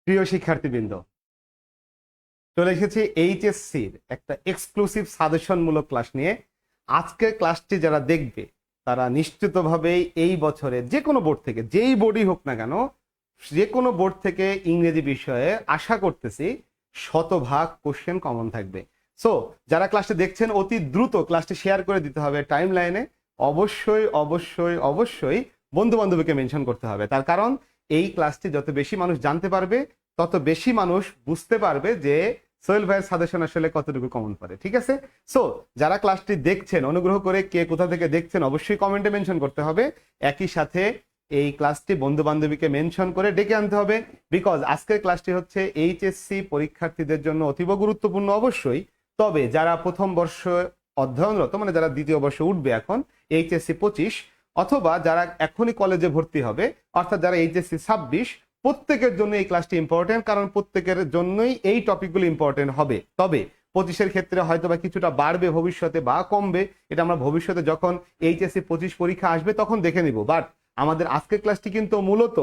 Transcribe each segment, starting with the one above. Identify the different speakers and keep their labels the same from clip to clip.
Speaker 1: প্রিয় শিক্ষার্থীবৃন্দ, চলে এসেছি এইচএসসির একটা এক্সক্লুসিভ সাজেশনমূলক ক্লাস নিয়ে। আজকের ক্লাসটি যারা দেখবে তারা নিশ্চিতভাবেই এই বছরে যে কোনো বোর্ড থেকে, যেই বোর্ডই হোক না কেন, যে কোনো বোর্ড থেকে ইংরেজি বিষয়ে আশা করতেছি শতভাগ কোশ্চেন কমন থাকবে। সো যারা ক্লাসটি দেখছেন অতি দ্রুত ক্লাসটি শেয়ার করে দিতে হবে টাইম লাইনে। অবশ্যই অবশ্যই অবশ্যই বন্ধু বান্ধবীকে মেনশন করতে হবে, তার কারণ এই ক্লাসটি যত বেশি মানুষ জানতে পারবে তত বেশি মানুষ বুঝতে পারবে যে সোহেল ভাইয়ের সাজেশন আসলে কতটুকু কমন পারে। ঠিক আছে? সো যারা ক্লাসটি দেখছেন অনুগ্রহ করে কে কোথা থেকে দেখছেন অবশ্যই কমেন্টে মেনশন করতে হবে। একই সাথে এই ক্লাসটি বন্ধু বান্ধবীকে মেনশন করে ডেকে আনতে হবে, বিকজ আজকের ক্লাসটি হচ্ছে এইচএসসি পরীক্ষার্থীদের জন্য অতীব গুরুত্বপূর্ণ অবশ্যই। তবে যারা প্রথম বর্ষ অধ্যয়নরত, মানে যারা দ্বিতীয় বর্ষে উঠবে এখন এইচএসসি 25, অথবা যারা এখনই কলেজে ভর্তি হবে অর্থাৎ যারা এইচএসসি 26, প্রত্যেকের জন্য এই ক্লাসটি ইম্পর্টেন্ট, কারণ প্রত্যেকের জন্যই এই টপিকগুলো ইম্পর্টেন্ট হবে। তবে 25-এর ক্ষেত্রে হয়তো বা কিছুটা বাড়বে ভবিষ্যতে বা কমবে, এটা আমরা ভবিষ্যতে যখন এইচএসসি 25 পরীক্ষা আসবে তখন দেখে নিব। বাট আমাদের আজকের ক্লাসটি কিন্তু মূলত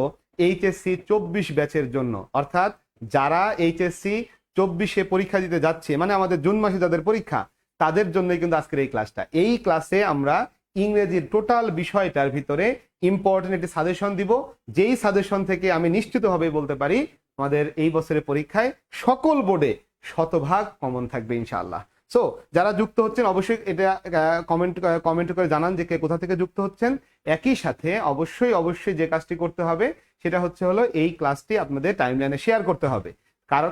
Speaker 1: এইচএসসি 24 ব্যাচের জন্য, অর্থাৎ যারা এইচএসসি 24-এ পরীক্ষা দিতে যাচ্ছে, মানে আমাদের জুন মাসে যাদের পরীক্ষা তাদের জন্যই কিন্তু আজকের এই ক্লাসটা। এই ক্লাসে আমরা ইংরেজির টোটাল বিষয়টার ভিতরে ইম্পর্টেন্ট একটি সাজেশন দিব, যেই সাজেশন থেকে আমি নিশ্চিতভাবে বলতে পারি আমাদের এই বছরের পরীক্ষায় সকল বোর্ডে শতভাগ কমন থাকবে ইনশাআল্লাহ। সো যারা যুক্ত হচ্ছেন অবশ্যই এটা কমেন্ট করে জানান যে কে কোথা থেকে যুক্ত হচ্ছেন। একই সাথে অবশ্যই অবশ্যই যে কাজটি করতে হবে সেটা হলো এই ক্লাসটি আপনাদের টাইমলাইনে শেয়ার করতে হবে।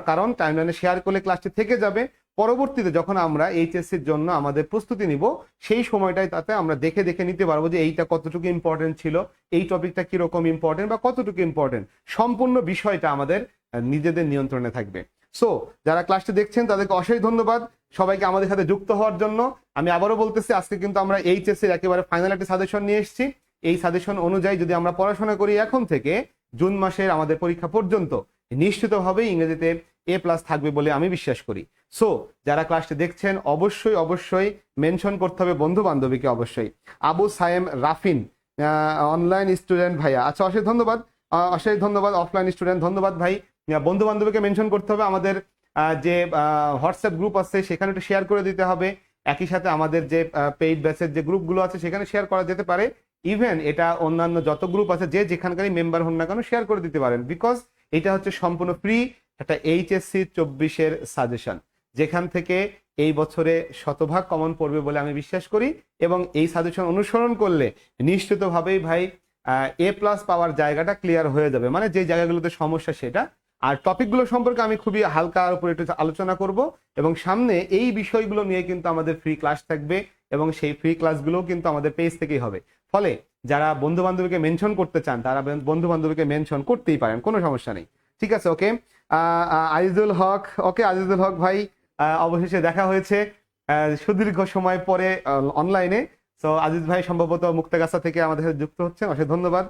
Speaker 1: কারণ টাইমলাইনে শেয়ার করলে ক্লাসটি থেকে যাবে, পরবর্তীতে যখন আমরা এইচএসসির জন্য আমাদের প্রস্তুতি নিব সেই সময়টাই তাতে আমরা দেখে দেখে নিতে পারবো যে এইটা কতটুকু ইম্পর্টেন্ট ছিল, এই টপিকটা কিরকম ইম্পর্টেন্ট বা কতটুকু ইম্পর্টেন্ট, সম্পূর্ণ বিষয়টা আমাদের নিজেদের নিয়ন্ত্রণে থাকবে। সো যারা ক্লাসটি দেখছেন তাদেরকে অশেষ ধন্যবাদ সবাইকে আমাদের সাথে যুক্ত হওয়ার জন্য। আমি আবারও বলতেছি, আজকে কিন্তু আমরা এইচএসসির একেবারে ফাইনাল একটা সাজেশন নিয়ে এসেছি। এই সাজেশন অনুযায়ী যদি আমরা পড়াশোনা করি এখন থেকে জুন মাসের আমাদের পরীক্ষা পর্যন্ত, নিশ্চিতভাবেই ইংরেজিতে A+ থাকবে বলে আমি বিশ্বাস করি। সো যারা ক্লাসটি দেখছেন অবশ্যই অবশ্যই মেনশন করতে হবে বন্ধু বান্ধবীকে অবশ্যই। আবু সায়েম রাফিন, অনলাইন স্টুডেন্ট ভাইয়া, আচ্ছা অশেষ ধন্যবাদ, অশেষ ধন্যবাদ। অফলাইন স্টুডেন্ট ধন্যবাদ ভাই। বন্ধু বান্ধবীকে মেনশন করতে হবে, আমাদের যে হোয়াটসঅ্যাপ গ্রুপ আছে সেখানে একটু শেয়ার করে দিতে হবে। একই সাথে আমাদের যে পেইড ব্যাচের যে গ্রুপগুলো আছে সেখানে শেয়ার করা যেতে পারে। ইভেন এটা অন্যান্য যত গ্রুপ আছে যে যেখানকারই মেম্বার হন না কেন শেয়ার করে দিতে পারেন, বিকজ এটা হচ্ছে সম্পূর্ণ ফ্রি একটা এইচএসসি 24-এর সাজেশন, যেখান থেকে এই বছরে শতভাগ কমন পড়বে বলে আমি বিশ্বাস করি। এবং এই সাজেশন অনুসরণ করলে নিশ্চিতভাবেই ভাই A+ পাওয়ার জায়গাটা ক্লিয়ার হয়ে যাবে, মানে যে জায়গাগুলোতে সমস্যা সেটা। আর টপিকগুলো সম্পর্কে আমি খুবই হালকার উপরে একটু আলোচনা করব, এবং সামনে এই বিষয়গুলো নিয়ে কিন্তু আমাদের ফ্রি ক্লাস থাকবে, এবং সেই ফ্রি ক্লাসগুলোও কিন্তু আমাদের পেজ থেকেই হবে। ফলে যারা বন্ধু বান্ধবীকে মেনশন করতে চান তারা বন্ধু বান্ধবীকে মেনশন করতেই পারেন, কোনো সমস্যা নেই। ঠিক আছে? ওকে। আজিজুল হক, ওকে আজিজুল হক ভাই, অবশেষে দেখা হয়েছে সুদীর্ঘ সময় পরে অনলাইনে। সো আজিজ ভাই সম্ভবত মুক্তাগাছা থেকে আমাদের সাথে যুক্ত হচ্ছেন, অশেষ ধন্যবাদ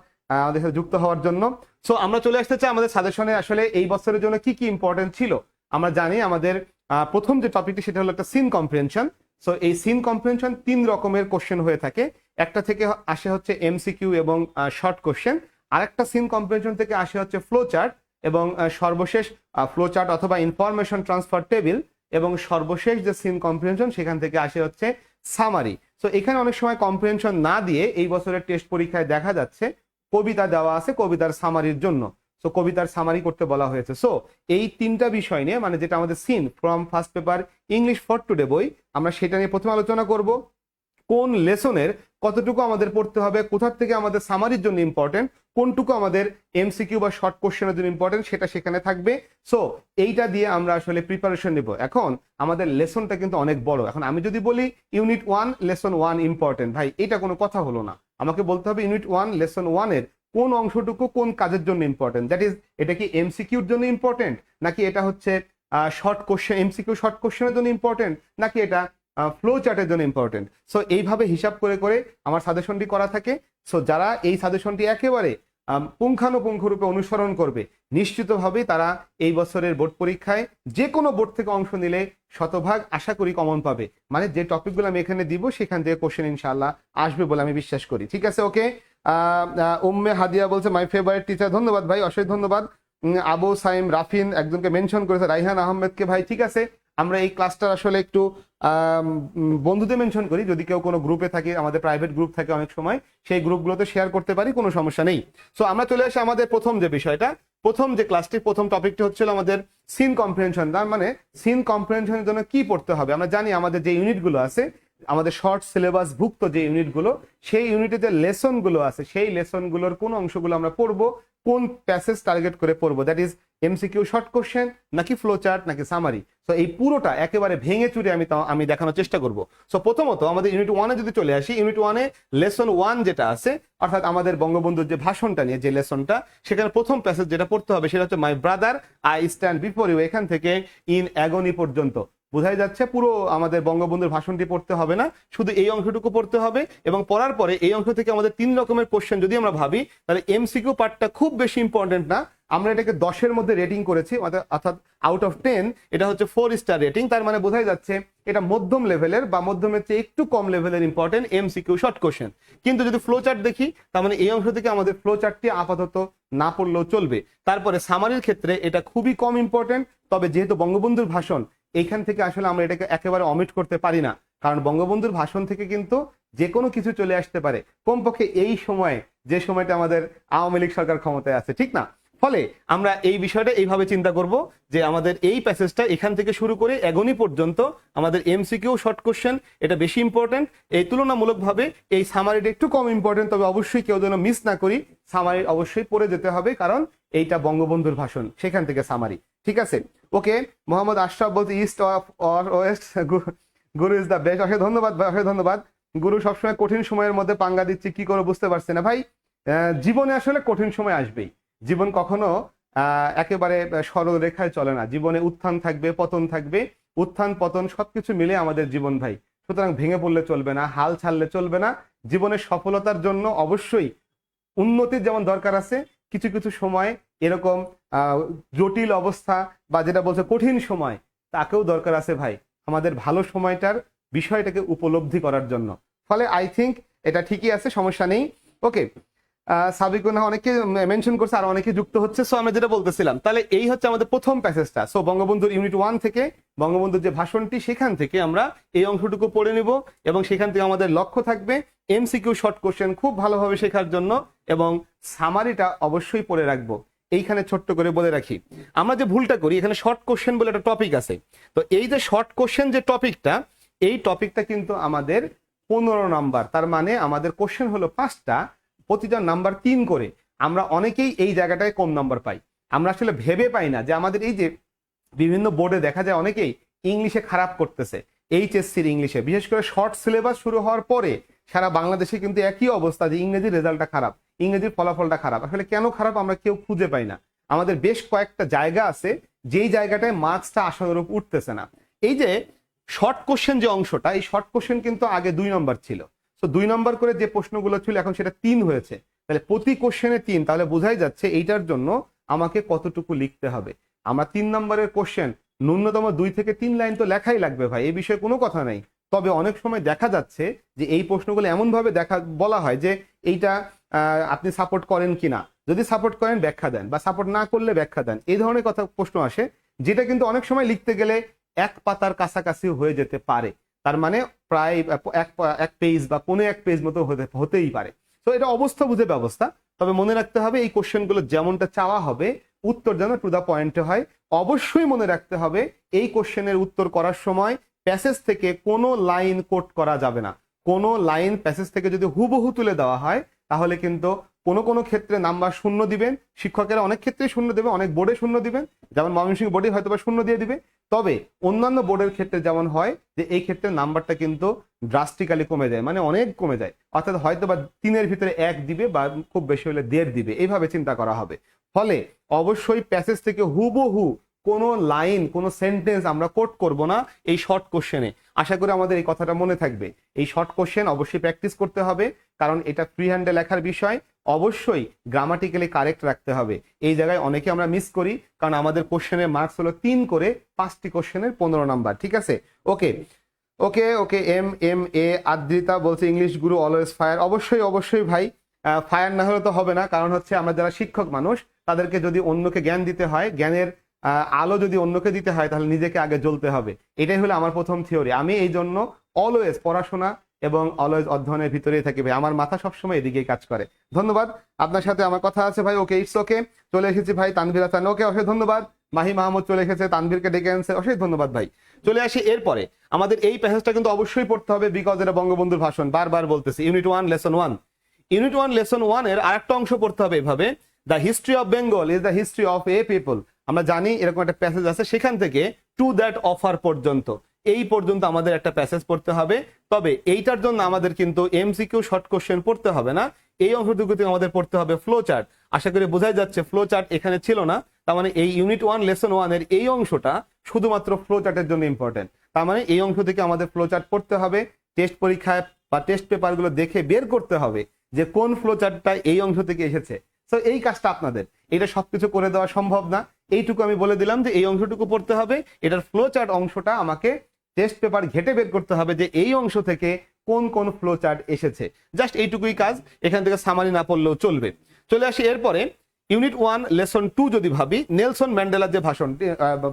Speaker 1: আমাদের সাথে যুক্ত হওয়ার জন্য। সো আমরা চলে আসতে চাই আমাদের সাজেশনে আসলে এই বছরের জন্য কি কি ইম্পর্টেন্ট ছিল। আমরা জানি আমাদের প্রথম যে টপিকটি সেটা হলো একটা সিন কম্প্রিহেনশন। সো এই সিন কম্প্রিহেনশন 3 রকমের কোশ্চেন হয়ে থাকে। একটা থেকে আসে হচ্ছে এমসিকিউ এবং শর্ট কোশ্চেন, আরেকটা সিন কম্প্রিহেনশন থেকে আসে হচ্ছে ফ্লো চার্ট, এবং সর্বশেষ ফ্লো চার্ট অথবা ইনফরমেশন ট্রান্সফার টেবিল, এবং সর্বশেষ যে সিন কম্প্রিহেনশন সেখান থেকে আসে হচ্ছে সামারি। সো এখানে অনেক সময় কম্প্রিহেনশন না দিয়ে এই বছরের টেস্ট পরীক্ষায় দেখা যাচ্ছে কবিতা দেওয়া আছে কবিতার সামারির জন্য, সো কবিতার সামারি করতে বলা হয়েছে। সো এই 3টা বিষয় নিয়ে, মানে যেটা আমাদের scene from first paper English for today বই, আমরা সেটা নিয়ে প্রথমে আলোচনা করব। কোন লেসনের কতটুকু আমাদের পড়তে হবে, কোথা থেকে আমাদের সামারির জন্য ইম্পর্টেন্ট, কোনটুকু আমাদের এমসিকিউ বা শর্ট কোশ্চেনের জন্য ইম্পর্টেন্ট সেটা সেখানে থাকবে। সো এইটা দিয়ে আমরা আসলে প্রিপারেশন নেব। এখন আমাদের লেসনটা কিন্তু অনেক বড়। এখন আমি যদি বলি ইউনিট 1 লেসন 1 ইম্পর্টেন্ট, ভাই এটা কোনো কথা হলো না। আমাকে বলতে হবে ইউনিট 1 লেসন 1 এর কোন অংশটুকু কোন কাজের জন্য ইম্পর্টেন্ট, দ্যাট ইজ এটা কি এমসিকিউর জন্য ইম্পর্টেন্ট, নাকি এটা হচ্ছে শর্ট কোশ্চেন এমসিকিউ শর্ট কোশ্চেনের জন্য ইম্পর্টেন্ট, নাকি এটা ফ্লো চার্টের জন্য ইম্পর্টেন্ট। সো এইভাবে হিসাব করে করে আমার সাজেশনটি করা থাকে। সো যারা এই সাজেশনটি একেবারে পুঙ্খানুপুঙ্খরূপে অনুসরণ করবে নিশ্চিতভাবেই তারা এই বছরের বোর্ড পরীক্ষায় যে কোনো বোর্ড থেকে অংশ নিলে শতভাগ আশা করি কমন পাবে। মানে যে টপিকগুলো আমি এখানে দিব সেখান থেকে কোশ্চেন ইনশাআল্লাহ আসবে বলে আমি বিশ্বাস করি। ঠিক আছে? ওকে। উম্মে হাদিয়া বলছে মাই ফেভারিট টিচার, ধন্যবাদ ভাই, অশেষ ধন্যবাদ। আবু সাইম রাফিন একজনকে মেনশন করেছে, রাইহান আহমেদকে। ভাই ঠিক আছে, আমরা এই ক্লাসটা আসলে একটু বন্ধুদের মেনশন করি, যদি কেউ কোনো গ্রুপে থাকে, আমাদের প্রাইভেট গ্রুপ থাকে অনেক সময়, সেই গ্রুপগুলোতে শেয়ার করতে পারি, কোনো সমস্যা নেই। সো আমরা চলে আসি আমাদের প্রথম যে বিষয়টা, প্রথম যে ক্লাসটি, প্রথম টপিকটি হচ্ছিল আমাদের সিন কম্প্রিহেনশন। তার মানে সিন কম্প্রিহেনশনের জন্য কি পড়তে হবে? আমরা জানি আমাদের যে ইউনিটগুলো আছে, আমাদের শর্ট সিলেবাস ভুক্ত যে ইউনিটগুলো, সেই ইউনিটে যে লেসনগুলো আছে, সেই লেসনগুলোর কোন অংশগুলো আমরা পড়বো, কোন প্যাসেজ টার্গেট করে পড়বো, that is MCQ short question নাকি ফ্লো চার্ট নাকি সামারি। তো এই পুরোটা একেবারে ভেঙে চুরে আমি দেখানোর চেষ্টা করব। সো প্রথমত আমাদের ইউনিট 1-এ যদি চলে আসি, ইউনিট 1-এ লেসন 1 যেটা আছে, অর্থাৎ আমাদের বঙ্গবন্ধুর যে ভাষণটা নিয়ে যে লেসনটা, সেখানে প্রথম প্যাসেজ যেটা পড়তে হবে সেটা হচ্ছে my brother I stand before you, এখান থেকে ইন অ্যাগনি পর্যন্ত। বোঝাই যাচ্ছে পুরো আমাদের বঙ্গবন্ধুর ভাষণটি পড়তে হবে না, শুধু এই অংশটুকু পড়তে হবে। এবং পড়ার পরে এই অংশ থেকে আমাদের 3 রকমের কোশ্চেন যদি আমরা ভাবি, তাহলে এমসিকিউ পার্টটা খুব বেশি ইম্পর্টেন্ট না। আমরা এটাকে 10-এর মধ্যে রেটিং করেছি, অর্থাৎ আউট অফ 10 এটা হচ্ছে 4 স্টার রেটিং। তার মানে বোঝাই যাচ্ছে এটা মধ্যম লেভেলের বা মধ্যমের চেয়ে একটু কম লেভেলের ইম্পর্টেন্ট এমসিকিউ শর্ট কোশ্চেন। কিন্তু যদি ফ্লো চার্ট দেখি, তার মানে এই অংশ থেকে আমাদের ফ্লো চার্টটি আপাতত না পড়লেও চলবে। তারপরে সামারির ক্ষেত্রে এটা খুবই কম ইম্পর্টেন্ট, তবে যেহেতু বঙ্গবন্ধুর ভাষণ, এইখান থেকে আসলে আমরা এটাকে একেবারে অমিট করতে পারি না, কারণ বঙ্গবন্ধুর ভাষণ থেকে কিন্তু যে কোনো কিছু চলে আসতে পারে, কমপক্ষে এই সময়ে, যে সময়টা আমাদের আওয়ামী লীগ সরকার ক্ষমতায় আছে, ঠিক না? ফলে আমরা এই বিষয়টা এইভাবে চিন্তা করব যে আমাদের এই প্যাসেজটা এখান থেকে শুরু করে এগোনি পর্যন্ত আমাদের এমসিকিউ শর্ট কোশ্চেন এটা বেশি ইম্পর্টেন্ট, এই তুলনামূলকভাবে এই সামারিটা একটু কম ইম্পর্টেন্ট। তবে অবশ্যই কেউ যেন মিস না করি, সামারি অবশ্যই পড়ে যেতে হবে, কারণ এইটা বঙ্গবন্ধুর ভাষণ, সেখান থেকে সামারি, ঠিক আছে? ওকে, মোহাম্মদ আশরাফ বলতে east or West, Guru is the best. অসংখ্য ধন্যবাদ ভাই, অসংখ্য ধন্যবাদ। গুরু সবসময় কঠিন সময়ের মধ্যে পাঙ্গা দিচ্ছি, কি করে বুঝতে পারছি না ভাই। জীবনে আসলে কঠিন সময় আসবেই, জীবন কখনো একেবারে সরল রেখায় চলে না, জীবনে উত্থান থাকবে, পতন থাকবে, উত্থান পতন সবকিছু মিলে আমাদের জীবন ভাই। সুতরাং ভেঙে পড়লে চলবে না, হাল ছাড়লে চলবে না। জীবনের সফলতার জন্য অবশ্যই উন্নতির যেমন দরকার আছে, কিছু কিছু সময় এরকম জটিল অবস্থা বা যেটা বলছে কঠিন সময়, তাকেও দরকার আছে ভাই, আমাদের ভালো সময়টার বিষয়টাকে উপলব্ধি করার জন্য। ফলে আই থিঙ্ক এটা ঠিকই আছে, সমস্যা নেই। ওকে, সাবিকুনা অনেকে মেনশন করছে, আর অনেকে যুক্ত হচ্ছে। সো আমরা যেটা বলতেছিলাম, তাহলে এই হচ্ছে আমাদের প্রথম প্যাসেজটা। সো বঙ্গবন্ধুর ইউনিট 1 থেকে, বঙ্গবন্ধুর যে ভাষণটি, সেখান থেকে আমরা এই অংশটুকু পড়ে নিব, এবং সেখান থেকে আমাদের লক্ষ্য থাকবে এমসিকিউ শর্ট কোশ্চেন খুব ভালোভাবে শেখার জন্য, এবং সামারিটা অবশ্যই পড়ে রাখবো। এইখানে ছোট্ট করে বলে রাখি, আমরা যে ভুলটা করি, এখানে শর্ট কোশ্চেন বলে একটা টপিক আছে। তো এই যে শর্ট কোশ্চেন যে টপিকটা, এই টপিকটা কিন্তু আমাদের 15 নাম্বার। তার মানে আমাদের কোশ্চেন হলো 5টা, প্রতিটা নাম্বার 3 করে। আমরা অনেকেই এই জায়গাটায় কম নাম্বার পাই, আমরা আসলে ভেবে পাই না যে আমাদের এই যে বিভিন্ন বোর্ডে দেখা যায় অনেকেই ইংলিশে খারাপ করতেছে, এইচএসসির ইংলিশে, বিশেষ করে শর্ট সিলেবাস শুরু হওয়ার পরে সারা বাংলাদেশে কিন্তু একই অবস্থা, যে ইংরেজির রেজাল্টটা খারাপ, ইংরেজির ফলাফলটা খারাপ। আসলে কেন খারাপ আমরা কেউ খুঁজে পাই না। আমাদের বেশ কয়েকটা জায়গা আছে যেই জায়গাটায় মার্কসটা আশানুরূপ উঠতেছে না। এই যে শর্ট কোশ্চেন যে অংশটা, এই শর্ট কোশ্চেন কিন্তু আগে 2 নম্বর ছিল। তো 2 নম্বর করে যে প্রশ্নগুলো ছিল, এখন সেটা 3 হয়েছে। তাহলে প্রতি কোশ্চেনে 3, তাহলে বোঝাই যাচ্ছে এইটার জন্য আমাকে কতটুকু লিখতে হবে। আমরা 3 নম্বরের কোশ্চেন ন্যূনতম 2 থেকে 3 লাইন তো লেখাই লাগবে ভাই, এই বিষয়ে কোনো কথা নাই। তবে অনেক সময় দেখা যাচ্ছে যে এই প্রশ্নগুলো এমন ভাবে বলা হয় যে এইটা আপনি সাপোর্ট করেন কিনা, যদি সাপোর্ট করেন ব্যাখ্যা দেন, বা সাপোর্ট না করলে ব্যাখ্যা দেন, এই ধরনের কথা প্রশ্ন আসে, যেটা কিন্তু অনেক সময় লিখতে গেলে 1 পাতার কাছাকাছি হয়ে যেতে পারে। তার মানে প্রায় 1 পেজ বা 1.25 পেজ মতো হতেই পারে। তো এটা অবস্থা বুঝে ব্যবস্থা। তবে মনে রাখতে হবে এই কোশ্চেনগুলো যেমনটা চাওয়া হবে, উত্তর যেন টু দা পয়েন্টে হয়। অবশ্যই মনে রাখতে হবে এই কোশ্চেনের উত্তর করার সময় প্যাসেজ থেকে কোনো লাইন কোট করা যাবে না। কোনো লাইন প্যাসেজ থেকে যদি হুবহু তুলে দেওয়া হয়, তাহলে কিন্তু কোনো কোনো ক্ষেত্রে নাম্বার 0 দিবেন, শিক্ষকেরা অনেক ক্ষেত্রে 0 দেবে, অনেক বোর্ডে 0 দিবেন, যেমন ময়মনসিংহ বোর্ডে হয়তো বা 0 দিয়ে দিবে। তবে অন্যান্য বোর্ডের ক্ষেত্রে যেমন হয় যে এই ক্ষেত্রে নাম্বারটা কিন্তু ড্রাস্টিক্যালি কমে যায়, মানে অনেক কমে যায়, অর্থাৎ হয়তো বা 3-এর ভিতরে 1 দিবে, বা খুব বেশি হলে 1.5 দিবে, এইভাবে চিন্তা করা হবে। ফলে অবশ্যই প্যাসেজ থেকে হুবহু কোনো লাইন, কোনো সেন্টেন্স আমরা কোট করব না এই শর্ট কোশ্চেনে। আশা করি আমাদের এই কথাটা মনে থাকবে। এই শর্ট কোশ্চেন অবশ্যই প্র্যাকটিস করতে হবে, কারণ এটা ফ্রি হ্যান্ডে লেখার বিষয়। অবশ্যই গ্রামাটিক্যালি কারেক্ট রাখতে হবে। এই জায়গায় অনেকে আমরা মিস করি, কারণ আমাদের কোশ্চেনের মার্কস হলো 3 করে, 5টি কোশ্চেনের 15 নাম্বার, ঠিক আছে? ওকে ওকে ওকে, MMA আদ্রিতা বলছে ইংলিশ গুরু অলওয়েজ ফায়ার। অবশ্যই অবশ্যই ভাই, ফায়ার না হলে তো হবে না, কারণ হচ্ছে আমরা যারা শিক্ষক মানুষ, তাদেরকে যদি অন্যকে জ্ঞান দিতে হয়, জ্ঞানের আলো যদি অন্যকে দিতে হয়, তাহলে নিজেকে আগে জ্বলতে হবে। এটাই হলো আমার প্রথম থিওরি। আমি এই জন্য অলওয়েজ পড়াশোনা এবং অলওয়েজ অধ্যয়নের ভিতরেই থাকি ভাই, আমার মাথা সবসময় এদিকেই কাজ করে। ধন্যবাদ, আপনার সাথে আমার কথা আছে ভাই। ওকে, ইটস ওকে। চলে এসেছি ভাই তানভীর হাসান, ওকে, অশেষ ধন্যবাদ। মাহি মাহমুদ চলে এসেছে, তানভীরকে ডেকে আনছে, অশেষ ধন্যবাদ ভাই। চলে আসি এরপরে, আমাদের এই প্যাসেজটা কিন্তু অবশ্যই পড়তে হবে, বিকজ এটা বঙ্গবন্ধুর ভাষণ, বারবার বলতেছি। ইউনিট 1 লেসন 1, ইউনিট 1 লেসন 1 এর আরেকটা অংশ পড়তে হবে এভাবে, the history of Bengal is the history of A people. আমরা জানি এরকম একটা প্যাসেজ আছে, সেখান থেকে টু দ্যাট অফার পর্যন্ত, এই পর্যন্ত আমাদের একটা প্যাসেজ পড়তে হবে। তবে এইটার জন্য আমাদের কিন্তু এমসিকিউ শর্ট কোশ্চেন পড়তে হবে না, এই অংশটুকুতে আমাদের পড়তে হবে ফ্লো চার্ট। আশা করি বোঝাই যাচ্ছে, ফ্লো চার্ট এখানে ছিল না, তার মানে এই ইউনিট 1 লেসন 1 এর এই অংশটা শুধুমাত্র ফ্লো চার্টের জন্য ইম্পর্টেন্ট। তার মানে এই অংশ থেকে আমাদের ফ্লো চার্ট পড়তে হবে, টেস্ট পরীক্ষায় বা টেস্ট পেপারগুলো দেখে বের করতে হবে যে কোন ফ্লো চার্টটা এই অংশ থেকে এসেছে। তো এই কাজটা আপনাদের, এটা সবকিছু করে দেওয়া সম্ভব না, এইটুকু আমি বলে দিলাম যে এই অংশটুকু পড়তে হবে। এটার ফ্লো চার্ট অংশটা আমাকে টেস্ট পেপার ঘেটে বের করতে হবে যে এই অংশ থেকে কোন কোন ফ্লো চার্ট এসেছে। জাস্ট এইটুকুই কাজ, এখান থেকে সামারি না পড়লেও চলবে। চলে আসি এরপরে ইউনিট 1 লেসন 2 যদি ভাবি, নেলসন ম্যান্ডেলার যে ভাষণটি,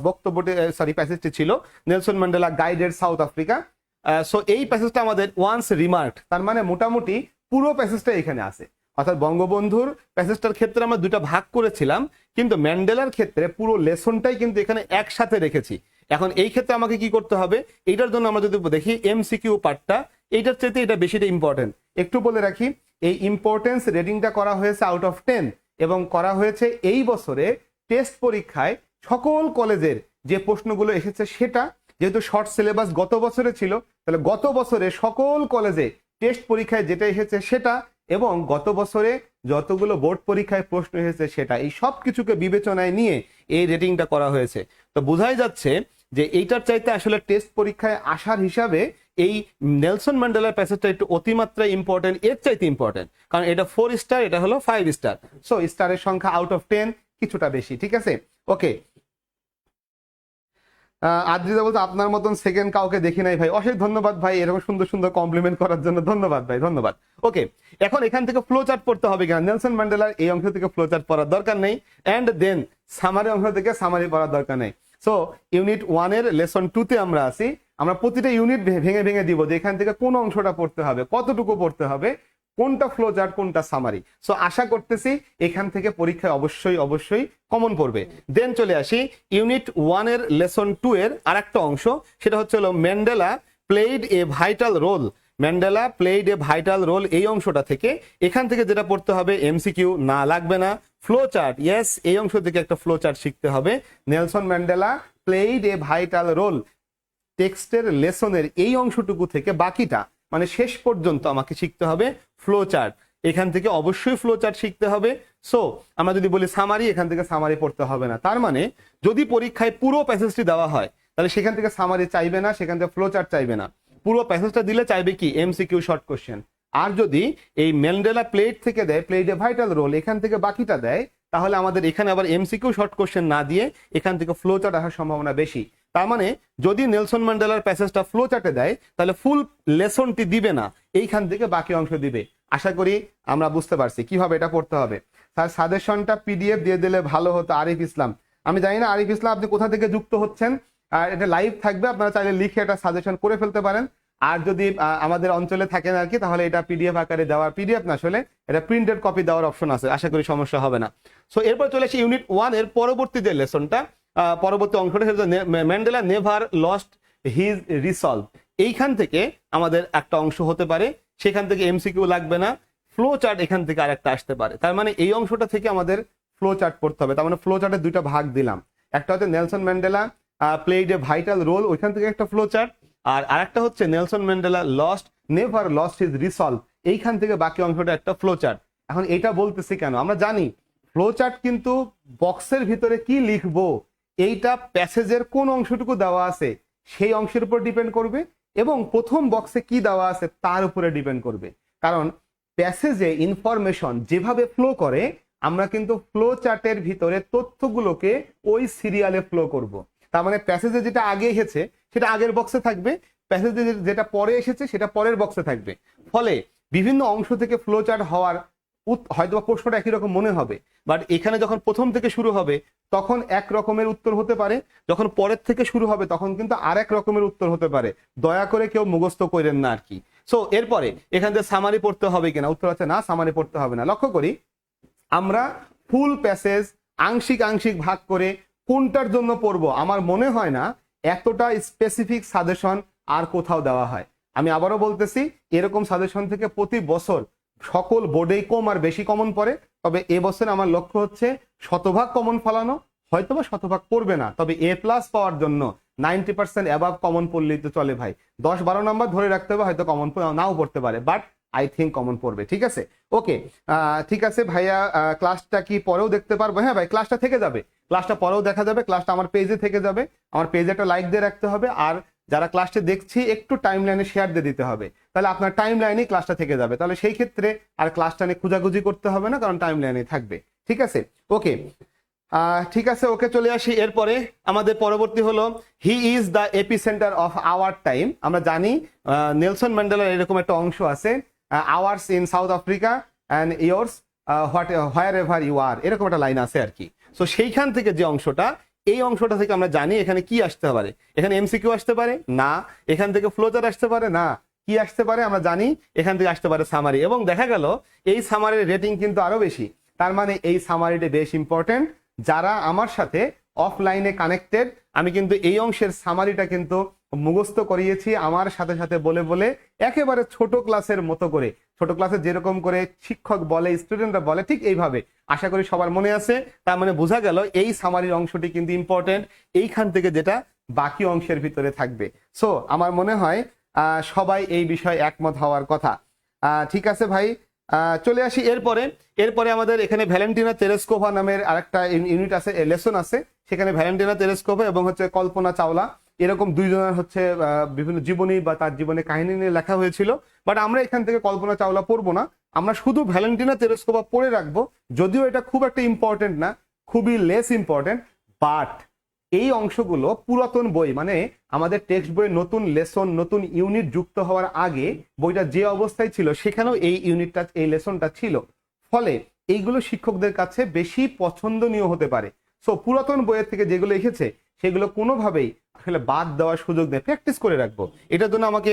Speaker 1: বক্তব্যটি, সরি প্যাসেজটি ছিল, Nelson Mandela guided south Africa. So এই প্যাসেজটা আমাদের ওয়ান্স রিমার্ক, তার মানে মোটামুটি পুরো প্যাসেজটা এখানে আছে। অর্থাৎ বঙ্গবন্ধুর প্যাসেজটার ক্ষেত্রে আমরা দুটা ভাগ করেছিলাম, কিন্তু ম্যান্ডেলার ক্ষেত্রে পুরো লেসনটাই কিন্তু এখানে একসাথে রেখেছি। এখন এই ক্ষেত্রে আমাকে কি করতে হবে, এইটার জন্য আমরা যদি দেখি এমসিকিউ পার্টটা, এইটার চাইতে এটা বেশিটা ইম্পর্টেন্ট। একটু বলে রাখি, এই ইম্পর্টেন্স রেটিংটা করা হয়েছে আউট অফ 10 এবং করা হয়েছে এই বছরে টেস্ট পরীক্ষায় সকল কলেজের যে প্রশ্নগুলো এসেছে সেটা। যেহেতু শর্ট সিলেবাস গত বছরে ছিল, তাহলে গত বছরে সকল কলেজে টেস্ট পরীক্ষায় যেটা এসেছে সেটা, এবং গত বছরে যতগুলো বোর্ড পরীক্ষায় প্রশ্ন এসেছে সেটা, এই সব কিছুকে বিবেচনায় নিয়ে এই রেটিংটা করা হয়েছে। তো বোঝাই যাচ্ছে যে এইটার চাইতে আসলে টেস্ট পরীক্ষায় আসার হিসাবে এই নেলসন ম্যান্ডেলার প্যাসেজটা একটু অতিমাত্রা ইম্পর্টেন্ট, এর চাইতে ইম্পর্টেন্ট, কারণ এটা 4 স্টার, এটা হলো 5 স্টার। সো স্টারের সংখ্যা আউট অফ 10 কিছুটা বেশি, ঠিক আছে। ওকে, আদ্রিদা বলতে আপনার মতন সেকেন্ড কাউকে দেখি নাই ভাই, অশেষ ধন্যবাদ ভাই এরকম সুন্দর সুন্দর কমপ্লিমেন্ট করার জন্য, ধন্যবাদ ভাই, ধন্যবাদ। ওকে, এখন এখান থেকে ফ্লো চার্ট পড়তে হবে কিনা, নেলসন ম্যান্ডেলার এই অংশ থেকে ফ্লো চার্ট পড়ার দরকার নেই, এন্ড দেন সামারি অংশ থেকে সামারি পড়ার দরকার নেই। সো ইউনিট 1 এর লেসন 2 তে আমরা আছি, আমরা প্রতিটা ইউনিট ভেঙে ভেঙে দিব যে এখান থেকে কোন অংশটা পড়তে হবে, কতটুকু পড়তে হবে, কোনটা ফ্লো চার্ট কোনটা সামারি। সো আশা করতেছি এখান থেকে পরীক্ষায় অবশ্যই অবশ্যই কমন পড়বে। দেন চলে আসি ইউনিট 1 এর লেসন 2 এর আরেকটা অংশ, সেটা হচ্ছে হলো Mandela played a vital role. Mandela played a vital role, এই অংশটা থেকে এখান থেকে যেটা পড়তে হবে এমসিকিউ না, লাগবে না, ফ্লো চার্ট। ইয়েস, এই অংশ থেকে একটা ফ্লো চার্ট শিখতে হবে। Nelson Mandela played a vital role, টেক্সটের লেসনের এই অংশটুকু থেকে বাকিটা মানে শেষ পর্যন্ত আমাকে শিখতে হবে ফ্লো চার্ট। এখান থেকে অবশ্যই ফ্লো চার্ট শিখতে হবে। সো আমরা যদি বলি সামারি, এখান থেকে সামারি পড়তে হবে না। তার মানে যদি পরীক্ষায় পুরো প্যাসেজটি দেওয়া হয়, তাহলে সেখান থেকে সামারি চাইবে না, সেখান থেকে ফ্লো চার্ট চাইবে না, পুরো প্যাসেজটা দিলে চাইবে কি এমসিকিউ শর্ট কোশ্চেন। আর যদি এই ম্যান্ডেলা প্লেট থেকে দেয়, প্লেট এ ভাইটাল রোল, এখান থেকে বাকিটা দেয়, তাহলে আমাদের এখানে আবার এমসিকিউ শর্ট কোশ্চেন না দিয়ে এখান থেকে ফ্লো চার্ট আসার সম্ভাবনা বেশি। তার মানে যদি নেলসন ম্যান্ডেলার প্যাসেজটা ফ্লো চার্টে দেয়, তাহলে ফুল লেসনটি দিবে না, এইখান থেকে বাকি অংশ দিবে। আশা করি আমরা বুঝতে পারছি কিভাবে এটা পড়তে হবে। স্যার সাজেশনটা পিডিএফ দিয়ে দিলে ভালো হতো। আরিফ ইসলাম, আমি জানি না আরিফ ইসলাম আপনি কোথা থেকে যুক্ত হচ্ছেন, আর এটা লাইভ থাকবে, আপনারা চাইলে লিখে এটা সাজেশন করে ফেলতে পারেন। আর যদি আমাদের অঞ্চলে থাকেন আর কি, তাহলে এটা পিডিএফ আকারে দেওয়ার, পিডিএফ না আসলে এটা প্রিন্টেড কপি দেওয়ার অপশন আছে, আশা করি সমস্যা হবে না। সো এরপর চলে আসি ইউনিট 1 এর পরবর্তী যে লেসনটা, পরবর্তী অংশটা, Mandela never lost his resolve. এইখান থেকে আমাদের একটা অংশ হতে পারে, সেখান থেকে এমসিকিউ লাগবে না, ফ্লো চার্ট এখান থেকে আরেকটা আসতে পারে। তার মানে এই অংশটা থেকে আমাদের ফ্লো চার্ট পড়তে হবে। তার মানে ফ্লো চার্টের দুইটা ভাগ দিলাম, একটা হচ্ছে Nelson Mandela played a vital role, ওইখান থেকে একটা ফ্লো চার্ট, আর আরেকটা হচ্ছে Nelson Mandela never lost his resolve, এইখান থেকে বাকি অংশটা একটা ফ্লো চার্ট। এখন এটা বলতেছি কেন, আমরা জানি ফ্লো চার্ট কিন্তু বক্সের ভিতরে কি লিখবো, এইটা প্যাসেজের কোন অংশটুকু দেওয়া আছে সেই অংশের উপর ডিপেন্ড করবে, এবং প্রথম বক্সে কি দেওয়া আছে তার উপরে ডিপেন্ড করবে। কারণ প্যাসেজে ইনফরমেশন যেভাবে ফ্লো করে, আমরা কিন্তু ফ্লো চার্টের ভিতরে তথ্যগুলোকে ওই সিরিয়ালে ফ্লো করব। তার মানে প্যাসেজে যেটা আগে এসেছে সেটা আগের বক্সে থাকবে, প্যাসেজে যেটা পরে এসেছে সেটা পরের বক্সে থাকবে। ফলে বিভিন্ন অংশ থেকে ফ্লো চার্ট হওয়ার হয়তো প্রশ্নটা একই রকম মনে হবে, বাট এখানে যখন প্রথম থেকে শুরু হবে তখন এক রকমের উত্তর হতে পারে, যখন পরের থেকে শুরু হবে তখন কিন্তু আরেক রকমের উত্তর হতে পারে। দয়া করে কেউ মুখস্থ করেন না আর কি। সো এরপরে এখান থেকে সামারি পড়তে হবে কিনা, উত্তর হচ্ছে না, সামারি পড়তে হবে না। লক্ষ্য করি আমরা ফুল প্যাসেজ আংশিক আংশিক ভাগ করে কোনটার জন্য পড়বো, আমার মনে হয় না এতটা স্পেসিফিক সাজেশন আর কোথাও দেওয়া হয়। আমি আবারও বলতেছি, এরকম সাজেশন থেকে প্রতি বছর সকল বোর্ডেই কম আর বেশি কমন পড়ে, তবে এবছর আমার লক্ষ্য হচ্ছে শতভাগ কমন ফলানো, হয়তোবা শতভাগ পড়বে না, তবে এ প্লাস পাওয়ার জন্য 90% অ্যাবাভ কমন পড়লেই তো চলে ভাই। 10-12 নম্বর ধরে রাখতে হবে, হয়তো কমন নাও পড়তে পারে, বাট আই থিঙ্ক কমন পড়বে। ঠিক আছে, ওকে, ঠিক আছে ভাইয়া, ক্লাসটা কি পরেও দেখতে পারবো? হ্যাঁ ভাই, ক্লাসটা থেকে যাবে, ক্লাসটা পরেও দেখা যাবে, ক্লাসটা আমার পেজে থেকে যাবে, আমার পেজে একটা লাইক দিয়ে রাখতে হবে, আর যারা ক্লাসটা দেখছি একটু টাইম লাইনে শেয়ার দিয়ে দিতে হবে, তাহলে আপনার টাইম লাইনেই ক্লাসটা থেকে যাবে, তাহলে সেই ক্ষেত্রে আর ক্লাসটা নিয়ে খোঁজাখুঁজি করতে হবে না, কারণ টাইম লাইনে থাকবে। ঠিক আছে, ওকে, ঠিক আছে, ওকে, চলে আসি। এরপরে আমাদের পরবর্তী হলো he is the epicentre of our time. আমরা জানি নেলসন ম্যান্ডেলার এরকম একটা অংশ আছে, ours in South Africa and years wherever you are, এরকম একটা লাইন আছে আর কি। সো সেইখান থেকে যে অংশটা, এই অংশটা থেকে আমরা জানি এখানে কি আসতে পারে, এখানে এমসিকিউ আসতে পারে না, এখান থেকে ফ্লোচার্ট আসতে পারে না, কি আসতে পারে আমরা জানি এখান থেকে আসতে পারে সামারি, এবং দেখা গেল এই সামারির রেটিং কিন্তু আরো বেশি। তার মানে এই সামারিটা বেশ ইম্পর্টেন্ট। যারা আমার সাথে অফলাইনে কানেক্টেড, আমি কিন্তু এই অংশের সামারিটা কিন্তু মুখস্থ করিয়েছি আমার সাথে সাথে বলে বলে, একেবারে ছোট ক্লাসের মতো করে, ছোট ক্লাসে যেরকম করে শিক্ষক বলে স্টুডেন্টরা বলে ঠিক এইভাবে। আশা করি সবার মনে আছে। তার মানে বোঝা গেল এই সামারির অংশটি কিন্তু ইম্পর্টেন্ট, এইখান থেকে যেটা বাকি অংশের ভিতরে থাকবে। সো আমার মনে হয় সবাই এই বিষয়ে একমত হওয়ার কথা। ঠিক আছে ভাই, চলে আসি এরপরে। এরপরে আমাদের এখানে ভ্যালেন্টিনা তেরেস্কোভা নামের আরেকটা ইউনিট আছে, লেসন আছে, সেখানে ভ্যালেন্টিনা তেরেস্কোভা এবং হচ্ছে কল্পনা চাওলা, এরকম দুইজনের হচ্ছে বিভিন্ন জীবনী বা তার জীবনের কাহিনী নিয়ে লেখা হয়েছিল। বাট আমরা এখান থেকে কল্পনা চাওলা পড়বো না, আমরা শুধু ভ্যালেন্টিনা তেরেস্কোভা পড়ে রাখবো, যদিও এটা খুব একটা ইম্পর্টেন্ট না, খুবই লেস ইম্পর্টেন্ট। বাট এই অংশগুলো পুরাতন বই, মানে আমাদের টেক্সট বইয়ে নতুন লেসন নতুন ইউনিট যুক্ত হওয়ার আগে বইটা যে অবস্থায় ছিল সেখানেও এই ইউনিটটা এই লেসনটা ছিল, ফলে এইগুলো শিক্ষকদের কাছে বেশি পছন্দনীয় হতে পারে। সো পুরাতন বইয়ের থেকে যেগুলো এসেছে সেগুলো কোনোভাবেই আসলে বাদ দেওয়ার সুযোগ নেই, প্র্যাকটিস করে রাখবো। এটার জন্য আমাকে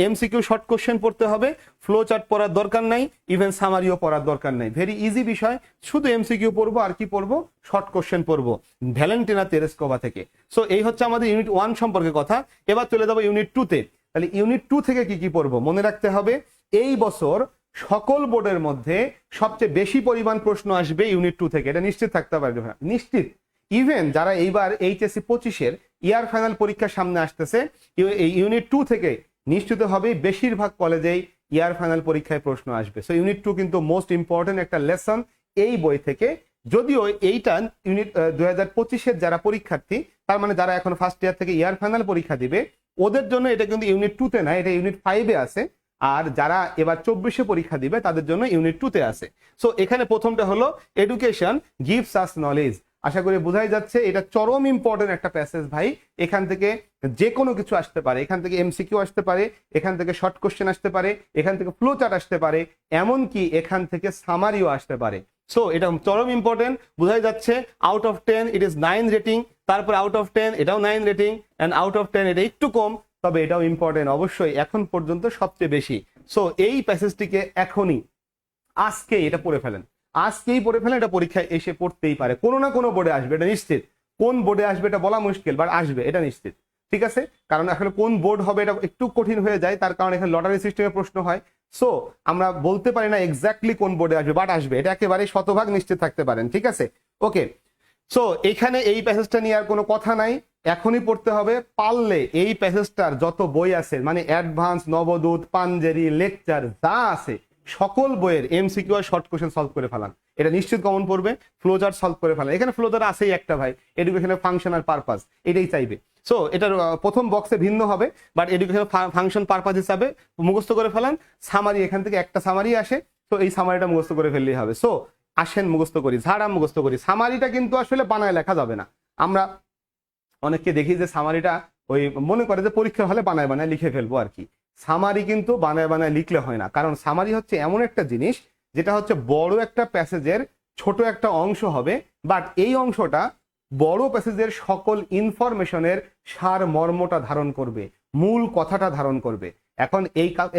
Speaker 1: এমসিকিউ শর্ট কোশ্চেন পড়তে হবে, ফ্লো চার্ট পড়ার দরকার নাই, ইভেন সামারিও পড়ার দরকার নাই, ভেরি ইজি বিষয়, শুধু এমসিকিউ পড়বো আর কি পড়বো, শর্ট কোশ্চেন পড়বো ভ্যালেন্টিনা তেরেস্কোভা থেকে। সো এই হচ্ছে আমাদের ইউনিট 1 সম্পর্কে কথা। এবার চলে যাবো ইউনিট 2-তে। তাহলে ইউনিট 2 থেকে কি কি পড়বো মনে রাখতে হবে, এই বছর সকল বোর্ডের মধ্যে সবচেয়ে বেশি পরিমাণ প্রশ্ন আসবে ইউনিট 2 থেকে, এটা নিশ্চিত থাকতে পারবে, নিশ্চিত। ইভেন যারা এইবার এইচএসসি 25-এর ইয়ার ফাইনাল পরীক্ষার সামনে আসতেছে, এই ইউনিট 2 থেকে নিশ্চিত হবে বেশিরভাগ কলেজেই ইয়ার ফাইনাল পরীক্ষায় প্রশ্ন আসবে। সো ইউনিট 2 কিন্তু মোস্ট ইম্পর্টেন্ট একটা লেসন এই বই থেকে। যদিও এইটা ইউনিট 2025-এর যারা পরীক্ষার্থী, তার মানে যারা এখন ফার্স্ট ইয়ার থেকে ইয়ার ফাইনাল পরীক্ষা দিবে, ওদের জন্য এটা কিন্তু ইউনিট 2-তে না, এটা ইউনিট 5-এ আছে। আর যারা এবার 24-এ পরীক্ষা দিবে তাদের জন্য ইউনিট 2-তে আছে। সো এখানে প্রথমটা হলো এডুকেশন গিভস আস নলেজ। আশা করি বোঝাই যাচ্ছে এটা চরম ইম্পর্টেন্ট একটা প্যাসেজ ভাই। এখান থেকে যে কোনো কিছু আসতে পারে, এখান থেকে এমসিকিউ আসতে পারে, এখান থেকে শর্ট কোশ্চেন আসতে পারে, এখান থেকে ফ্লো চার্ট আসতে পারে, এমনকি এখান থেকে সামারিও আসতে পারে। সো এটা চরম ইম্পর্টেন্ট, বোঝাই যাচ্ছে। Out of 10 it is 9 rating, তারপর আউট অফ 10 এটাও 9 রেটিং, এন্ড আউট অফ 10 এটা একটু কম, তবে এটাও ইম্পর্টেন্ট অবশ্যই, এখন পর্যন্ত সবচেয়ে বেশি। সো এই প্যাসেজটিকে এখনই আজকে এটা পড়ে ফেলেন, আজকেই পড়ে ফেলেন, এটা পরীক্ষায় এসে পড়তেই পারে, কোনো না কোনো বোর্ডে আসবে, এটা নিশ্চিত। কোন বোর্ডে আসবে এটা বলা মুশকিল, বাট আসবে এটা নিশ্চিত। ঠিক আছে, কারণ আসলে কোন বোর্ড হবে এটা একটু কঠিন হয়ে যায়, তার কারণ এখানে লটারি সিস্টেমের প্রশ্ন হয়। সো আমরা বলতে পারি না এক্স্যাক্টলি কোন বোর্ডে আসবে, বাট আসবে, এটা একেবারে শতভাগ নিশ্চিত থাকতে পারেন। ঠিক আছে, ওকে। সো এখানে এই প্যাসেজটা নিয়ে আর কোনো কথা নাই, এখনই পড়তে হবে। পারলে এই প্যাসেজটার যত বই আছে, মানে অ্যাডভান্স, নবদূত, পাঞ্জেরি, লেকচার যা আছে, সকল বইয়ের এমসিকিউ আর শর্ট কোশ্চেন সলভ করে ফেলান, এটা নিশ্চিত কমন পড়বে। ফ্লো চার্ট সলভ করে ফেলান, এখানে ফ্লো চার্ট আছেই একটা ভাই, এডুকেশনের ফাংশন আর পারপাস, এটাই চাইবে। সো এটার প্রথম বক্সে ভিন্ন হবে, বাট এডুকেশন ফাংশন পারপাস হিসাবে মুখস্থ করে ফেলান। সামারি এখান থেকে একটা সামারি আসে, তো এই সামারিটা মুখস্থ করে ফেললেই হবে। সো আসেন মুখস্থ করি, ঝাড়া মুখস্থ করি। সামারিটা কিন্তু আসলে বানায় লেখা যাবে না। আমরা অনেককে দেখি যে সামারিটা ওই মনে করে যে পরীক্ষার হলে বানায় বানায় লিখে ফেলবো আর কি। সামারি কিন্তু বানায় বানায় লিখলে হয় না, কারণ সামারি হচ্ছে এমন একটা জিনিস যেটা হচ্ছে বড় একটা প্যাসেজের ছোট একটা অংশ হবে, বাট এই অংশটা বড় প্যাসেজের সকল ইনফরমেশনের সার মর্মটা ধারণ করবে, মূল কথাটা ধারণ করবে। এখন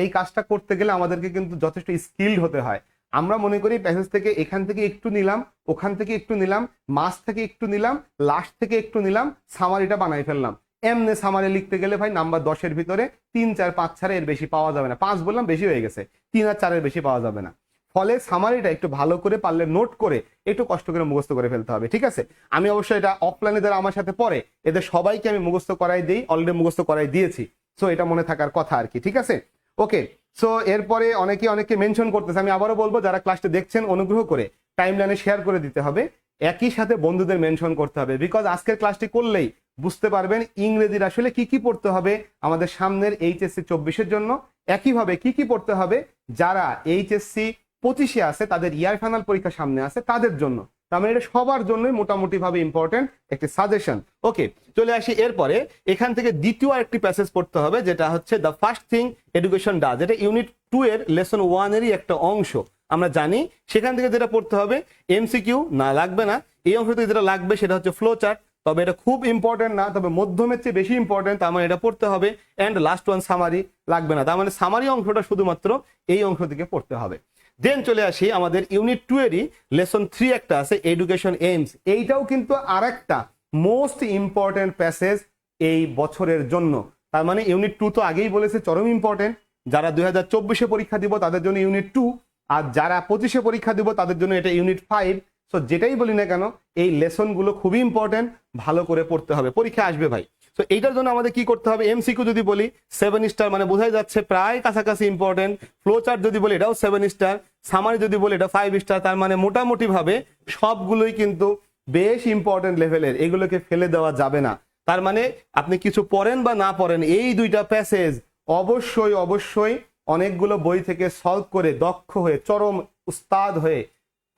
Speaker 1: এই কাজটা করতে গেলে আমাদেরকে কিন্তু যথেষ্ট স্কিলড হতে হয়। আমরা মনে করি প্যাসেজ থেকে এখান থেকে একটু নিলাম, ওখান থেকে একটু নিলাম, মাঝ থেকে একটু নিলাম, লাস্ট থেকে একটু নিলাম, সামারিটা বানাই ফেললাম। এমনি সামারি লিখতে গেলে ভাই নাম্বার 10-এর ভিতরে 3, 4, 5 ছাড়া এর বেশি পাওয়া যাবে না। 5 বললাম বেশি হয়ে গেছে, 3 আর 4-এর বেশি পাওয়া যাবে না। ফলে সামারিটা একটু ভালো করে পারলে নোট করে একটু কষ্ট করে মুখস্থ করে ফেলতে হবে, ঠিক আছে? আমি অবশ্যই এটা অফলাইনে যারা আমার সাথে পড়ে এদের সবাইকে আমি মুখস্থ করাই দিই, অলরেডি মুখস্থ করাই দিয়েছি। সো এটা মনে থাকার কথা আর কি, ঠিক আছে? ওকে, সো এরপরে অনেকে মেনশন করতেছে, আমি আবারও বলবো যারা ক্লাসটা দেখছেন অনুগ্রহ করে টাইমলাইনে শেয়ার করে দিতে হবে, একই সাথে বন্ধুদের মেনশন করতে হবে। বিকজ আজকের ক্লাসটি করলেই বুঝতে পারবেন ইংরেজির আসলে কি কি পড়তে হবে আমাদের সামনের এইচএসসি 24-এর জন্য, একইভাবে কি কি পড়তে হবে যারা এইচএসসি 25-এ আছে, তাদের ইয়ার ফাইনাল পরীক্ষা সামনে আছে তাদের জন্য। তার মানে এটা সবার জন্যই মোটামুটি ভাবে ইম্পর্টেন্ট একটি সাজেশন। ওকে, চলে আসি এরপরে। এখান থেকে দ্বিতীয় আরেকটি প্যাসেজ পড়তে হবে, যেটা হচ্ছে the first thing education does, যেটা ইউনিট 2 এর লেসন 1-এরই একটা অংশ আমরা জানি। সেখান থেকে যেটা পড়তে হবে এমসিকিউ না লাগবে না, এই অংশ থেকে যেটা লাগবে সেটা হচ্ছে ফ্লো চার্ট। তবে এটা খুব ইম্পর্টেন্ট না, তবে মধ্যমের চেয়ে বেশি ইম্পর্টেন্ট, তার মানে এটা পড়তে হবে। অ্যান্ড লাস্ট ওয়ান সামারি লাগবে না, তার মানে সামারি অংশটা শুধুমাত্র এই অংশ থেকে পড়তে হবে। দেন চলে আসি আমাদের ইউনিট 2 এরই লেসন 3 একটা আছে এডুকেশন এইমস। এইটাও কিন্তু আরেকটা মোস্ট ইম্পর্টেন্ট প্যাসেজ এই বছরের জন্য। তার মানে ইউনিট 2 তো আগেই বলেছে চরম ইম্পর্টেন্ট, যারা 2024-এ পরীক্ষা দিব তাদের জন্য ইউনিট 2, আর যারা 25-এ পরীক্ষা দিব তাদের জন্য এটা ইউনিট 5। সো যেটাই বলি না কেন এই লেসনগুলো খুবই ইম্পর্টেন্ট, ভালো করে পড়তে হবে, পরীক্ষা আসবে ভাই। তো এইটার জন্য আমাদের কি করতে হবে, এমসিকিউ যদি বলি 7 স্টার, মানে বোঝাই যাচ্ছে প্রায় কাছাকাছি ইম্পর্টেন্ট। ফ্লো চার্ট যদি বলি এটাও 7 স্টার, সামারি যদি বলি এটা 5 স্টার। তার মানে মোটামুটি ভাবে সবগুলোই কিন্তু বেশ ইম্পর্টেন্ট লেভেলের, এগুলোকে ফেলে দেওয়া যাবে না। তার মানে আপনি কিছু পড়েন বা না পড়েন, এই দুইটা প্যাসেজ অবশ্যই অবশ্যই অনেকগুলো বই থেকে সলভ করে দক্ষ হয়ে চরম উস্তাদ হয়ে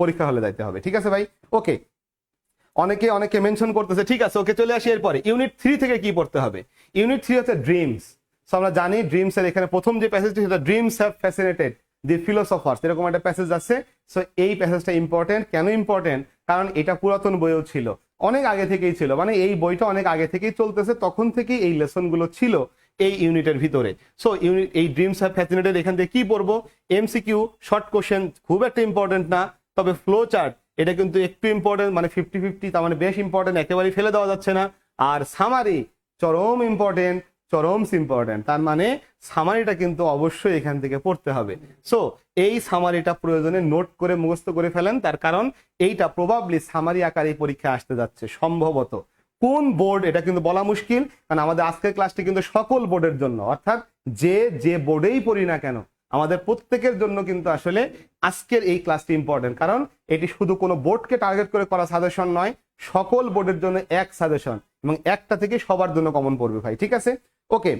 Speaker 1: পরীক্ষা হলে যাইতে হবে, ঠিক আছে ভাই? ওকে, অনেকে মেনশন করতেছে, ঠিক আছে। ওকে, চলে আসি এরপরে ইউনিট 3 থেকে কি পড়তে হবে। ইউনিট 3 হচ্ছে ড্রিমস। সো আমরা জানি ড্রিমস এর এখানে প্রথম যে প্যাসেজটি সেটা dreams have fascinated the philosophers, এরকম একটা প্যাসেজ আছে। সো এই প্যাসেজটা ইম্পর্টেন্ট। কেন ইম্পর্টেন্ট? কারণ এটা পুরাতন বইও ছিল, অনেক আগে থেকেই ছিল, মানে এই বইটা অনেক আগে থেকেই চলতেছে, তখন থেকেই এই লেসনগুলো ছিল এই ইউনিটের ভিতরে। সো ইউনিট এই ড্রিমস হ্যাভ ফ্যাসিনেটেড এখান থেকে কি পড়বো, এমসিকিউ শর্ট কোশ্চেন, খুব একটা ইম্পর্টেন্ট না। তবে ফ্লো চার্ট এটা কিন্তু একটু ইম্পর্টেন্ট, মানে 50-50, তার মানে বেশ ইম্পর্টেন্ট, একেবারেই ফেলে দেওয়া যাচ্ছে না। আর সামারি চরম ইম্পর্টেন্ট, চরম ইম্পর্টেন্ট, তার মানে সামারিটা কিন্তু অবশ্যই এখান থেকে পড়তে হবে। সো এই সামারিটা প্রয়োজনে নোট করে মুখস্থ করে ফেলেন, তার কারণ এইটা প্রবাবলি সামারি আকারে পরীক্ষা আসতে যাচ্ছে সম্ভবত। কোন বোর্ড এটা কিন্তু বলা মুশকিল, কারণ আমাদের আজকের ক্লাসটি কিন্তু সকল বোর্ডের জন্য, অর্থাৎ যে বোর্ডেই পড়ি না কেন আমাদের প্রত্যেকের জন্য কিন্তু আসলে আজকের এই ক্লাসটি ইম্পর্টেন্ট। কারণ এটি শুধু কোনো বোর্ডকে টার্গেট করে করা সাজেশন নয়, সকল বোর্ডের জন্য এক সাজেশন, এবং একটা থেকে সবার জন্য কমন পড়বে ভাই, ঠিক আছে? ওকে,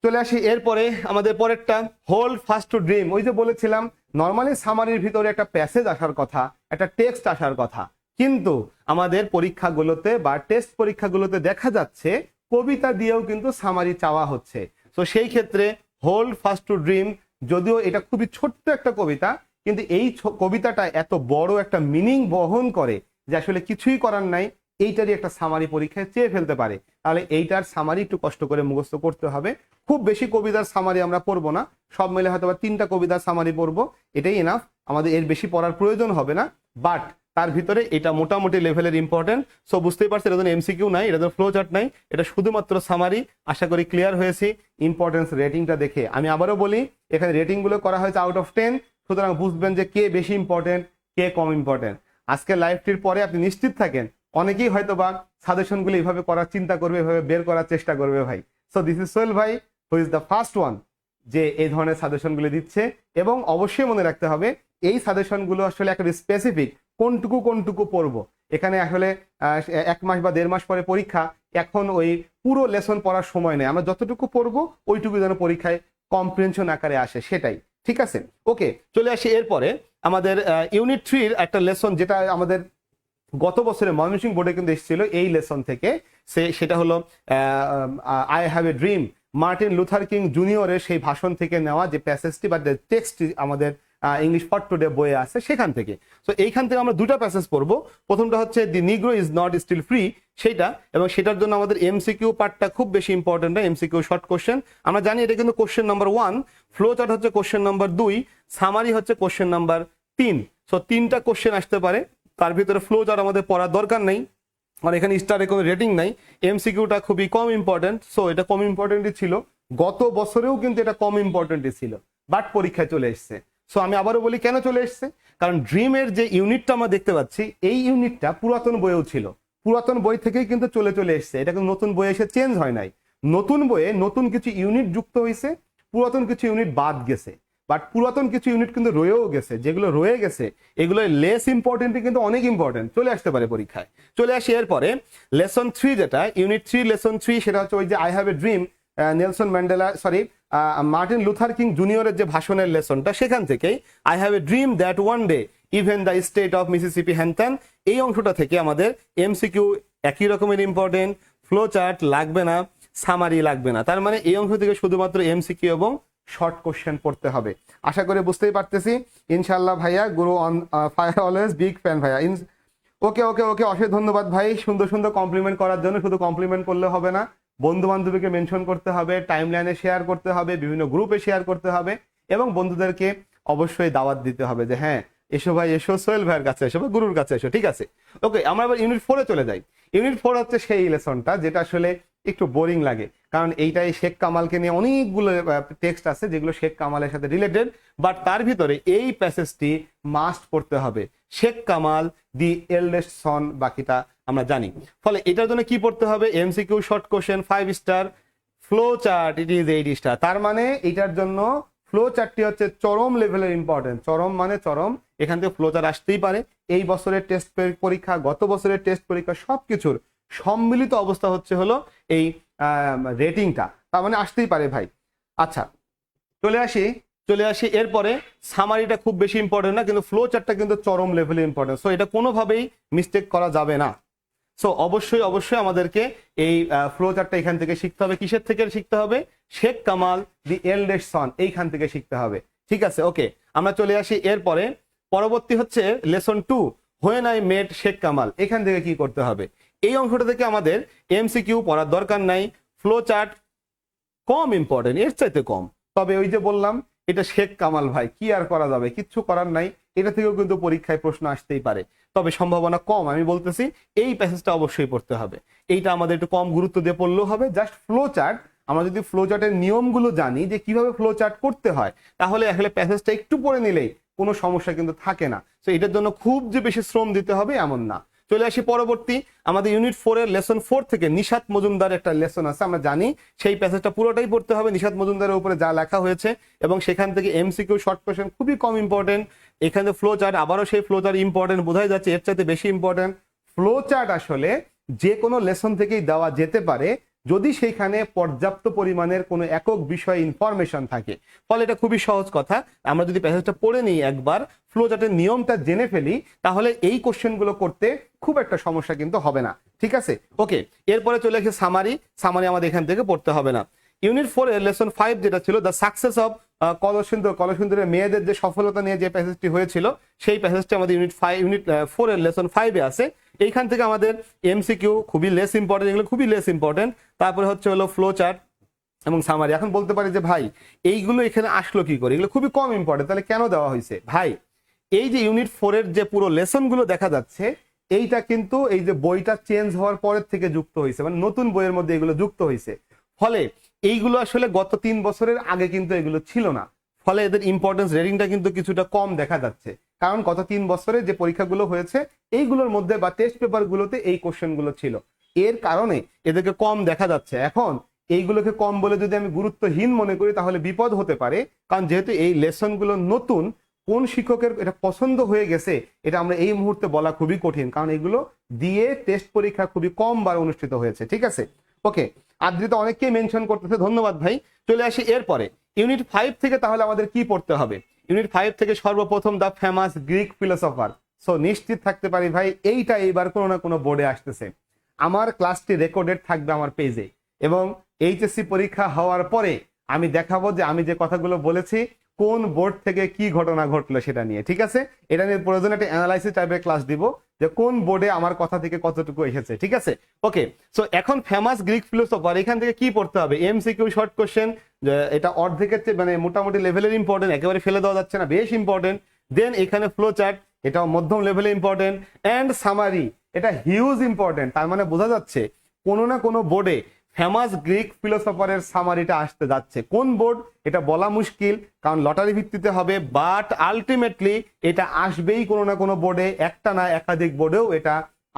Speaker 1: চলে আসি এরপরে আমাদের পরেরটা হোল্ড ফাস্ট টু ড্রিম। ওই যে বলেছিলাম নর্মালি সামারির ভিতরে একটা প্যাসেজ আসার কথা, একটা টেক্সট আসার কথা, কিন্তু আমাদের পরীক্ষাগুলোতে বা টেস্ট পরীক্ষাগুলোতে দেখা যাচ্ছে কবিতা দিয়েও কিন্তু সামারি চাওয়া হচ্ছে। তো সেই ক্ষেত্রে হোল্ড ফাস্ট টু ড্রিম, যদিও এটা খুবই ছোট্ট একটা কবিতা, কিন্তু এই কবিতাটা এত বড় একটা মিনিং বহন করে যে আসলে কিছুই করার নাই, এইটারই একটা সামারি পরীক্ষায় চেয়ে ফেলতে পারে। তাহলে এইটার সামারি একটু কষ্ট করে মুখস্থ করতে হবে। খুব বেশি কবিতার সামারি আমরা পড়বো না, সব মিলে হয়তো বা 3টা কবিতার সামারি পড়বো, এটাই এনাফ, আমাদের এর বেশি পড়ার প্রয়োজন হবে না। বাট তার ভিতরে এটা মোটামুটি লেভেলের ইম্পর্টেন্ট। সো বুঝতেই পারছি এটা এমসিকিউ নাই, এটা ফ্লো চার্ট নাই, এটা শুধুমাত্র সামারি। আশা করি ক্লিয়ার হয়েছি ইম্পর্টেন্স রেটিংটা দেখে। আমি আবারও বলি এখানে রেটিং গুলো করা হয়েছে আউট অফ 10, সুতরাং বুঝবেন যে কে বেশি ইম্পর্টেন্ট কে কম ইম্পর্টেন্ট। আজকে লাইভটির পরে আপনি নিশ্চিত থাকেন অনেকেই হয়তো বা সাজেশন গুলো এইভাবে করার চিন্তা করবে, এভাবে বের করার চেষ্টা করবে ভাই। সো দিস ইজ সোহেল ভাই, who is the first one যে এই ধরনের সাজেশন গুলো দিচ্ছে। এবং অবশ্যই মনে রাখতে হবে এই সাজেশন গুলো আসলে একটা স্পেসিফিক, কোনটুকু পড়বো। এখানে আসলে 1 মাস বা 1.5 মাস পরে পরীক্ষা, এখন ওই পুরো লেসন পড়ার সময় নেই, আমরা যতটুকু পড়বো ওইটুকু যেন পরীক্ষায় কম্প্রিহেনশন আকারে আসে, সেটাই, ঠিক আছে? ওকে, চলে আসি এরপরে আমাদের ইউনিট 3-র একটা লেসন, যেটা আমাদের গত বছরে ময়মনসিংহ বোর্ডে কিন্তু এসেছিল এই লেসন থেকে। সেটা হলো I have a dream, Martin Luther King জুনিয়রের সেই ভাষণ থেকে নেওয়া যে প্যাসেজটি বা টেক্সটটি আমাদের ইংলিশ ফর টুডে বইয়ে আছে সেখান থেকে। সো এইখান থেকে আমরা দুটা প্যাসেজ পড়বো। প্রথমটা হচ্ছে the Negro is not still free, সেইটা, এবং সেটার জন্য আমাদের এমসিকিউ পার্টটা খুব বেশি ইম্পর্টেন্ট। এমসিকিউ শর্ট কোশ্চেন আমরা জানি, এটা কিন্তু কোশ্চেন নাম্বার 1, ফ্লো চার্ট হচ্ছে কোশ্চেন নাম্বার 2, সামারি হচ্ছে কোশ্চেন নাম্বার 3। সো 3টা কোশ্চেন আসতে পারে, তার ভিতরে ফ্লো চার্ট আমাদের পড়ার দরকার নেই, আর এখানে স্টারে কোনো রেটিং নাই। এমসিকিউটা খুবই কম ইম্পর্টেন্ট, সো এটা কম ইম্পর্টেন্টই ছিল, গত বছরেও কিন্তু এটা কম ইম্পর্টেন্টই ছিল, বাট পরীক্ষায় চলে এসছে। সো আমি আবারও বলি কেন চলে এসছে, কারণ ড্রিমের যে ইউনিটটা আমরা দেখতে পাচ্ছি এই ইউনিটটা পুরাতন বইয়েও ছিল, পুরাতন বই থেকেই কিন্তু চলে এসছে, এটা কিন্তু নতুন বই এসে চেঞ্জ হয় নাই। নতুন বইয়ে নতুন কিছু ইউনিট যুক্ত হয়েছে, পুরাতন কিছু ইউনিট বাদ গেছে, বাট পুরাতন কিছু ইউনিট কিন্তু রয়েও গেছে, যেগুলো রয়ে গেছে এগুলো লেস ইম্পর্টেন্ট কিন্তু অনেক ইম্পর্টেন্ট, চলে আসতে পারে পরীক্ষায়। চলে আসি এরপরে লেসন 3, যেটা ইউনিট 3 লেসন 3, সেটা হচ্ছে ওই যে I have a dream, Nelson Mandela Martin Luther King জুনিয়রের যে ভাষণের লেসনটা, সেখান থেকেই I have a dream that one day even the state of Mississippi হ্যানত্যান, এই অংশটা থেকে আমাদের এমসিকিউ একই রকমের ইম্পর্টেন্ট, ফ্লো চার্ট লাগবে না, সামারি লাগবে না, তার মানে এই অংশ থেকে শুধুমাত্র এমসিকিউ এবং শর্ট কোশ্চেন পড়তে হবে। আশা করে বুঝতেই পারতেছি ইনশাল্লাহ ভাইয়া, গুরু on fire always, big fan ভাইয়া। ওকে ওকে ওকে, অশেষ ধন্যবাদ ভাই সুন্দর সুন্দর কমপ্লিমেন্ট করার জন্য। শুধু কমপ্লিমেন্ট করলে হবে না, বন্ধু বান্ধবীকে মেনশন করতে হবে, টাইম লাইনে শেয়ার করতে হবে, বিভিন্ন গ্রুপে শেয়ার করতে হবে, এবং বন্ধুদেরকে অবশ্যই দাওয়াত দিতে হবে যে হ্যাঁ এসো ভাই, এসো সোহেল ভাইয়ের কাছে এসো বা গুরুর কাছে এসো, ঠিক আছে? ওকে, আমরা এবার ইউনিট 4-এ চলে যাই। ইউনিট 4 হচ্ছে সেই লেসনটা যেটা আসলে একটু বোরিং লাগে, কারণ এইটাই শেখ কামালকে নিয়ে অনেকগুলো টেক্সট আছে যেগুলো শেখ কামালের সাথে রিলেটেড, বাট তার ভিতরে এই প্যাসেজটি মাস্ট পড়তে হবে, শেখ কামাল দি এল্ডেস্ট সন, বাকিটা আমরা জানি। ফলে এটার জন্য কি পড়তে হবে, MCQ short question 5 star, flow chart it is 8 star. তার মানে এটার জন্য ফ্লো চার্টটি হচ্ছে চরম লেভেলের ইম্পর্টেন্ট, চরম মানে চরম, এখান থেকে ফ্লো চার্ট আসতেই পারে। এই বছরের টেস্ট পরীক্ষা, গত বছরের টেস্ট পরীক্ষা, সবকিছুর সম্মিলিত অবস্থা হচ্ছে হলো এই রেটিংটা, তার মানে আসতেই পারে ভাই। আচ্ছা, চলে আসি এরপরে সামারিটা খুব বেশি ইম্পর্টেন্ট না, কিন্তু ফ্লো চার্টটা কিন্তু চরম লেভেলে ইম্পর্টেন্ট, সো এটা কোনোভাবেই মিস্টেক করা যাবে না। সো অবশ্যই আমাদেরকে এই ফ্লো চার্টটা এখান থেকে শিখতে হবে। কিসের থেকে শিখতে হবে? শেখ কামাল দি এল্ডেস্ট সন, এইখান থেকে শিখতে হবে, ঠিক আছে? ওকে, আমরা চলে আসি এরপরে, পরবর্তী হচ্ছে lesson 2 when I met Sheikh Kamal. এখান থেকে কি করতে হবে? এই অংশটা থেকে আমাদের এমসিকিউ পড়ার দরকার নাই, ফ্লো চার্ট কম ইম্পর্টেন্ট, এর চাইতে কম। তবে ওই যে বললাম, এটা শেখ কামাল ভাই, কি আর করা যাবে, কিচ্ছু করার নাই, এটা থেকেও কিন্তু পরীক্ষায় প্রশ্ন আসতেই পারে, তবে সম্ভাবনা কম। আমি বলতেছি এই প্যাসেজটা অবশ্যই পড়তে হবে, এইটা আমাদের একটু কম গুরুত্ব দিয়ে পড়লেও হবে। জাস্ট ফ্লো চার্ট, আমরা যদি ফ্লো চার্টের নিয়মগুলো জানি যে কিভাবে ফ্লো চার্ট করতে হয়, তাহলে আসলে প্যাসেজটা একটু পড়ে নিলেই কোনো সমস্যা কিন্তু থাকে না। তো এটার জন্য খুব যে বেশি শ্রম দিতে হবে এমন না। চলে আসি পরবর্তী, আমাদের ইউনিট 4-এর লেসন 4 থেকে নিশাত মজুমদার একটা লেসন আছে, আমরা জানি সেই প্যাসেজটা পুরোটাই পড়তে হবে, নিশাত মজুমদারের উপরে যা লেখা হয়েছে, এবং সেখান থেকে এমসিকিউ শর্ট কোশ্চেন খুবই কম ইম্পর্টেন্ট। এখানে ফ্লো চার্ট, আবারও সেই ফ্লো চার্ট ইম্পর্টেন্ট, বোঝাই যাচ্ছে এর চাইতে বেশি ইম্পর্টেন্ট। ফ্লো চার্ট আসলে যে কোনো লেসন থেকেই দেওয়া যেতে পারে যদি সেইখানে পর্যাপ্ত পরিমাণের কোনো একক বিষয়ে ইনফরমেশন থাকে। ফলে এটা খুবই সহজ কথা, আমরা যদি প্যাসেজটা পড়ে নিই একবার, ফ্লো চার্টের নিয়মটা জেনে ফেলি, তাহলে এই কোশ্চেনগুলো করতে খুব একটা সমস্যা কিন্তু হবে না, ঠিক আছে? ওকে, এরপরে চলে আসে সামারি আমাদের এখান থেকে পড়তে হবে না। ইউনিট 4-এর লেসন 5 যেটা ছিল দ্য সাকসেস অফ কলসিন্দুরের মেয়েদের যে সফলতা নিয়ে যে প্যাসেজটি হয়েছিল, সেই প্যাসেজটি আমাদের ইউনিট 4-এর লেসন 5-এ আছে। এইখান থেকে আমাদের এমসিকিউ খুবই লেস ইম্পর্টেন্ট, এগুলো খুবই লেস ইম্পর্টেন্ট। তারপরে হচ্ছে হলো ফ্লো চার্ট এবং সামারি। এখন বলতে পারি যে ভাই এইগুলো এখানে আসলো কি করে, এগুলো খুবই কম ইম্পর্টেন্ট, তাহলে কেন দেওয়া হয়েছে? ভাই এই যে ইউনিট 4-এর যে পুরো লেসনগুলো দেখা যাচ্ছে, এইটা কিন্তু এই যে বইটা চেঞ্জ হওয়ার পরের থেকে যুক্ত হয়েছে, মানে নতুন বইয়ের মধ্যে এগুলো যুক্ত হয়েছে। ফলে এইগুলো আসলে গত 3 বছরের আগে কিন্তু এগুলো ছিল না, ফলে এদের ইম্পর্টেন্স রেটিংটা কিন্তু কিছুটা কম দেখা যাচ্ছে, কারণ গত 3 বছরে যে পরীক্ষাগুলো হয়েছে এইগুলোর মধ্যে বা টেস্ট পেপারগুলোতে এই কোশ্চেনগুলো ছিল, এর কারণে এদেরকে কম দেখা যাচ্ছে। এখন এইগুলোকে কম বলে যদি আমি গুরুত্বহীন মনে করি তাহলে বিপদ হতে পারে, কারণ যেহেতু এই লেসনগুলো নতুন, কোন শিক্ষকের এটা পছন্দ হয়ে গেছে এটা আমরা এই মুহূর্তে বলা খুবই কঠিন, কারণ এগুলো দিয়ে টেস্ট পরীক্ষা খুবই কম বার অনুষ্ঠিত হয়েছে, ঠিক আছে? ওকে, আদ্রিতা অনেককেই মেনশন করতেছে, ধন্যবাদ ভাই। চলে আসি এরপরে ইউনিট 5 থেকে, তাহলে আমাদের কি পড়তে হবে? ইউনিট 5 থেকে সর্বপ্রথম the famous Greek philosopher. So নিশ্চিত থাকতে পারি ভাই এইটা এইবার কোনো না কোনো বোর্ডে আসতেছে। আমার ক্লাসটি রেকর্ডেড থাকবে আমার পেজে, এবং এইচএসসি পরীক্ষা হওয়ার পরে আমি দেখাবো যে আমি যে কথাগুলো বলেছি কোন বোর্ড থেকে কি ঘটনা ঘটলো সেটা নিয়ে, ঠিক আছে। এটা নিয়ে প্রয়োজনে একটা অ্যানালাইসিস টাইপের ক্লাস দিব যে কোন বোর্ডে আমার কথা থেকে কতটুকু এসেছে, ঠিক আছে। ওকে, সো এখন ফেমাস গ্রিক ফিলোসফার এখান থেকে কি পড়তে হবে, এমসিকিউ শর্ট কোশ্চেন, এটা অর্ধেকের চেয়ে মানে মোটামুটি লেভেলের ইম্পর্টেন্ট, একেবারে ফেলে দেওয়া যাচ্ছে না, বেশ ইম্পর্টেন্ট। দেন এখানে ফ্লো চার্ট, এটাও মধ্যম লেভেলে ইম্পর্টেন্ট। অ্যান্ড সামারি, এটা হিউজ ইম্পর্টেন্ট। তার মানে বোঝা যাচ্ছে কোনো না কোনো বোর্ডে ফেমাস গ্রিক ফিলোসফারের সামারিটা আসতে যাচ্ছে। কোন বোর্ড এটা বলা মুশকিল, কারণ লটারি ভিত্তিতে হবে, বাট আলটিমেটলি এটা আসবেই কোনো না কোনো বোর্ডে, একটা না একাধিক বোর্ডেও এটা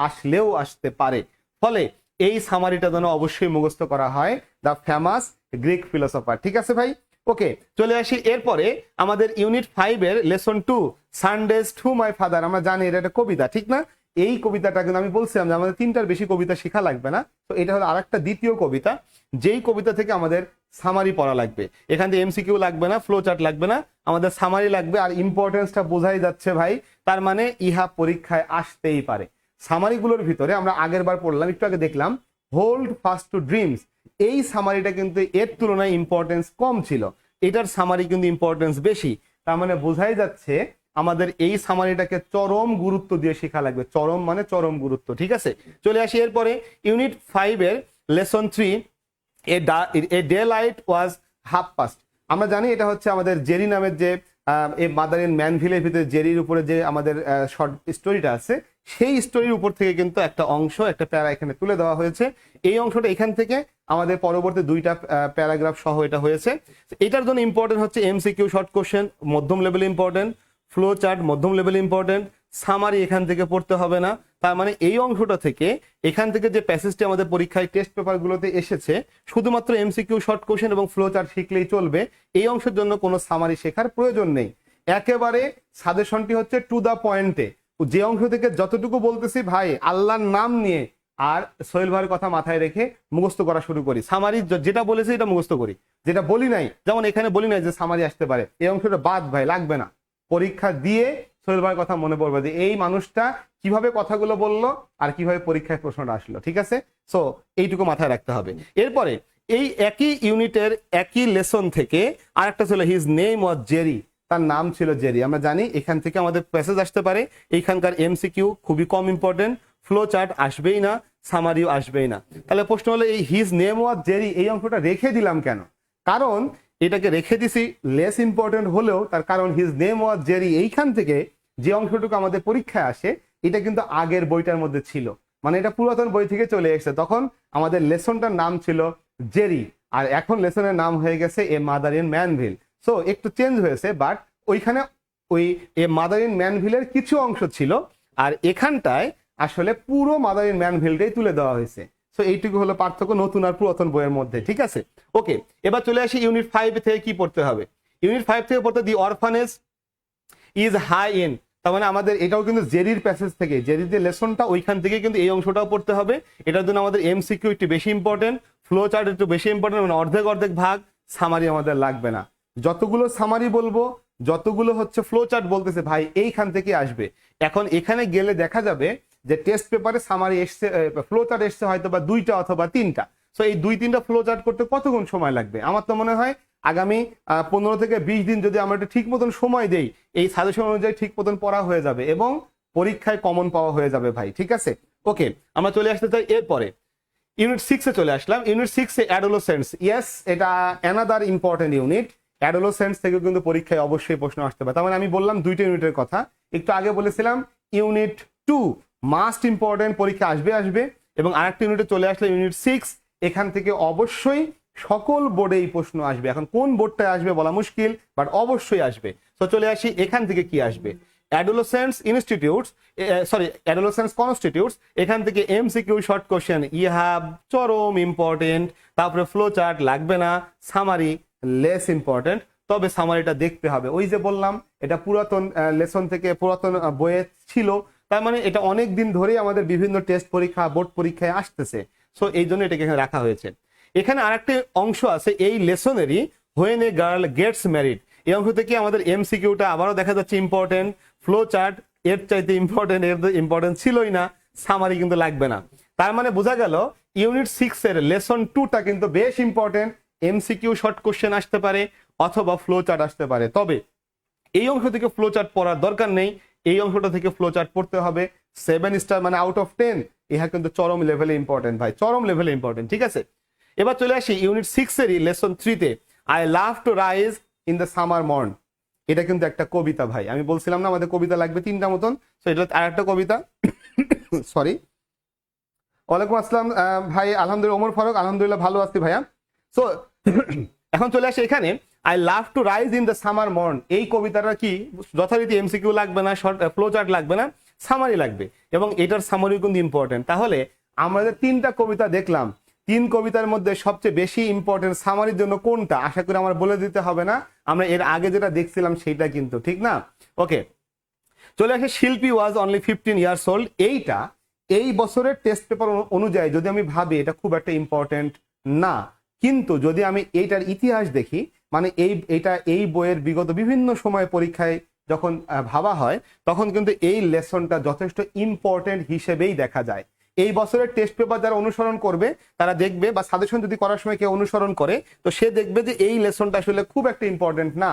Speaker 1: আসলেও আসতে পারে। ফলে এই সামারিটা যেন অবশ্যই মুখস্থ করা হয়, দ্য ফেমাস গ্রিক ফিলোসফার, ঠিক আছে ভাই। ওকে, চলে আসি এরপরে আমাদের ইউনিট 5 এর lesson 2 Sundays to my father. আমরা জানি এটা একটা কবিতা, ঠিক না। এই কবিতাটা কিন্তু আমি বলছিলাম যে আমাদের 3টার বেশি কবিতা শেখা লাগবে না, তো এটা হলো আরেকটা দ্বিতীয় কবিতা, যেই কবিতা থেকে আমাদের সামারি পড়া লাগবে। এখান থেকে এমসিকিউ লাগবে না, ফ্লো চার্ট লাগবে না, আমাদের সামারি লাগবে। আর ইম্পর্টেন্সটা বোঝাই যাচ্ছে ভাই, তার মানে ইহা পরীক্ষায় আসতেই পারে। সামারিগুলোর ভিতরে আমরা আগের বার পড়লাম, একটু আগে দেখলাম হোল্ড ফাস্ট টু ড্রিমস, এই সামারিটা কিন্তু এর তুলনায় ইম্পর্টেন্স কম ছিল, এটার সামারি কিন্তু ইম্পর্টেন্স বেশি। তার মানে বোঝাই যাচ্ছে আমাদের এই সামারিটাকে চরম গুরুত্ব দিয়ে শেখা লাগবে, চরম মানে চরম গুরুত্ব, ঠিক আছে। চলে আসি এরপরে ইউনিট 5 এর lesson 3 a day light was half past. আমরা জানি এটা হচ্ছে আমাদের জেরি নামের যে এই মাদার ইন ম্যানভিলের ভিতরে জেরির উপরে যে আমাদের শর্ট স্টোরিটা আছে, সেই স্টোরির উপর থেকে কিন্তু একটা অংশ, একটা প্যারা এখানে তুলে দেওয়া হয়েছে। এই অংশটা এখান থেকে আমাদের পরবর্তী 2টা প্যারাগ্রাফ সহ এটা হয়েছে। এটার জন্য ইম্পর্টেন্ট হচ্ছে এমসিকিউ শর্ট কোশ্চেন মধ্যম লেভেলে ইম্পর্টেন্ট, ফ্লো চার্ট মধ্যম লেভেলে ইম্পর্টেন্ট, সামারি এখান থেকে পড়তে হবে না। তার মানে এই অংশটা থেকে এখান থেকে যে প্যাসেজটি আমাদের পরীক্ষায় টেস্ট পেপারগুলোতে এসেছে, শুধুমাত্র এমসিকিউ শর্ট কোশ্চেন এবং ফ্লো চার্ট শিখলেই চলবে, এই অংশের জন্য কোনো সামারি শেখার প্রয়োজন নেই। একেবারে সাজেশনটি হচ্ছে টু দা পয়েন্টে, যে অংশ থেকে যতটুকু বলতেছি ভাই আল্লাহর নাম নিয়ে আর সোহেল ভাইয়ের কথা মাথায় রেখে মুখস্থ করা শুরু করি। সামারি যেটা বলেছি এটা মুখস্থ করি, যেটা বলি নাই, যেমন এখানে বলি নাই যে সামারি আসতে পারে, এই অংশটা বাদ ভাই, লাগবে না। পরীক্ষা দিয়ে সোহেল ভাইয়ের কথা মনে পড়বে যে এই মানুষটা কিভাবে কথাগুলো বললো আর কিভাবে পরীক্ষায় প্রশ্নটা আসলো, ঠিক আছে। সো এইটুকু মাথায় রাখতে হবে। এরপরে এই একই ইউনিটের একই লেসন থেকে আরেকটা ছিল হিজ নেম ওয়াজ জেরি, তার নাম ছিল জেরি। আমরা জানি এখান থেকে আমাদের প্যাসেজ আসতে পারে, এইখানকার এমসিকিউ খুবই কম ইম্পর্টেন্ট, ফ্লো চার্ট আসবেই না, সামারিও আসবেই না। তাহলে প্রশ্ন হলো এই হিজ নেম ওয়াজ জেরি এই অংশটা রেখে দিলাম কেন? কারণ এটাকে রেখে দিছি লেস ইম্পর্টেন্ট হলেও তার কারণ হিজ নেম ওয়াজ জেরি এইখান থেকে যে অংশটুকু আমাদের পরীক্ষায় আসে এটা কিন্তু আগের বইটার মধ্যে ছিল, মানে এটা পুরাতন বই থেকে চলে এসেছে। তখন আমাদের লেসনটার নাম ছিল জেরি, আর এখন লেসনের নাম হয়ে গেছে a mother in Manville. So একটু চেঞ্জ হয়েছে, বাট ওইখানে ওই এ মাদার ইন ম্যানভিলের কিছু অংশ ছিল, আর এখানটায় আসলে পুরো মাদার ইন ম্যানভিলটাই তুলে দেওয়া হয়েছে। সো এইটুকু হলো পার্থক্য নতুন আর পুরাতন বইয়ের মধ্যে, ঠিক আছে। ওকে, এবার চলে আসি ইউনিট 5 থেকে কি পড়তে হবে। ইউনিট 5 থেকে পড়তে দি অরফানেজ ইজ হাই ইন, তার মানে আমাদের এটাও কিন্তু জেরির প্যাসেজ থেকে, জেরির যে লেসনটা ওইখান থেকে কিন্তু এই অংশটাও পড়তে হবে। এটার জন্য আমাদের এমসিকিউ একটু বেশি ইম্পর্টেন্ট, ফ্লো চার্ট একটু বেশি ইম্পর্টেন্ট, মানে অর্ধেক অর্ধেক ভাগ, সামারি আমাদের লাগবে না। যতগুলো সামারি বলবো, যতগুলো হচ্ছে ফ্লো চার্ট বলতেছে ভাই এইখান থেকে আসবে। এখন এখানে গেলে দেখা যাবে যে টেস্ট পেপারে সামারি এসছে, ফ্লো চার্ট এসছে হয়তো বা 2টা অথবা 3টা। সো এই 2-3টা ফ্লো চার্ট করতে কতক্ষণ সময় লাগবে? আমার তো মনে হয় আগামী 15 থেকে 20 দিন যদি আমরা একটু ঠিক মতন সময় দেই, এই সাজেশন অনুযায়ী ঠিক মতন পড়া হয়ে যাবে এবং পরীক্ষায় কমন পাওয়া হয়ে যাবে ভাই, ঠিক আছে। ওকে, আমরা চলে আসতে চাই এরপরে ইউনিট 6 এ চলে আসলাম। ইউনিট 6 এ অ্যাডোলেসেন্স, ইয়েস এটা অ্যানাদার ইম্পর্টেন্ট ইউনিট। অ্যাডোলেসেন্স থেকে কিন্তু পরীক্ষায় অবশ্যই প্রশ্ন আসতে পারে। তার মানে আমি বললাম 2টা ইউনিটের কথা, একটু আগে বলেছিলাম ইউনিট 2 মাস্ট ইম্পর্টেন্ট, পরীক্ষা আসবে আসবে, এবং আরেকটা ইউনিটে চলে আসলে ইউনিট 6, এখান থেকে অবশ্যই সকল বোর্ডে এই প্রশ্ন আসবে। এখন কোন বোর্ডটায় আসবে বলা মুশকিল, বাট অবশ্যই আসবে। তো চলে আসি এখান থেকে কি আসবে। অ্যাডোলেসেন্স ইনস্টিটিউটস, অ্যাডোলেসেন্স কনস্টিটিউটস, এখান থেকে এমসিকিউ শর্ট কোশ্চেন ইহ্যাভ চরম ইম্পর্টেন্ট, তারপরে ফ্লো চার্ট লাগবে না, সামারি লেস ইম্পর্টেন্ট। তবে সামারিটা দেখতে হবে, ওই যে বললাম এটা পুরাতন লেসন থেকে পুরাতন বইয়ে ছিল, তার মানে এটা অনেক দিন ধরেই আমাদের বিভিন্ন টেস্ট পরীক্ষা বোর্ড পরীক্ষায় আসতেছে। সো এই জন্য এটাকে এখানে রাখা হয়েছে। এখানে আরেকটা অংশ আছে এই লেসনেরই, when a girl gets married, এই অংশ থেকে আমাদের এমসিকিউটা আবারও দেখা যাচ্ছে ইম্পর্টেন্ট, ফ্লো চার্ট এর চাইতে ইম্পর্টেন্ট, এর ইম্পর্টেন্ট ছিলই না, সামারি কিন্তু লাগবে না। তার মানে বোঝা গেল ইউনিট 6 এর লেসন 2টা কিন্তু বেশ ইম্পর্টেন্ট, এমসিকিউ শর্ট কোশ্চেন আসতে পারে, অথবা ফ্লো চার্ট আসতে পারে। তবে এই অংশ থেকে ফ্লো চার্ট পড়ার দরকার নেই, এই অংশটা থেকে ফ্লো চার্ট পড়তে হবে 7 স্টার মানে আউট অফ 10। ইহা কিন্তু চরম লেভেলে ইম্পর্টেন্ট ভাই, চরম লেভেলে ইম্পর্টেন্ট। ঠিক আছে, এবার চলে আসি ইউনিট 6 এরই লেসন 3 তে, I love to rise in the summer mourn. এটা কিন্তু একটা কবিতা ভাই, আমি বলছিলাম না আমাদের কবিতা লাগবে 3টা মতন, তো এটা আর একটা কবিতা। সরি, ওয়ালাইকুম আসসালাম ভাই, আলহামদুলিল্লাহ। ওমর ফারুক, আলহামদুলিল্লাহ ভালো আছি ভাইয়া। সো এখন চলে আসে এখানে, I love to rise in the summer mourn. এই কবিতাটা কি যথারীতি এমসিকিউ লাগবে না, শর্ট ফ্লো চার্ট লাগবে না, সামারি লাগবে, এবং এটার সামারি কিন্তু ইম্পর্টেন্ট। তাহলে আমাদের 3টা কবিতা দেখলাম, 3 কবিতার মধ্যে সবচেয়ে বেশি ইম্পর্টেন্ট সামারির জন্য কোনটা, আশা করি আমার বলে দিতে হবে না, আমরা এর আগে যেটা দেখছিলাম সেইটা কিন্তু, ঠিক না? ওকে, চলে আসে শিল্পী ওয়াজ অনলি 15 ইয়ার্স ওল্ড। এইটা এই বছরের টেস্ট পেপার অনুযায়ী যদি আমি ভাবি এটা খুব একটা ইম্পর্টেন্ট না, কিন্তু যদি আমি এইটার ইতিহাস দেখি, মানে এই বইয়ের বিগত বিভিন্ন সময় পরীক্ষায় যখন ভাবা হয়, তখন কিন্তু এই লেসনটা যথেষ্ট ইম্পর্টেন্ট হিসেবেই দেখা যায়। এই বছরের টেস্ট পেপার যারা অনুসরণ করবে তারা দেখবে, বা সাজেশন যদি করার সময় কেউ অনুসরণ করে, তো সে দেখবে যে এই লেসনটা আসলে খুব একটা ইম্পর্টেন্ট না,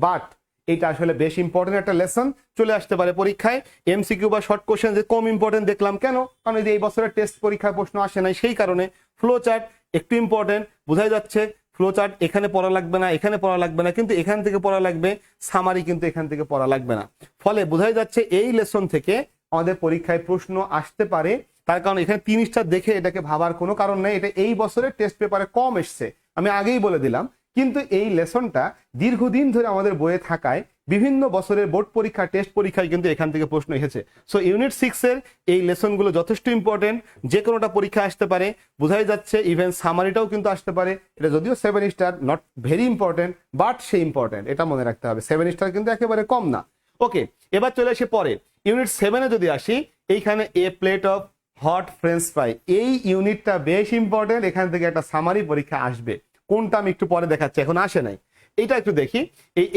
Speaker 1: বাট এটা আসলে বেশ ইম্পর্টেন্ট একটা লেসন, চলে আসতে পারে পরীক্ষায়। এমসিকিউ বা শর্ট কোশ্চেন যে কম ইম্পর্টেন্ট দেখলাম কেন, কারণ এই বছরের টেস্ট পরীক্ষায় প্রশ্ন আসে নাই, সেই কারণে। ফ্লো চার্ট একটু ইম্পর্টেন্ট, বোঝাই যাচ্ছে ফ্লো চার্ট এখানে পড়া লাগবে না, এখানে পড়া লাগবে না, কিন্তু এখান থেকে পড়া লাগবে, সামারি কিন্তু এখান থেকে পড়া লাগবে না। ফলে বোঝাই যাচ্ছে এই লেসন থেকে আমাদের পরীক্ষায় প্রশ্ন আসতে পারে। তার কারণ এখানে 3 স্টার দেখে এটাকে ভাবার কোনো কারণ নেই, এটা এই বছরের টেস্ট পেপারে কম এসছে, আমি আগেই বলে দিলাম। কিন্তু এই লেসনটা দীর্ঘদিন ধরে আমাদের বইয়ে থাকায় বিভিন্ন বছরের বোর্ড পরীক্ষা, টেস্ট পরীক্ষায় কিন্তু এখান থেকে প্রশ্ন এসেছে। সো ইউনিট 6 এর এই লেসনগুলো যথেষ্ট ইম্পর্টেন্ট, যে কোনোটা পরীক্ষা আসতে পারে, বোঝাই যাচ্ছে। ইভেন সামারিটাও কিন্তু আসতে পারে, এটা যদিও 7 star, not very important, but say important, এটা মনে রাখতে হবে। 7 স্টার কিন্তু একেবারে কম না। ওকে, এবার চলে আসে পরে ইউনিট 7 এ যদি আসি, এইখানে a plate of hot French fry, এই ইউনিটটা বেশ ইম্পর্টেন্ট, এখান থেকে একটা সামারি পরীক্ষা আসবে। কোনটা আমি একটু পরে দেখাচ্ছি, এখন আসে নাই, এটা একটু দেখি। এই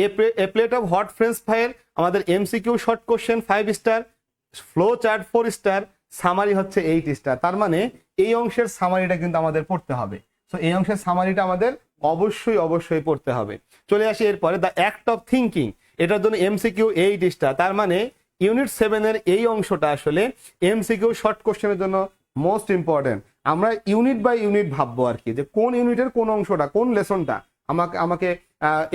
Speaker 1: এ প্লেট অফ হট ফ্রেঞ্চ ফ্রাইয়ের আমাদের MCQ short question 5 star, flow chart 4 star, summary হচ্ছে 8 স্টার। তার মানে এই অংশের সামারিটা কিন্তু আমাদের পড়তে হবে। সো এই অংশের সামারিটা আমাদের অবশ্যই অবশ্যই পড়তে হবে। চলে আসি এরপরে, দ্য অ্যাক্ট অফ থিঙ্কিং, এটার জন্য এমসিকিউ 8 স্টার। তার মানে ইউনিট 7 এর এই অংশটা আসলে এমসিকিউ শর্ট কোশ্চেনের জন্য মোস্ট ইম্পর্টেন্ট। আমরা ইউনিট বাই ইউনিট ভাববো আর কি, যে কোন ইউনিটের কোন অংশটা, কোন লেসনটা আমাকে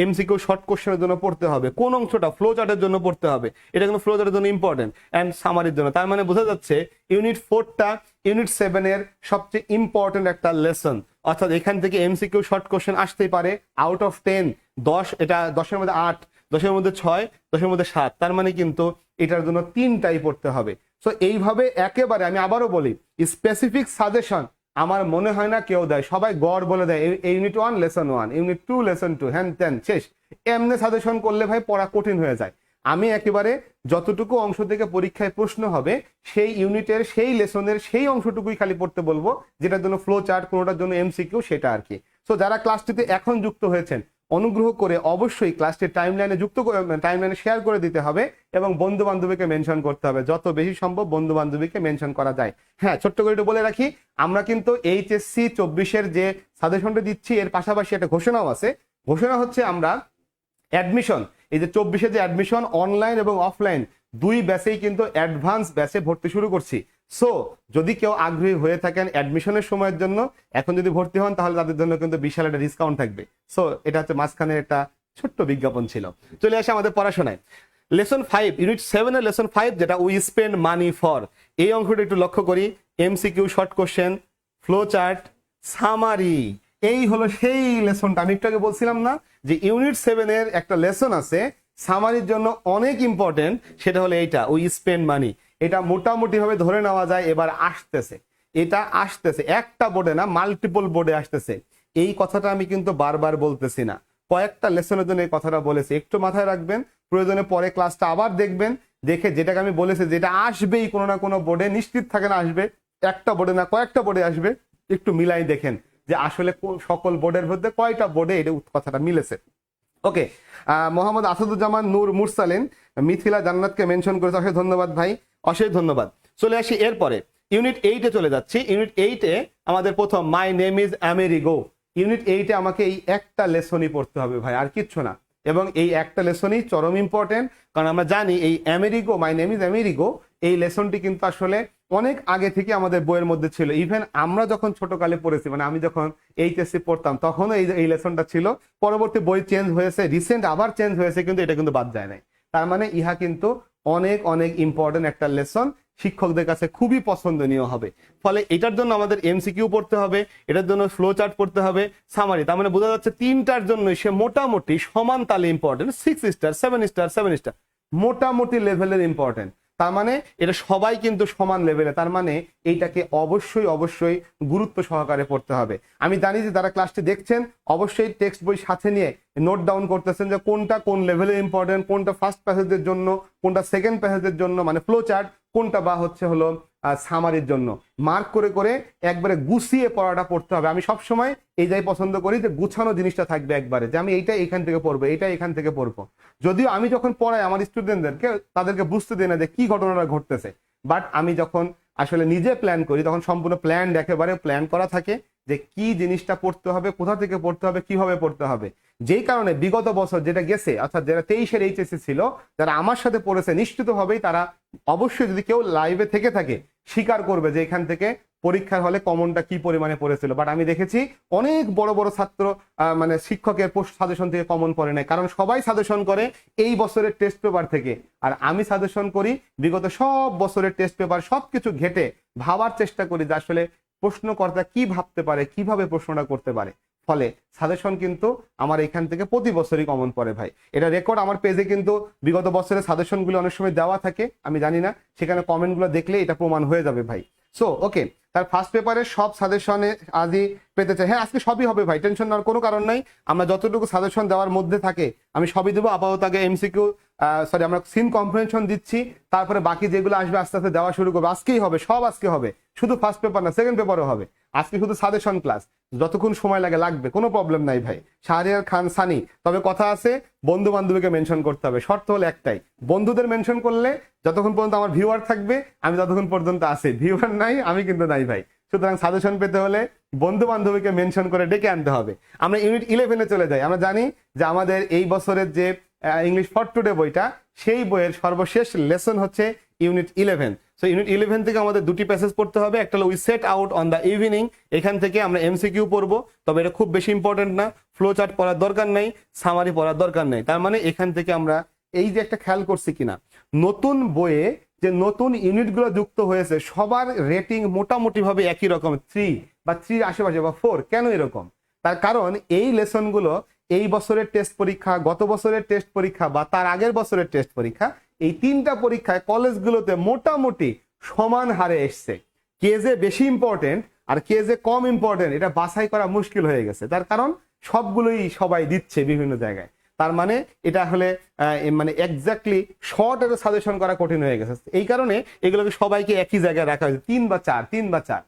Speaker 1: এমসিকিউ শর্ট কোশ্চেনের জন্য পড়তে হবে, কোন অংশটা ফ্লো চার্টের জন্য পড়তে হবে, এটা কিন্তু ফ্লো চার্টের জন্য ইম্পর্টেন্ট, এন্ড সামারির জন্য। তার মানে বোঝা যাচ্ছে ইউনিট 4টা ইউনিট 7 এর সবচেয়ে ইম্পর্টেন্ট একটা লেসন, অর্থাৎ এখান থেকে এমসিকিউ শর্ট কোশ্চেন আসতেই পারে আউট অফ 10, 10, এটা 10-এর মধ্যে 8, 10-এর মধ্যে 6, 10-এর মধ্যে 7। তার মানে কিন্তু এটার জন্য 3টাই পড়তে হবে। সো এইভাবে একেবারে আমি আবারও বলি, স্পেসিফিক সাজেশন আমার মনে হয় না কেউ দেয়, সবাই গড় বলে দেয়, ইউনিট 1 লেসন 1, ইউনিট 2 লেসন 2, হ্যান ত্যান শেষ। এমনি সাজেশন করলে ভাই পড়া কঠিন হয়ে যায়। আমি একেবারে যতটুকু অংশ থেকে পরীক্ষায় প্রশ্ন হবে সেই ইউনিটের, সেই লেসনের সেই অংশটুকুই খালি পড়তে বলবো, যেটার জন্য ফ্লো চার্ট, কোনোটার জন্য এমসিকিউ, সেটা আর কি। সো যারা ক্লাসটিতে এখন যুক্ত হয়েছেন, অনুগ্রহ করে অবশ্যই ক্লাসটি টাইমলাইনে টাইমলাইনে শেয়ার করে দিতে হবে, এবং বন্ধু বান্ধবীকে মেনশন করতে হবে, যত বেশি সম্ভব বন্ধু বান্ধবীকে মেনশন করা যায়। হ্যাঁ, ছোট্ট করে একটু বলে রাখি, আমরা কিন্তু এইচএসসি 24-এর যে সাজেশনটা দিচ্ছি, এর পাশাপাশি একটা ঘোষণাও আছে। ঘোষণা হচ্ছে আমরা অ্যাডমিশন, এই যে 24-এ যে অ্যাডমিশন, অনলাইন এবং অফলাইন 2 ব্যাচেই কিন্তু অ্যাডভান্স ব্যাচে ভর্তি শুরু করছি। সো যদি কেউ আগ্রহী হয়ে থাকেন অ্যাডমিশনের সময়ের জন্য, এখন যদি ভর্তি হন, তাহলে তাদের জন্য কিন্তু বিশাল একটা ডিসকাউন্ট থাকবে। সো এটা হচ্ছে মাঝখানে একটা ছোট্ট বিজ্ঞাপন ছিল। চলে আসে আমাদের পড়াশোনায়। লেসন 5 ইউনিট 7 এর লেসন 5, যেটা উই স্পেন্ড মানি ফর, এই অংশটা একটু লক্ষ্য করি। MCQ short question, flow chart, summary, এই হলো সেই লেসনটা। আমি একটু আগে বলছিলাম না যে ইউনিট 7 এর একটা লেসন আছে সামারির জন্য অনেক ইম্পর্টেন্ট, সেটা হলো এইটা, উই স্পেন্ড মানি। এটা মোটামুটি ভাবে ধরে নেওয়া যায় এবার আসতেছে, এটা আসতেছে, একটা বোর্ডে না, মাল্টিপল বোর্ডে আসতেছে। এই কথাটা আমি কিন্তু বারবার বলতেছি না, কয়েকটা লেসনের জন্য এই কথাটা বলেছি, একটু মাথায় রাখবেন। প্রয়োজনে পরে ক্লাসটা আবার দেখবেন, দেখে যেটাকে আমি বলেছি, যেটা আসবেই কোনো না কোনো বোর্ডে, নিশ্চিত থাকেন আসবে, একটা বোর্ডে না কয়েকটা বোর্ডে আসবে, একটু মিলাই দেখেন যে আসলে সকল বোর্ডের মধ্যে কয়টা বোর্ডে এটা কথাটা মিলেছে। ওকে, মোহাম্মদ আসাদুজ্জামান নূর মুরসালিন মিথিলা জান্নাতকে মেনশন করেছে, অশেষ ধন্যবাদ ভাই, অশেষ ধন্যবাদ। চলে আসি এরপরে ইউনিট 8-এ চলে যাচ্ছি। ইউনিট 8-এ আমাদের প্রথম my name is Amerigo, unit 8-এ আমাকে এই একটা লেসনই পড়তে হবে ভাই, আর কিচ্ছু না। এবং এই একটা লেসনই চরম ইম্পর্টেন্ট, কারণ আমরা জানি এই Amerigo, my name is Amerigo, এই লেসনটি কিন্তু আসলে অনেক আগে থেকে আমাদের বইয়ের মধ্যে ছিল। ইভেন আমরা যখন ছোটকালে পড়েছি, মানে আমি যখন এইচএসসি পড়তাম তখনও এই লেসনটা ছিল। পরবর্তী বই চেঞ্জ হয়েছে, রিসেন্ট আবার চেঞ্জ হয়েছে, কিন্তু এটা কিন্তু বাদ যায় নাই। তার মানে ইহা কিন্তু অনেক অনেক ইম্পর্টেন্ট একটা লেসন, শিক্ষকদের কাছে খুবই পছন্দনীয় হবে। ফলে এটার জন্য আমাদের এমসিকিউ পড়তে হবে, এটার জন্য ফ্লো চার্ট পড়তে হবে, সামারি। তার মানে বোঝা যাচ্ছে তিনটার জন্যই সে মোটামুটি সমান তালে ইম্পর্টেন্ট, 6 স্টার 7 স্টার 7 স্টার মোটামুটি লেভেলের ইম্পর্টেন্ট। তার মানে এটা সবাই কিন্তু সমান লেভেলে, তার মানে এইটাকে অবশ্যই অবশ্যই গুরুত্ব সহকারে পড়তে হবে। আমি জানি যে যারা ক্লাসটি দেখছেন অবশ্যই টেক্সট বই সাথে নিয়ে নোট ডাউন করতেছেন যে কোনটা কোন লেভেলে ইম্পর্টেন্ট, কোনটা ফার্স্ট প্যাসেজের জন্য, কোনটা সেকেন্ড প্যাসেজের জন্য মানে ফ্লো চার্ট, কোনটা বা হলো সামারির জন্য। মার্ক করে করে একবারে গুছিয়ে পড়াটা পড়তে হবে। আমি সবসময় এইটাই পছন্দ করি যে গুছানো জিনিসটা থাকবে একবারে, যে আমি এইটা এখান থেকে পড়বো, এইটা এখান থেকে পড়বো। যদিও আমি যখন পড়াই আমার স্টুডেন্টদেরকে, তাদেরকে বুঝতে দিই না যে কি ঘটনাটা ঘটতেছে, বাট আমি যখন আসলে নিজে প্ল্যান করি তখন সম্পূর্ণ প্ল্যান, একেবারে প্ল্যান করা থাকে যে কি জিনিসটা পড়তে হবে, কোথা থেকে পড়তে হবে, কিভাবে পড়তে হবে। যেই কারণে বিগত বছর যেটা গেছে, অর্থাৎ যারা 23-এর এইচএসসি ছিল, যারা আমার সাথে পড়েছে, নিশ্চিতভাবেই তারা অবশ্যই যদি কেউ লাইভে থেকে থাকে স্বীকার করবে যে এখান থেকে পরীক্ষার হলে কমনটা কি পরিমাণে পড়েছিল। বাট আমি দেখেছি অনেক বড় বড় ছাত্র মানে শিক্ষকের পোস্ট সাজেশন থেকে কমন পড়ে নাই, কারণ সবাই সাজেশন করে এই বছরের টেস্ট পেপার থেকে, আর আমি সাজেশন করি বিগত সব বছরের টেস্ট পেপার, সবকিছু ঘেটে ভাবার চেষ্টা করি যে আসলে প্রশ্নকর্তা কি ভাবতে পারে, কিভাবে প্রশ্নটা করতে পারে। ফলে সাজেশন কিন্তু আমার এখান থেকে প্রতি বছরই কমন পড়ে ভাই। এটা রেকর্ড আমার পেজে কিন্তু বিগত বছরের সাজেশনগুলো অনেক সময় দেওয়া থাকে, আমি জানি না, সেখানে কমেন্টগুলো দেখলে এটা প্রমাণ হয়ে যাবে ভাই। সো ওকে, তার ফার্স্ট পেপারে সব সাজেশনে আজই পেতে চাই। হ্যাঁ, আজকে সবই হবে ভাই, টেনশন নেওয়ার কোনো কারণ নাই। আমরা যতটুকু সাজেশন দেওয়ার মধ্যে থাকে আমি সবই দেবো। আপাতত আগে এমসিকিউ আমরা সিন কম্প্রিহেনশন দিচ্ছি, তারপরে বাকি যেগুলো আসবে আস্তে আস্তে দেওয়া শুরু করবো। আজকেই হবে, সব আজকে হবে, শুধু ফার্স্ট পেপার না, সেকেন্ড পেপারও হবে। আজকে শুধু সাজেশন ক্লাস, যতক্ষণ সময় লাগবে, কোনো প্রবলেম নাই ভাই। শাহরিয়ার খান সানি, তবে কথা আছে বন্ধু বান্ধবীকে মেনশন করতে হবে। শর্ত হলো একটাই, বন্ধুদের মেনশন করলে যতক্ষণ পর্যন্ত আমার ভিউয়ার থাকবে আমি ততক্ষণ পর্যন্ত আছি, ভিউয়ার নাই আমি কিন্তু নাই ভাই। সুতরাং সাজেশন পেতে হলে বন্ধু বান্ধবীকে মেনশন করে ডেকে আনতে হবে। আমরা ইউনিট 11-এ চলে যাই। আমরা জানি যে আমাদের এই বছরের যে ইংলিশ ফর টুডে বইটা, সেই বইয়ের সর্বশেষ লেসন হচ্ছে ইউনিট 11। সো ইউনিট 11 থেকে আমাদের দুটি প্যাসেজ পড়তে হবে। একটা হলো we set out on the evening, এখান থেকে আমরা এমসিকিউ পড়বো, তবে এটা খুব বেশি ইম্পর্টেন্ট না, ফ্লো চার্ট পড়ার দরকার নাই, সামারি পড়ার দরকার নাই। তার মানে এখান থেকে আমরা এই যে একটা খেয়াল করছি কিনা, নতুন বইয়ে যে নতুন ইউনিটগুলো যুক্ত হয়েছে সবার রেটিং মোটামুটি ভাবে একই রকম, 3 বা 3 আশেপাশে বা 4। কেন এরকম? তার কারণ এই লেসনগুলো এই বছরের টেস্ট পরীক্ষা, গত বছরের টেস্ট পরীক্ষা বা তার আগের বছরের টেস্ট পরীক্ষা, এই তিনটা পরীক্ষায় কলেজগুলোতে মোটামুটি সমান হারে এসছে। কে যে বেশি ইম্পর্টেন্ট আর কে যে কম ইম্পর্টেন্ট এটা বাছাই করা মুশকিল হয়ে গেছে, তার কারণ সবগুলোই সবাই দিচ্ছে বিভিন্ন জায়গায়। তার মানে এটা হলে মানে এক্স্যাক্টলি শর্ট এর সাজেশন করা কঠিন হয়ে গেছে। এই কারণে এগুলোকে সবাইকে একই জায়গায় রাখা হয়েছে, 3 বা 4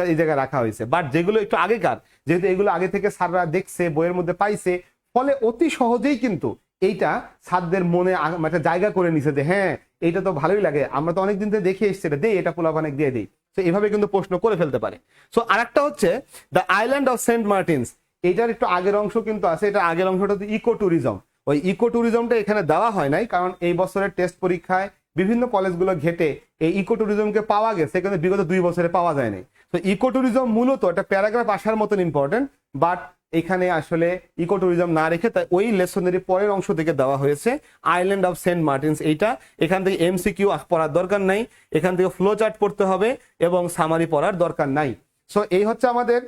Speaker 1: এই জায়গায় রাখা হয়েছে। বাট যেগুলো একটু আগেকার, যেহেতু এগুলো আগে থেকে স্যাররা দেখছে, বইয়ের মধ্যে পাইছে, ফলে অতি সহজেই কিন্তু এইটা ছাত্রদের মনে একটা জায়গা করে নিছে যে হ্যাঁ এইটা তো ভালোই লাগে, আমরা তো অনেকদিন থেকে দেখে এসছি, এটা দেই, এটা পোলাপানে দিয়ে দিই। তো এইভাবে কিন্তু প্রশ্ন করে ফেলতে পারে। সো আরেকটা হচ্ছে the island of Saint Martin's, এইটার একটু আগের অংশ কিন্তু আছে। এটা আগের অংশটা হচ্ছে ইকো ট্যুরিজম। ওই ইকো ট্যুরিজমটা এখানে দেওয়া হয় নাই, কারণ এই বছরের টেস্ট পরীক্ষায় বিভিন্ন কলেজগুলো ঘেটে এই ইকো ট্যুরিজমকে পাওয়া গেছে, কিন্তু বিগত 2 বছরে পাওয়া যায়নি। তো ইকো ট্যুরিজম মূলত একটা প্যারাগ্রাফ আসার মতন ইম্পর্টেন্ট, বাট এখানে আসলে ইকো ট্যুরিজম না রেখে তাই ওই লেসনেরই পরের অংশ থেকে দেওয়া হয়েছে আইল্যান্ড অফ সেন্ট মার্টিনস। এইটা এখান থেকে এমসিকিউ পড়ার দরকার নাই, এখান থেকে ফ্লো চার্ট পড়তে হবে এবং সামারি পড়ার দরকার নাই। সো এই হচ্ছে আমাদের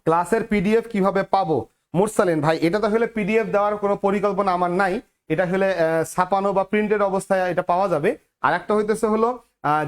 Speaker 1: ক্লাসের পিডিএফ কিভাবে পাবো। মুরসালিন ভাই, এটা তো আসলে পিডিএফ দেওয়ার কোনো পরিকল্পনা আমার নাই, এটা আসলে ছাপানো বা প্রিন্টেড অবস্থায় এটা পাওয়া যাবে। আর একটা হইতেছে হলো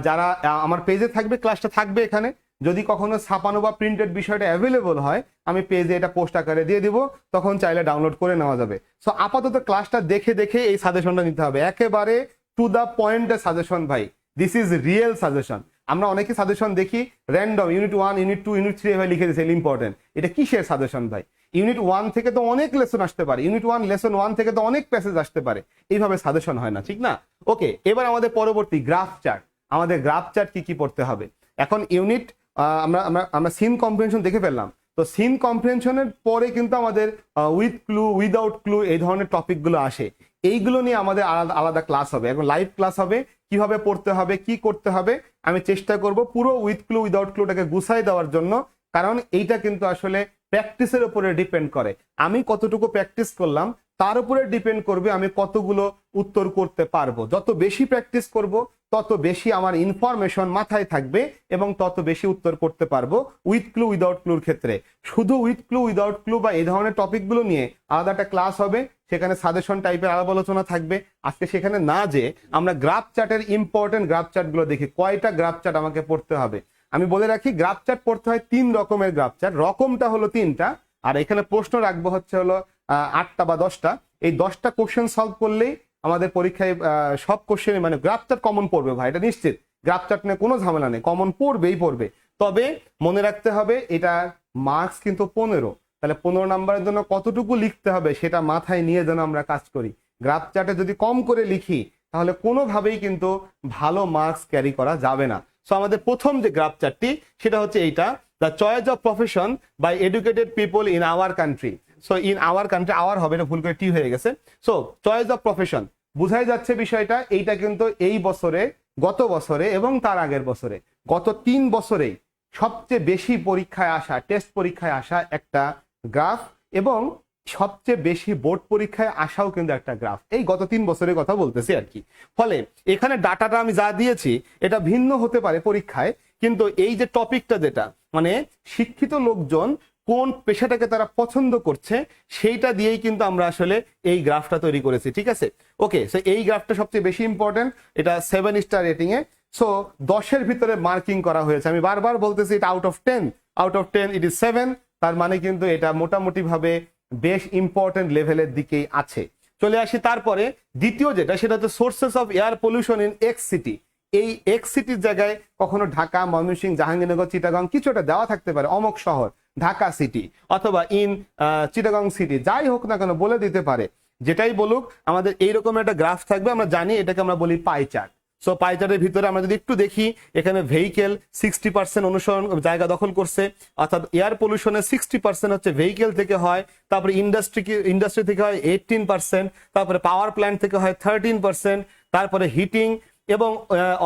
Speaker 1: যারা আমার পেজে থাকবে, ক্লাসটা থাকবে এখানে, যদি কখনো ছাপানো বা প্রিন্টেড বিষয়টা অ্যাভেলেবল হয় আমি পেজে এটা পোস্ট আকারে দিয়ে দিব, তখন চাইলে ডাউনলোড করে নেওয়া যাবে। সো আপাতত ক্লাসটা দেখে দেখে এই সাজেশনটা নিতে হবে, একেবারে টু দ্য পয়েন্টের সাজেশন ভাই, দিস ইজ রিয়েল সাজেশন। আমরা অনেকে সাজেশন দেখি র্যান্ডম, ইউনিট 1 ইউনিট 2 ইউনিট 3 এভাবে লিখে দিয়েছে ইম্পর্টেন্ট। এটা কিসের সাজেশন ভাই? ইউনিট 1 থেকে তো অনেক লেসন আসতে পারে, ইউনিট 1 লেসন 1 থেকে তো অনেক প্যাসেজ আসতে পারে, এইভাবে সাজেশন হয় না, ঠিক না? ওকে, এবার আমাদের পরবর্তী গ্রাফ চার্ট। আমাদের গ্রাফ চার্ট কি কি পড়তে হবে এখন? ইউনিট আমরা আমরা আমরা সিন কম্প্রিহেনশন দেখে ফেললাম, তো সিন কম্প্রিহেনশনের পরে কিন্তু আমাদের উইথ ক্লু উইদাউট ক্লু এই ধরনের টপিকগুলো আসে। এইগুলো নিয়ে আমাদের আলাদা আলাদা ক্লাস হবে, এখন লাইভ ক্লাস হবে, কিভাবে পড়তে হবে কি করতে হবে আমি চেষ্টা করব পুরো উইথ ক্লু উইদাউট ক্লুটাকে গুছাই দেওয়ার জন্য, কারণ এইটা কিন্তু আসলে প্র্যাকটিসের উপরে ডিপেন্ড করে। আমি কতটুকু প্র্যাকটিস করলাম তার উপরে ডিপেন্ড করবে আমি কতগুলো উত্তর করতে পারবো। যত বেশি প্র্যাকটিস করব তত বেশি আমার ইনফরমেশন মাথায় থাকবে এবং তত বেশি উত্তর করতে পারবো উইথ ক্লু উইদাউট ক্লুর ক্ষেত্রে। শুধু উইথ ক্লু উইদাউট ক্লু বা এই ধরনের টপিকগুলো নিয়ে আলাদা একটা ক্লাস হবে, সেখানে সাজেশন টাইপের আলাপ আলোচনা থাকবে। আজকে সেখানে না যে আমরা গ্রাফ চার্টের ইম্পর্টেন্ট গ্রাফ চার্টগুলো দেখি, কয়টা গ্রাফ চার্ট আমাকে পড়তে হবে। আমি বলে রাখি গ্রাফ চার্ট পড়তে হয় 3 রকমের গ্রাফ চার্ট, রকমটা হলো 3টা, আর এখানে প্রশ্ন রাখবো হচ্ছে হলো 8টা বা 10টা। এই 10টা কোশ্চেন সলভ করলেই আমাদের পরীক্ষায় সব কোশ্চেন মানে গ্রাফ চার্ট কমন পড়বে ভাই, এটা নিশ্চিত। গ্রাফ চার্ট নিয়ে কোনো ঝামেলা নেই, কমন পড়বেই পড়বে। তবে মনে রাখতে হবে এটা মার্কস কিন্তু 15, তাহলে 15 নাম্বারের জন্য কতটুকু লিখতে হবে সেটা মাথায় নিয়ে যেন আমরা কাজ করি। গ্রাফ চার্টে যদি কম করে লিখি তাহলে কোনোভাবেই কিন্তু ভালো মার্কস ক্যারি করা যাবে না। সো আমাদের প্রথম যে গ্রাফ চার্টটি সেটা হচ্ছে এইটা, the choice of profession by educated people in our country. So in our country, our হবে না, ভুল করে টি হয়ে গেছে। সো চয়েস অফ প্রফেশন বুঝাই যাচ্ছে বিষয়টা, এইটা কিন্তু এই বছরে, গত বছরে এবং তার আগের বছরে, গত 3 বছরেই সবচেয়ে বেশি পরীক্ষায় আসা, টেস্ট পরীক্ষায় আসা একটা গ্রাফ, এবং সবচেয়ে বেশি বোর্ড পরীক্ষায় আসাও কিন্তু একটা গ্রাফ। এই গত 3 বছরের কথা বলতেছি আর কি। ফলে এখানে ডাটাটা আমি যা দিয়েছি এটা ভিন্ন হতে পারে পরীক্ষায়, কিন্তু এই যে টপিকটা যেটা মানে শিক্ষিত লোকজন কোন পেশাটাকে তারা পছন্দ করছে সেইটা দিয়েই কিন্তু আমরা আসলে এই গ্রাফটা তৈরি করেছি, ঠিক আছে। ওকে, সো এই গ্রাফটা সবচেয়ে বেশি ইম্পর্টেন্ট, এটা 7 স্টার রেটিং এ। সো 10-এর ভিতরে মার্কিং করা হয়েছে, আমি বারবার বলতেছি এটা আউট অফ 10 ইট ইজ 7, তার মানে কিন্তু এটা মোটামুটি ভাবে বেশ ইম্পর্টেন্ট লেভেলের দিকেই আছে। চলে আসি তারপরে দ্বিতীয় যেটা, সেটা হচ্ছে sources of air pollution in x city. এই এক্স সিটির জায়গায় কখনো ঢাকা, ময়মনসিংহ, জাহাঙ্গীরনগর, চিটাগাং কিছু একটা দেওয়া থাকতে পারে, অমুক শহর ঢাকা সিটি অথবা ইন চিটাগাং সিটি, যাই হোক না কেন বলে দিতে পারে। যেটাই বলুক আমাদের এইরকম একটা গ্রাফ থাকবে, আমরা জানি এটাকে আমরা বলি পাই চার্ট। সো পাই চার্টের ভিতরে আমরা যদি একটু দেখি, এখানে ভেহিকেল 60% অনুসরণ জায়গা দখল করছে, অর্থাৎ এয়ার পলিউশনের 60% হচ্ছে ভেহিকেল থেকে হয়, তারপরে ইন্ডাস্ট্রি থেকে হয় 18%, তারপরে পাওয়ার প্ল্যান্ট থেকে হয় 13%, তারপরে হিটিং এবং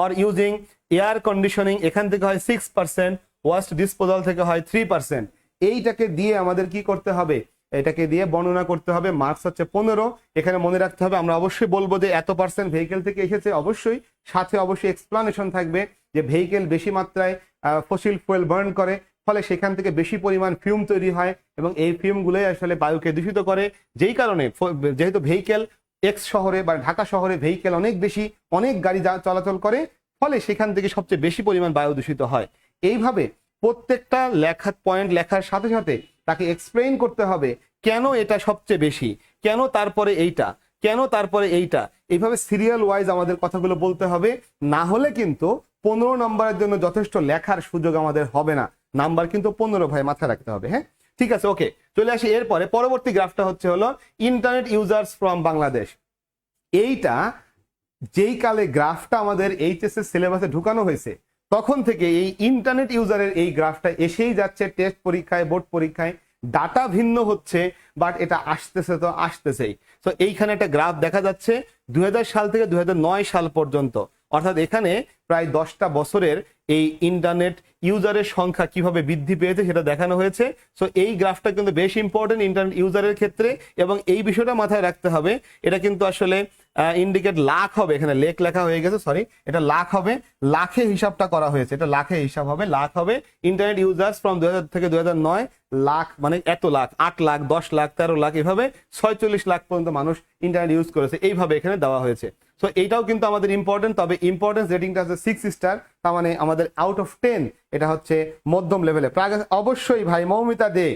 Speaker 1: অর ইউজিং এয়ার কন্ডিশনিং এখান থেকে হয় 6%, ওয়াস্ট ডিসপোজাল থেকে হয় 3%। এইটাকে দিয়ে আমাদের কি করতে হবে, এটাকে দিয়ে বর্ণনা করতে হবে, মার্কস হচ্ছে 15। এখানে মনে রাখতে হবে আমরা অবশ্যই বলবো যে এত পার্সেন্ট ভেহিকেল থেকে এসেছে, অবশ্যই সাথে অবশ্যই এক্সপ্লানেশন থাকবে যে ভেহিকেল বেশি মাত্রায় ফসিল ফুয়েল বার্ন করে, ফলে সেখান থেকে বেশি পরিমাণ ফিউম তৈরি হয় এবং এই ফিউমগুলোই আসলে বায়ুকে দূষিত করে। যেই কারণে যেহেতু ভেহিকেল এক্স শহরে বা ঢাকা শহরে ভেহিকেল অনেক বেশি, অনেক গাড়ি চলাচল করে, ফলে সেখান থেকে সবচেয়ে বেশি পরিমাণ বায়ু দূষিত হয়। এইভাবে প্রত্যেকটা লেখার পয়েন্ট লেখার সাথে সাথে তাকে এক্সপ্লেইন করতে হবে কেন এটা সবচেয়ে বেশি, কেন তারপরে এইটা, কেন তারপরে এইটা, এইভাবে সিরিয়াল ওয়াইজ আমাদের কথাগুলো বলতে হবে। না হলে কিন্তু 15 নম্বরের জন্য যথেষ্ট লেখার সুযোগ আমাদের হবে না। নাম্বার কিন্তু 15 ভাই, মাথায় রাখতে হবে। হ্যাঁ, ঠিক আছে, ওকে, চলে আসি এরপরে পরবর্তী গ্রাফটা হচ্ছে হলো ইন্টারনেট ইউজার্স ফ্রম বাংলাদেশ। এইটা যেই কালে গ্রাফটা আমাদের এইচএস এর সিলেবাসে ঢুকানো হয়েছে তখন থেকে এই ইন্টারনেট ইউজারের এই গ্রাফটা এসেই যাচ্ছে টেস্ট পরীক্ষায়, বোর্ড পরীক্ষায়। ডাটা ভিন্ন হচ্ছে বাট এটা আসতেছে তো আসতেছেই। তো এইখানে একটা গ্রাফ দেখা যাচ্ছে 2000 সাল থেকে 2009 সাল পর্যন্ত, অর্থাৎ এখানে প্রায় 10টা বছরের এই ইন্টারনেট ইউজারের সংখ্যা কিভাবে বৃদ্ধি পেয়েছে সেটা দেখানো হয়েছে। সো এই গ্রাফটা কিন্তু বেশ ইম্পর্টেন্ট ইন্টারনেট ইউজারের ক্ষেত্রে, এবং এই বিষয়টা মাথায় রাখতে হবে। এটা কিন্তু আসলে ইন্ডিকেট লাখ হবে, এখানে লেখ লেখা হয়ে গেছে, সরি, এটা লাখ হবে, লাখে হিসাবটা করা হয়েছে, এটা লাখে হিসাব হবে, লাখ হবে। ইন্টারনেট ইউজার্স ফ্রম 2000 থেকে 2009, লাখ মানে এত লাখ, 8 লাখ, 10 লাখ, 13 লাখ, এভাবে 46 লাখ পর্যন্ত মানুষ ইন্টারনেট ইউজ করেছে, এইভাবে এখানে দেওয়া হয়েছে। সো এইটাও কিন্তু আমাদের ইম্পর্টেন্ট, তবে ইম্পর্টেন্স রেটিংটা হচ্ছে 6 স্টার, তার মানে আমাদের আউট অফ 10 এটা হচ্ছে মধ্যম লেভেলে। অবশ্যই ভাই মৌমিতা দে,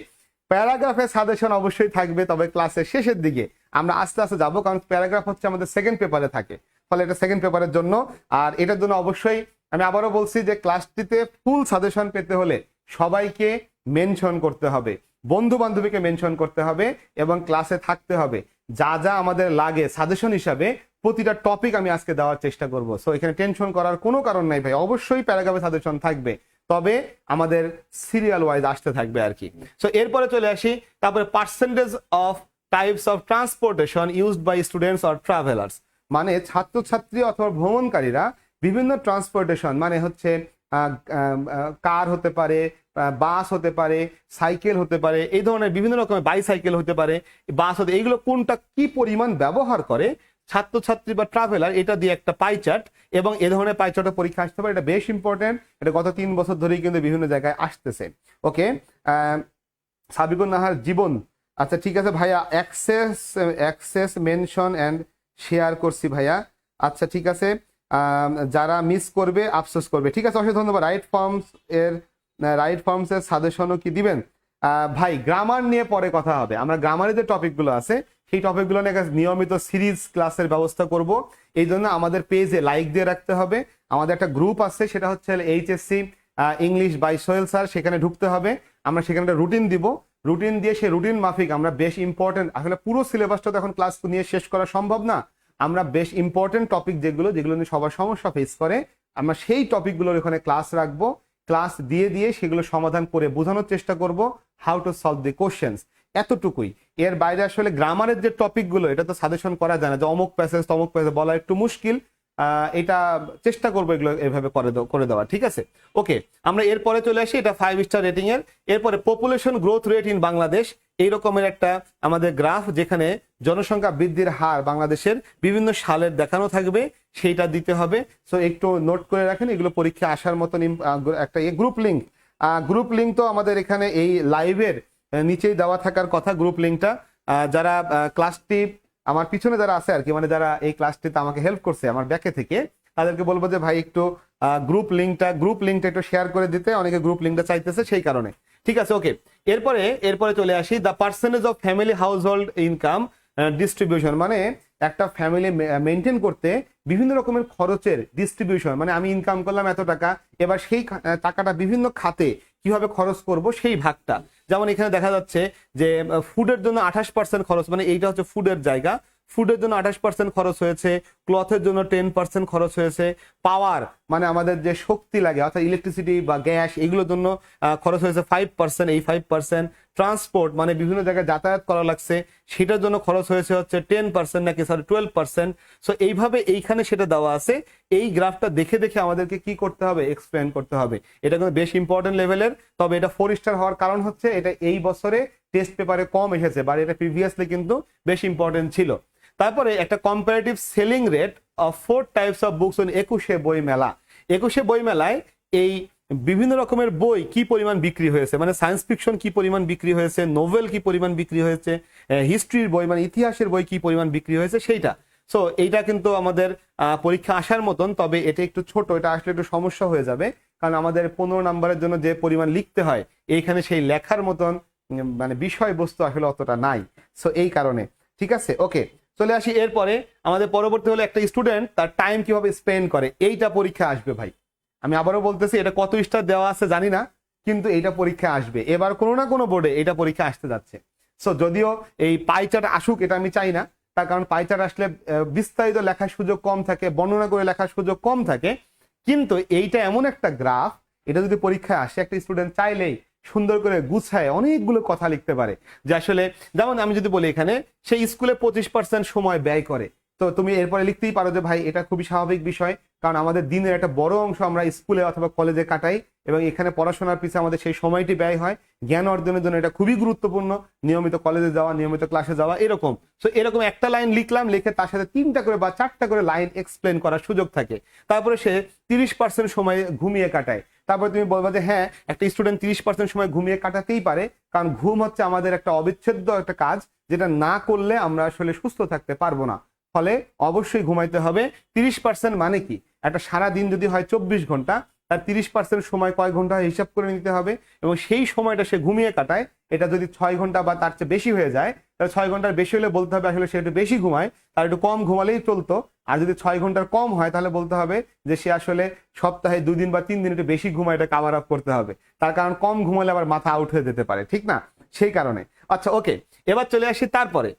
Speaker 1: প্যারাগ্রাফের সাজেশন অবশ্যই থাকবে, তবে ক্লাসের শেষের দিকে আমরা আস্তে আস্তে যাবো, কারণ প্যারাগ্রাফ হচ্ছে আমাদের সেকেন্ড পেপারে থাকে, ফলে এটা সেকেন্ড পেপারের জন্য। আর এটার জন্য অবশ্যই আমি আবারও বলছি যে ক্লাসটিতে ফুল সাজেশন পেতে হলে সবাইকে মেনশন করতে হবে, বন্ধু বান্ধবীকে মেনশন করতে হবে এবং ক্লাসে থাকতে হবে। যা যা আমাদের লাগে সাজেশন হিসাবে প্রতিটা টপিক আমি আজকে দেওয়ার চেষ্টা করব। সো এখানে টেনশন করার কোনো কারণ নাই ভাই, অবশ্যই প্যারাগ্রাফে সাজেশন থাকবে। তবে আমাদের সিরিয়াল ওয়াইজ আসতে থাকবে আর কি। সো এরপরে চলে আসি, তারপরে percentage of types of transportation used by students or travellers, মানে ছাত্রছাত্রী অথবা ভ্রমণকারীরা বিভিন্ন ট্রান্সপোর্টেশন মানে হচ্ছে কার হতে পারে, বাস হতে পারে, সাইকেল হতে পারে, এই ধরনের বিভিন্ন রকমের বাইসাইকেল হতে পারে, বাস হতে, এইগুলো কোনটা কি পরিমাণ ব্যবহার করে ছাত্রছাত্রী বা ট্রাভেলার, এটা দিয়ে একটা পাই চার্ট, এবং এ ধরনের পাই চার্টের পরীক্ষা আসতে পারে। এটা বেশ ইম্পর্টেন্ট, এটা গত 3 বছর ধরেই কিন্তু বিভিন্ন জায়গায় আসতেছে। ওকে, সাবিকুন নাহার জীবন, আচ্ছা ঠিক আছে ভাইয়া, অ্যাক্সেস মেনশন অ্যান্ড শেয়ার করছি ভাইয়া, আচ্ছা ঠিক আছে, যারা মিস করবে আফসোস করবে, ঠিক আছে, অসংখ্য ধন্যবাদ। রাইট ফর্মস এর সাজেশনও কি দিবেন? ভাই গ্রামার নিয়ে পরে কথা হবে, আমরা গ্রামারের যে টপিকগুলো আছে সেই টপিকগুলো নিয়ে নিয়মিত সিরিজ ক্লাসের ব্যবস্থা করব। এই জন্য আমাদের পেজে লাইক দিয়ে রাখতে হবে। আমাদের একটা গ্রুপ আছে, সেটা হচ্ছে HSC English by Sohel sir, সেখানে ঢুকতে হবে। আমরা সেখানে একটা রুটিন দিব, রুটিন দিয়ে সেই রুটিন মাফিক আমরা বেশ ইম্পর্টেন্ট, আসলে পুরো সিলেবাসটা তো এখন ক্লাস নিয়ে শেষ করা সম্ভব না, আমরা বেশ ইম্পর্টেন্ট টপিক যেগুলো নিয়ে সবার সমস্যা ফেস করে, আমরা সেই টপিকগুলোর ওখানে ক্লাস রাখবো। ক্লাস দিয়ে সেগুলো সমাধান করে বোঝানোর চেষ্টা করব how to solve the questions, এতটুকুই। এর বাইরে আসলে গ্রামারের যে টপিকগুলো এটা তো সাজেশন করা যায় না, যে অমুক প্যাসেজ তমুক প্যাসেজ বলা একটু মুশকিল, এটা চেষ্টা করবো এগুলো এভাবে করে দেওয়া, ঠিক আছে। ওকে, আমরা এরপরে চলে আসি, এটা 5 স্টার রেটিং এর। এরপরে population growth rate in Bangladesh, এই রকমের একটা আমাদের গ্রাফ, যেখানে জনসংখ্যা বৃদ্ধির হার বাংলাদেশের বিভিন্ন সালের দেখানো থাকবে, সেইটা দিতে হবে। সো একটু নোট করে রাখেন, এগুলো পরীক্ষা আসার মতন একটা গ্রুপ লিঙ্ক তো আমাদের এখানে এই লাইভের নিচেই দেওয়া থাকার কথা, গ্রুপ লিঙ্কটা। যারা ক্লাসটি আমার পিছনে যারা আছে আর কি, মানে যারা এই ক্লাসটিতে আমাকে হেল্প করছে আমার ব্যাকে থেকে, তাদেরকে বলবো যে ভাই একটু গ্রুপ লিঙ্কটা একটু শেয়ার করে দিতে, অনেকে গ্রুপ লিঙ্কটা চাইতেছে সেই কারণে, ঠিক আছে। ওকে, এরপরে চলে আসি, the percentage of family house hold income distribution, মানে একটা ফ্যামিলি মেনটেন করতে বিভিন্ন রকমের খরচের ডিস্ট্রিবিউশন, মানে আমি ইনকাম করলাম এত টাকা, এবার সেই টাকাটা বিভিন্ন খাতে কিভাবে খরচ করব সেই ভাগটা। যেমন এখানে দেখা যাচ্ছে যে ফুডের জন্য 28% খরচ, মানে এইটা হচ্ছে ফুডের জায়গা, ফুডের জন্য 28% খরচ হয়েছে, ক্লথের জন্য 10% খরচ হয়েছে, পাওয়ার মানে আমাদের যে শক্তি লাগে অর্থাৎ ইলেকট্রিসিটি বা গ্যাস, এগুলোর জন্য খরচ হয়েছে 5%, এই 5%, ট্রান্সপোর্ট মানে বিভিন্ন জায়গায় যাতায়াত করা লাগছে, সেটার জন্য খরচ হয়েছে হচ্ছে 10% নাকি 12%। সো এইভাবে এইখানে সেটা দেওয়া আছে, এই গ্রাফটা দেখে আমাদেরকে কি করতে হবে, এক্সপ্লেন করতে হবে। এটা কিন্তু বেশ ইম্পর্টেন্ট লেভেলের, তবে এটা 4 স্টার হওয়ার কারণ হচ্ছে এটা এই বছরে টেস্ট পেপারে কম এসেছে, বাট এটা প্রিভিয়াসলি কিন্তু বেশ ইম্পর্টেন্ট ছিল। তারপরে একটা comparative selling rate of 4 types of books on 21শে বই মেলা। 21শে বই মেলায় এই বিভিন্ন রকমের বই কি পরিমাণ বিক্রি হয়েছে, মানে সায়েন্স ফিকশন কি পরিমাণ বিক্রি হয়েছে, নোভেল কি পরিমাণ বিক্রি হয়েছে, হিস্ট্রির বই মানে ইতিহাসের বই কি পরিমাণ বিক্রি হয়েছে সেইটা। সো এইটা কিন্তু আমাদের পরীক্ষা আসার মতন, তবে এটা একটু ছোট, এটা আসলে একটু সমস্যা হয়ে যাবে, কারণ আমাদের 15 নম্বরের জন্য যে পরিমাণ লিখতে হয় এইখানে সেই লেখার মতন মানে বিষয়বস্তু আসলে অতটা নাই। সো এই কারণে, ঠিক আছে। ওকে, চলে আসি এরপরে, আমাদের পরবর্তী হলো একটা স্টুডেন্ট তার টাইম কিভাবে স্পেন্ড করে, এইটা পরীক্ষা আসবে ভাই। আমি আবারও বলতেছি, এটা কত স্টার দেওয়া আছে জানি না, কিন্তু এইটা পরীক্ষা আসবে এবার, কোনো না কোনো বোর্ডে এটা পরীক্ষা আসতে যাচ্ছে। সো যদিও এই পাই চার্ট আসুক এটা আমি চাই না, তার কারণ পাই চার্ট আসলে বিস্তারিত লেখার সুযোগ কম থাকে, বর্ণনা করে লেখার সুযোগ কম থাকে, কিন্তু এইটা এমন একটা গ্রাফ, এটা যদি পরীক্ষায় আসে একটা স্টুডেন্ট চাইলেই সুন্দর করে গুছায় অনেকগুলো কথা লিখতে পারে। যে আসলে যেমন আমি যদি বলি, এখানে সেই স্কুলে 25% সময় ব্যয় করে, তো তুমি এরপরে লিখতেই পারো যে ভাই এটা খুবই স্বাভাবিক বিষয়, কারণ আমাদের দিনের একটা বড় অংশ আমরা স্কুলে অথবা কলেজে কাটাই, এবং এখানে পড়াশোনার পিছনে আমাদের সেই সময়টি ব্যয় হয়, জ্ঞান অর্জনের জন্য এটা খুবই গুরুত্বপূর্ণ, নিয়মিত কলেজে যাওয়া, নিয়মিত ক্লাসে যাওয়া, এরকম। সো এরকম একটা লাইন লিখলাম, লিখে তার সাথে 3টা করে বা 4টা করে লাইন এক্সপ্লেন করার সুযোগ থাকে। তারপরে সে 30% সময় ঘুমিয়ে কাটায়। তারপরে তুমি বলবা যে হ্যাঁ, একটা স্টুডেন্ট 30% সময় ঘুমিয়ে কাটাতেই পারে, কারণ ঘুম হচ্ছে আমাদের একটা অবিচ্ছেদ্য একটা কাজ, যেটা না করলে আমরা আসলে সুস্থ থাকতে পারবো না, ফলে অবশ্যই ঘুমাইতে হবে। 30% মানে কি, একটা সারা দিন যদি হয় 24 ঘন্টা, তার 30% সময় কয় ঘন্টা হিসাব করে নিতে হবে, এবং সেই সময়টা সে ঘুমিয়ে কাটায়। এটা যদি 6 ঘন্টা বা তার চেয়ে বেশি হয়ে যায়, তাহলে 6 ঘন্টার বেশি হলে বলতে হবে আসলে সে একটু বেশি ঘুমায়, তার একটু কম ঘুমালেই চলতো। আর যদি 6 ঘন্টার কম হয়, তাহলে বলতে হবে যে সে আসলে সপ্তাহে 2 দিন বা 3 দিন একটু বেশি ঘুমায়, এটা কাভার আপ করতে হবে। তার কারণ কম ঘুমালে আবার মাথা আউট হয়ে যেতে পারে, ঠিক না, সেই কারণে। আচ্ছা ওকে, এবার চলে আসি তারপরে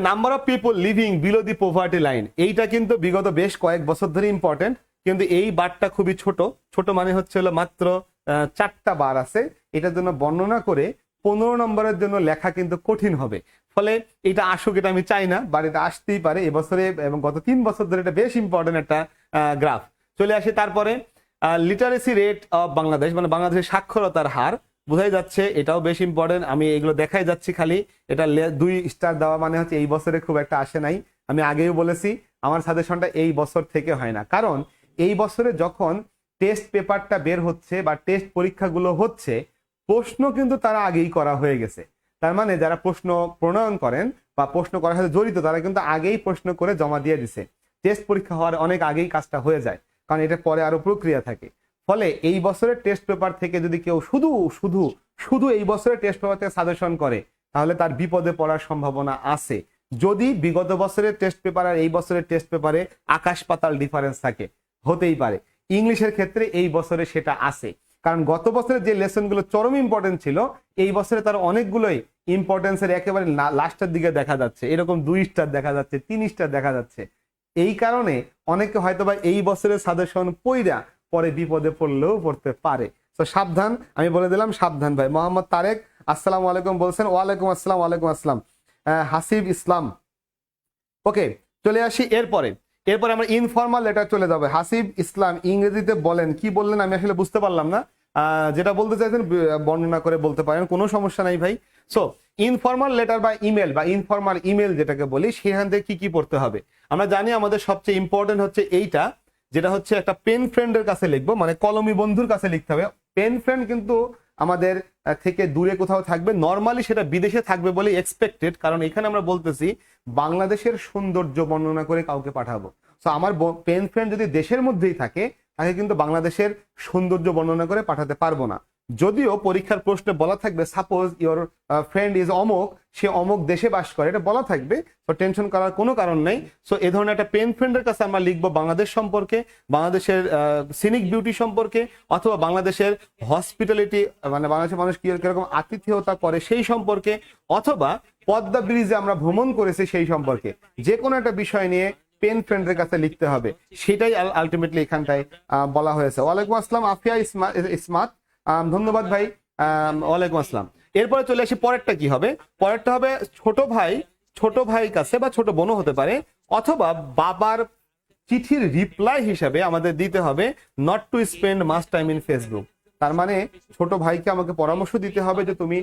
Speaker 1: number of people living below the poverty line. এইটা কিন্তু বিগত বেশ কয়েক বছর ধরে ইম্পর্টেন্ট, কিন্তু এই বারটা খুবই ছোট মানে হচ্ছে হলো মাত্র 4টা বার আছে, এটার জন্য বর্ণনা করে 15 নম্বরের জন্য লেখা কিন্তু কঠিন হবে। ফলে এটা আসুক, এটা আমি চাই না, বাট এটা আসতেই পারে এবছরে এবং গত 3 বছর ধরে। এটা বেশ ইম্পর্টেন্ট একটা গ্রাফ। চলে আসি তারপরে লিটারেসি রেট অফ বাংলাদেশ, মানে বাংলাদেশের সাক্ষরতার হার বোঝাই যাচ্ছে, এটাও বেশ ইম্পর্টেন্ট। আমি এগুলো দেখাই যাচ্ছি খালি, এটা 2 স্টার দেওয়া মানে হচ্ছে এই বছরে খুব একটা আসে নাই। আমি আগেও বলেছি আমার সাজেশনটা এই বছর থেকে হয় না, কারণ এই বছরে যখন টেস্ট পেপারটা বের হচ্ছে বা টেস্ট পরীক্ষাগুলো হচ্ছে, প্রশ্ন কিন্তু তারা আগেই করা হয়ে গেছে। তার মানে যারা প্রশ্ন প্রণয়ন করেন বা প্রশ্ন করার সাথে জড়িত, তারা কিন্তু আগেই প্রশ্ন করে জমা দিয়ে দিছে। টেস্ট পরীক্ষা হওয়ার অনেক আগেই কাজটা হয়ে যায়, কারণ এটা পরে আরো প্রক্রিয়া থাকে। ফলে এই বছরের টেস্ট পেপার থেকে যদি কেউ শুধু শুধু শুধু এই বছরের টেস্ট পেপার থেকে সাজেশন করে, তাহলে তার বিপদে পড়ার সম্ভাবনা আছে। যদি বিগত বছরের টেস্ট পেপার আর এই বছরের টেস্ট পেপারে আকাশ পাতাল ডিফারেন্স থাকে, হতেই পারে। ইংলিশের ক্ষেত্রে এই বছরে সেটা আছে, কারণ গত বছরের যে লেসনগুলো চরম ইম্পর্টেন্ট ছিল, এই বছরে তার অনেকগুলোই ইম্পর্টেন্সের একেবারে লাস্টের দিকে দেখা যাচ্ছে, এরকম 2 স্টার দেখা যাচ্ছে, 3 স্টার দেখা যাচ্ছে। এই কারণে অনেকে হয়তোবা এই বছরের সাজেশন পইরা পরে বিপদে পড়লেও পড়তে পারে। তো সাবধান, আমি বলে দিলাম সাবধান ভাই। মোহাম্মদ তারেক আসসালামু আলাইকুম বলছেন। ওয়ালাইকুম আসসালাম, ওয়ালাইকুম আসসালাম। হাসিব ইসলাম, ওকে চলে আসি এরপরে আমরা ইনফর্মাল লেটার চলে যাবে। হাসিব ইসলাম ইংরেজিতে বলেন, কি বললেন আমি আসলে বুঝতে পারলাম না, যেটা বলতে চাইছেন বর্ণনা করে বলতে পারেন, কোনো সমস্যা নাই ভাই। সো ইনফর্মাল লেটার বা ইমেল বা ইনফর্মাল ইমেল যেটাকে বলি, সেখান থেকে কি কি পড়তে হবে আমরা জানি। আমাদের সবচেয়ে ইম্পর্টেন্ট হচ্ছে এইটা, যেটা হচ্ছে একটা পেন ফ্রেন্ডের কাছে লিখবো, মানে কলমি বন্ধুর কাছে লিখতে হবে। পেন ফ্রেন্ড কিন্তু আমাদের থেকে দূরে কোথাও থাকবে, নর্মালি সেটা বিদেশে থাকবে বলে এক্সপেক্টেড, কারণ এখানে আমরা বলতেছি বাংলাদেশের সৌন্দর্য বর্ণনা করে কাউকে পাঠাবো। তো আমার পেন ফ্রেন্ড যদি দেশের মধ্যেই থাকে, তাকে কিন্তু বাংলাদেশের সৌন্দর্য বর্ণনা করে পাঠাতে পারবো না। যদিও পরীক্ষার প্রশ্নে বলা থাকবে সাপোজ ইওর ফ্রেন্ড ইজ অমুক, সে অমুক দেশে বাস করে, এটা বলা থাকবে, তো টেনশন করার কোনো কারণ নেই। সো এই ধরনের একটা পেন ফ্রেন্ডের কাছে আমরা লিখবো বাংলাদেশ সম্পর্কে, বাংলাদেশের সিনিক বিউটি সম্পর্কে, অথবা বাংলাদেশের হসপিটালিটি, মানে বাংলাদেশের মানুষ কিরকম আতিথেয়তা করে সেই সম্পর্কে, অথবা পদ্মা ব্রিজে আমরা ভ্রমণ করেছি সেই সম্পর্কে। যে কোনো একটা বিষয় নিয়ে পেন ফ্রেন্ডের কাছে লিখতে হবে, সেটাই আলটিমেটলি এখানটায় বলা হয়েছে। ওয়ালাইকুম আসসালাম আফিয়া ইসমাত, ধন্যবাদ ভাই। ওয়ালাইকুম আসসালাম। এরপরে চলে আসি পরেরটা কি হবে। পরেরটা হবে ছোট ভাই কাছে বা ছোট বোনও হতে পারে, অথবা বাবার চিঠির রিপ্লাই হিসাবে আমাদের দিতে হবে not to spend mass time in Facebook. তার মানে ছোট ভাইকে আমাকে পরামর্শ দিতে হবে যে তুমি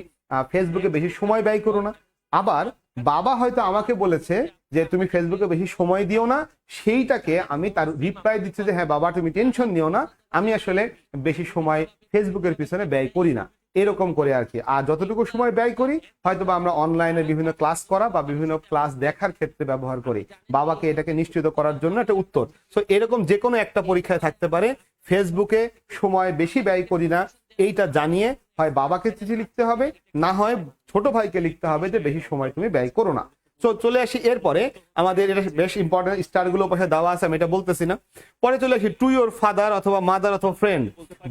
Speaker 1: ফেসবুকে বেশি সময় ব্যয় করো না। আবার বাবা হয়তো আমাকে বলেছে যে তুমি ফেসবুকে বেশি সময় দিও না, সেইটাকে আমি তার রিপ্লাই দিচ্ছি যে হ্যাঁ বাবা তুমি টেনশন নিও না, আমি আসলে বেশি সময় ফেসবুকের পিছনে ব্যয় করি না, এরকম করে আর কি। আর যতটুকু সময় ব্যয় করি হয়তো বা আমরা অনলাইনে বিভিন্ন ক্লাস করা বা বিভিন্ন ক্লাস দেখার ক্ষেত্রে ব্যবহার করি, বাবাকে এটাকে নিশ্চিত করার জন্য একটা উত্তর। সো এরকম যে কোনো একটা পরীক্ষায় থাকতে পারে, ফেসবুকে সময় বেশি ব্যয় করি না এইটা জানিয়ে হয় বাবাকে চিঠি লিখতে হবে, না হয় ছোট ভাইকে লিখতে হবে যে বেশি সময় তুমি ব্যয় করো না। তো চলে আসি এরপরে, আমাদের এটা বেশ ইম্পর্টেন্ট, স্টার গুলো পাশে দেওয়া আছে, আমি এটা বলতেছি না। পরে চলে আসি টু ইউর ফাদার অথবা মাদার অথবা ফ্রেন্ড,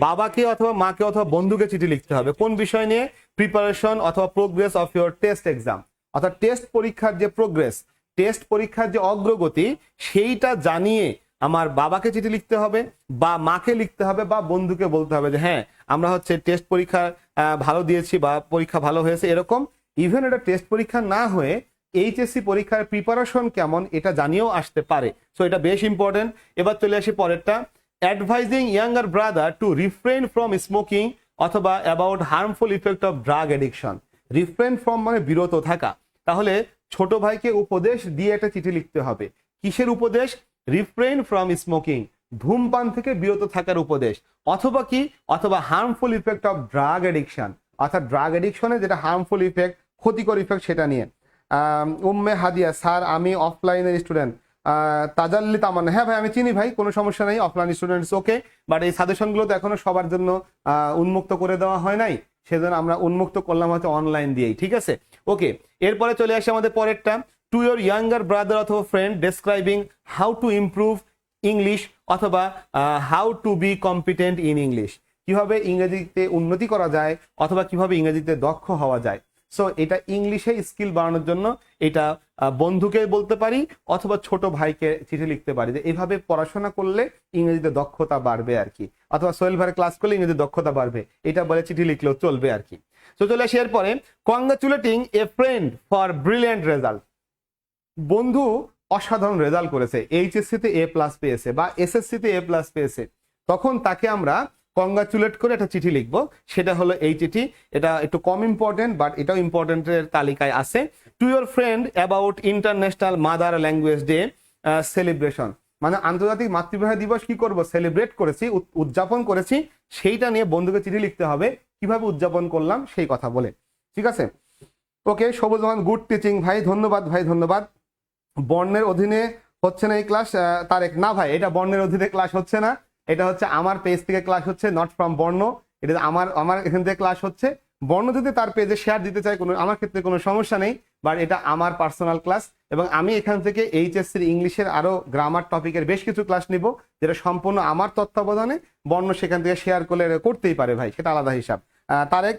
Speaker 1: বাবাকে অথবা মাকে অথবা বন্ধুকে চিঠি লিখতে হবে। কোন বিষয় নিয়ে? প্রিপারেশন অথবা progress of your test exam, অর্থাৎ টেস্ট পরীক্ষার যে প্রোগ্রেস, টেস্ট পরীক্ষার যে অগ্রগতি, সেইটা জানিয়ে আমার বাবাকে চিঠি লিখতে হবে বা মাকে লিখতে হবে বা বন্ধুকে বলতে হবে যে হ্যাঁ আমরা হচ্ছে টেস্ট পরীক্ষা ভালো দিয়েছি বা পরীক্ষা ভালো হয়েছে এরকম। ইভেন এটা টেস্ট পরীক্ষা না হয়ে এইচএসসি পরীক্ষার প্রিপারেশন কেমন এটা জানিয়েও আসতে পারে। সো এটা বেশ ইম্পর্টেন্ট। এবার চলে আসি পরেরটা, advising younger brother to refrain from smoking অথবা about harmful effect of drug addiction. Refrain from মানে বিরত থাকা, তাহলে ছোট ভাইকে উপদেশ দিয়ে একটা চিঠি লিখতে হবে। কিসের উপদেশ? রিফ্রেন ফ্রম স্মোকিং, ধূমপান থেকে বিরত থাকার উপদেশ, অথবা কি, অথবা harmful effect of drug addiction, অর্থাৎ ড্রাগ এডিকশনে যেটা হার্মফুল ইফেক্ট, ক্ষতিকর ইফেক্ট সেটা নিয়ে। উম্মে হাদিয়া, স্যার আমি অফলাইনের স্টুডেন্ট। তাজাল্লি তামান্না, হ্যাঁ ভাই আমি চিনি ভাই, কোনো সমস্যা নেই, অফলাইন স্টুডেন্টস ওকে, বাট এই সাজেশনগুলো তো এখনো সবার জন্য উন্মুক্ত করে দেওয়া হয় নাই, সেজন্য আমরা উন্মুক্ত করলাম হয়তো অনলাইন দিয়েই, ঠিক আছে ওকে। এরপরে চলে আসে আমাদের পরেরটা, টু ইয়োর ইয়াঙ্গার ব্রাদার অথবা friend describing how to improve English অথবা how to be competent in English, কিভাবে ইংরেজিতে উন্নতি করা যায় অথবা কিভাবে ইংরেজিতে দক্ষ হওয়া যায়। সো এটা ইংলিশে স্কিল বাড়ানোর জন্য এটা বন্ধুকে বলতে পারি অথবা ছোট ভাইকে চিঠি লিখতে পারি যে এইভাবে পড়াশোনা করলে ইংরেজিতে দক্ষতা বাড়বে আর কি, অথবা সোহেল ভাইয়ের ক্লাস করলে ইংরেজি দক্ষতা বাড়বে, এটা বলে চিঠি লিখলেও চলবে আর কি। তো চলে আসি এরপরে, congratulating a friend for brilliant result. বন্ধু অসাধারণ রেজাল্ট করেছে, এইচএসসিতে A+ পেয়েছে বা এসএসসিতে A+ পেয়েছে, তখন তাকে আমরা কংগ্রাচুলেট করে একটা চিঠি লিখবো, সেটা হলো এই চিঠি। এটা একটু কম ইম্পর্টেন্ট বাট এটাও ইম্পর্টেন্টের তালিকায় আছে। Two your friend about international mother language day celebration, মানে আন্তর্জাতিক মাতৃভাষা দিবস কি করব, সেলিব্রেট করেছি, উদযাপন করেছি, সেইটা নিয়ে বন্ধুকে চিঠি লিখতে হবে, কিভাবে উদযাপন করলাম সেই কথা বলে। ঠিক আছে, ওকে। সবুজ রহমান, গুড টিচিং ভাই, ধন্যবাদ ভাই, ধন্যবাদ। বর্ণের অধীনে হচ্ছে না এই ক্লাস, তারেক, না ভাই এটা বর্ণের অধীনে ক্লাস হচ্ছে না, এটা হচ্ছে আমার পেজ থেকে ক্লাস হচ্ছে, নট ফ্রম বর্ণ, এটা আমার এখান থেকে ক্লাস হচ্ছে। বর্ণ যদি তার পেজে শেয়ার দিতে চায় কোনো, আমার ক্ষেত্রে কোনো সমস্যা নেই, বাট এটা আমার পার্সোনাল ক্লাস, এবং আমি এখান থেকে এইচএসসির ইংলিশের আরো গ্রামার টপিকের বেশ কিছু ক্লাস নিব, যেটা সম্পূর্ণ আমার তত্ত্বাবধানে। বর্ণ সেখান থেকে শেয়ার করলে করতেই পারে ভাই, সেটা আলাদা হিসাব। তারেক,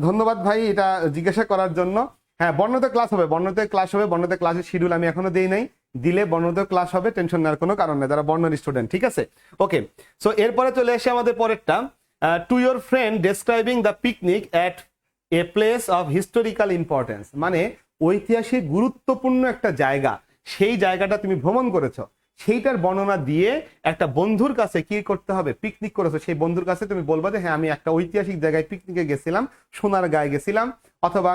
Speaker 1: ধন্যবাদ ভাই এটা জিজ্ঞাসা করার জন্য। হ্যাঁ, বর্ণতে ক্লাস হবে, বর্ণতে ক্লাস হবে, বর্ণতে ক্লাসের শিডিউল আমি এখনো দেই নাই, দিলে বর্ণতে ক্লাস হবে, টেনশন নেওয়ার কোনো কারণ নেই যারা বর্ণের স্টুডেন্ট। ঠিক আছে, ওকে। সো এরপরে চলে আসে আমাদের পরেরটা, to your friend describing the picnic at a place of historical importance, মানে ঐতিহাসিক গুরুত্বপূর্ণ একটা জায়গা, সেই জায়গাটা তুমি ভ্রমণ করেছো, সেইটার বর্ণনা দিয়ে একটা বন্ধুর কাছে কি করতে হবে, পিকনিক করেছো, সেই বন্ধুর কাছে তুমি বলবা যে হ্যাঁ আমি একটা ঐতিহাসিক জায়গায় পিকনিকে গেছিলাম, সোনারগাঁয়ে গেছিলাম, অথবা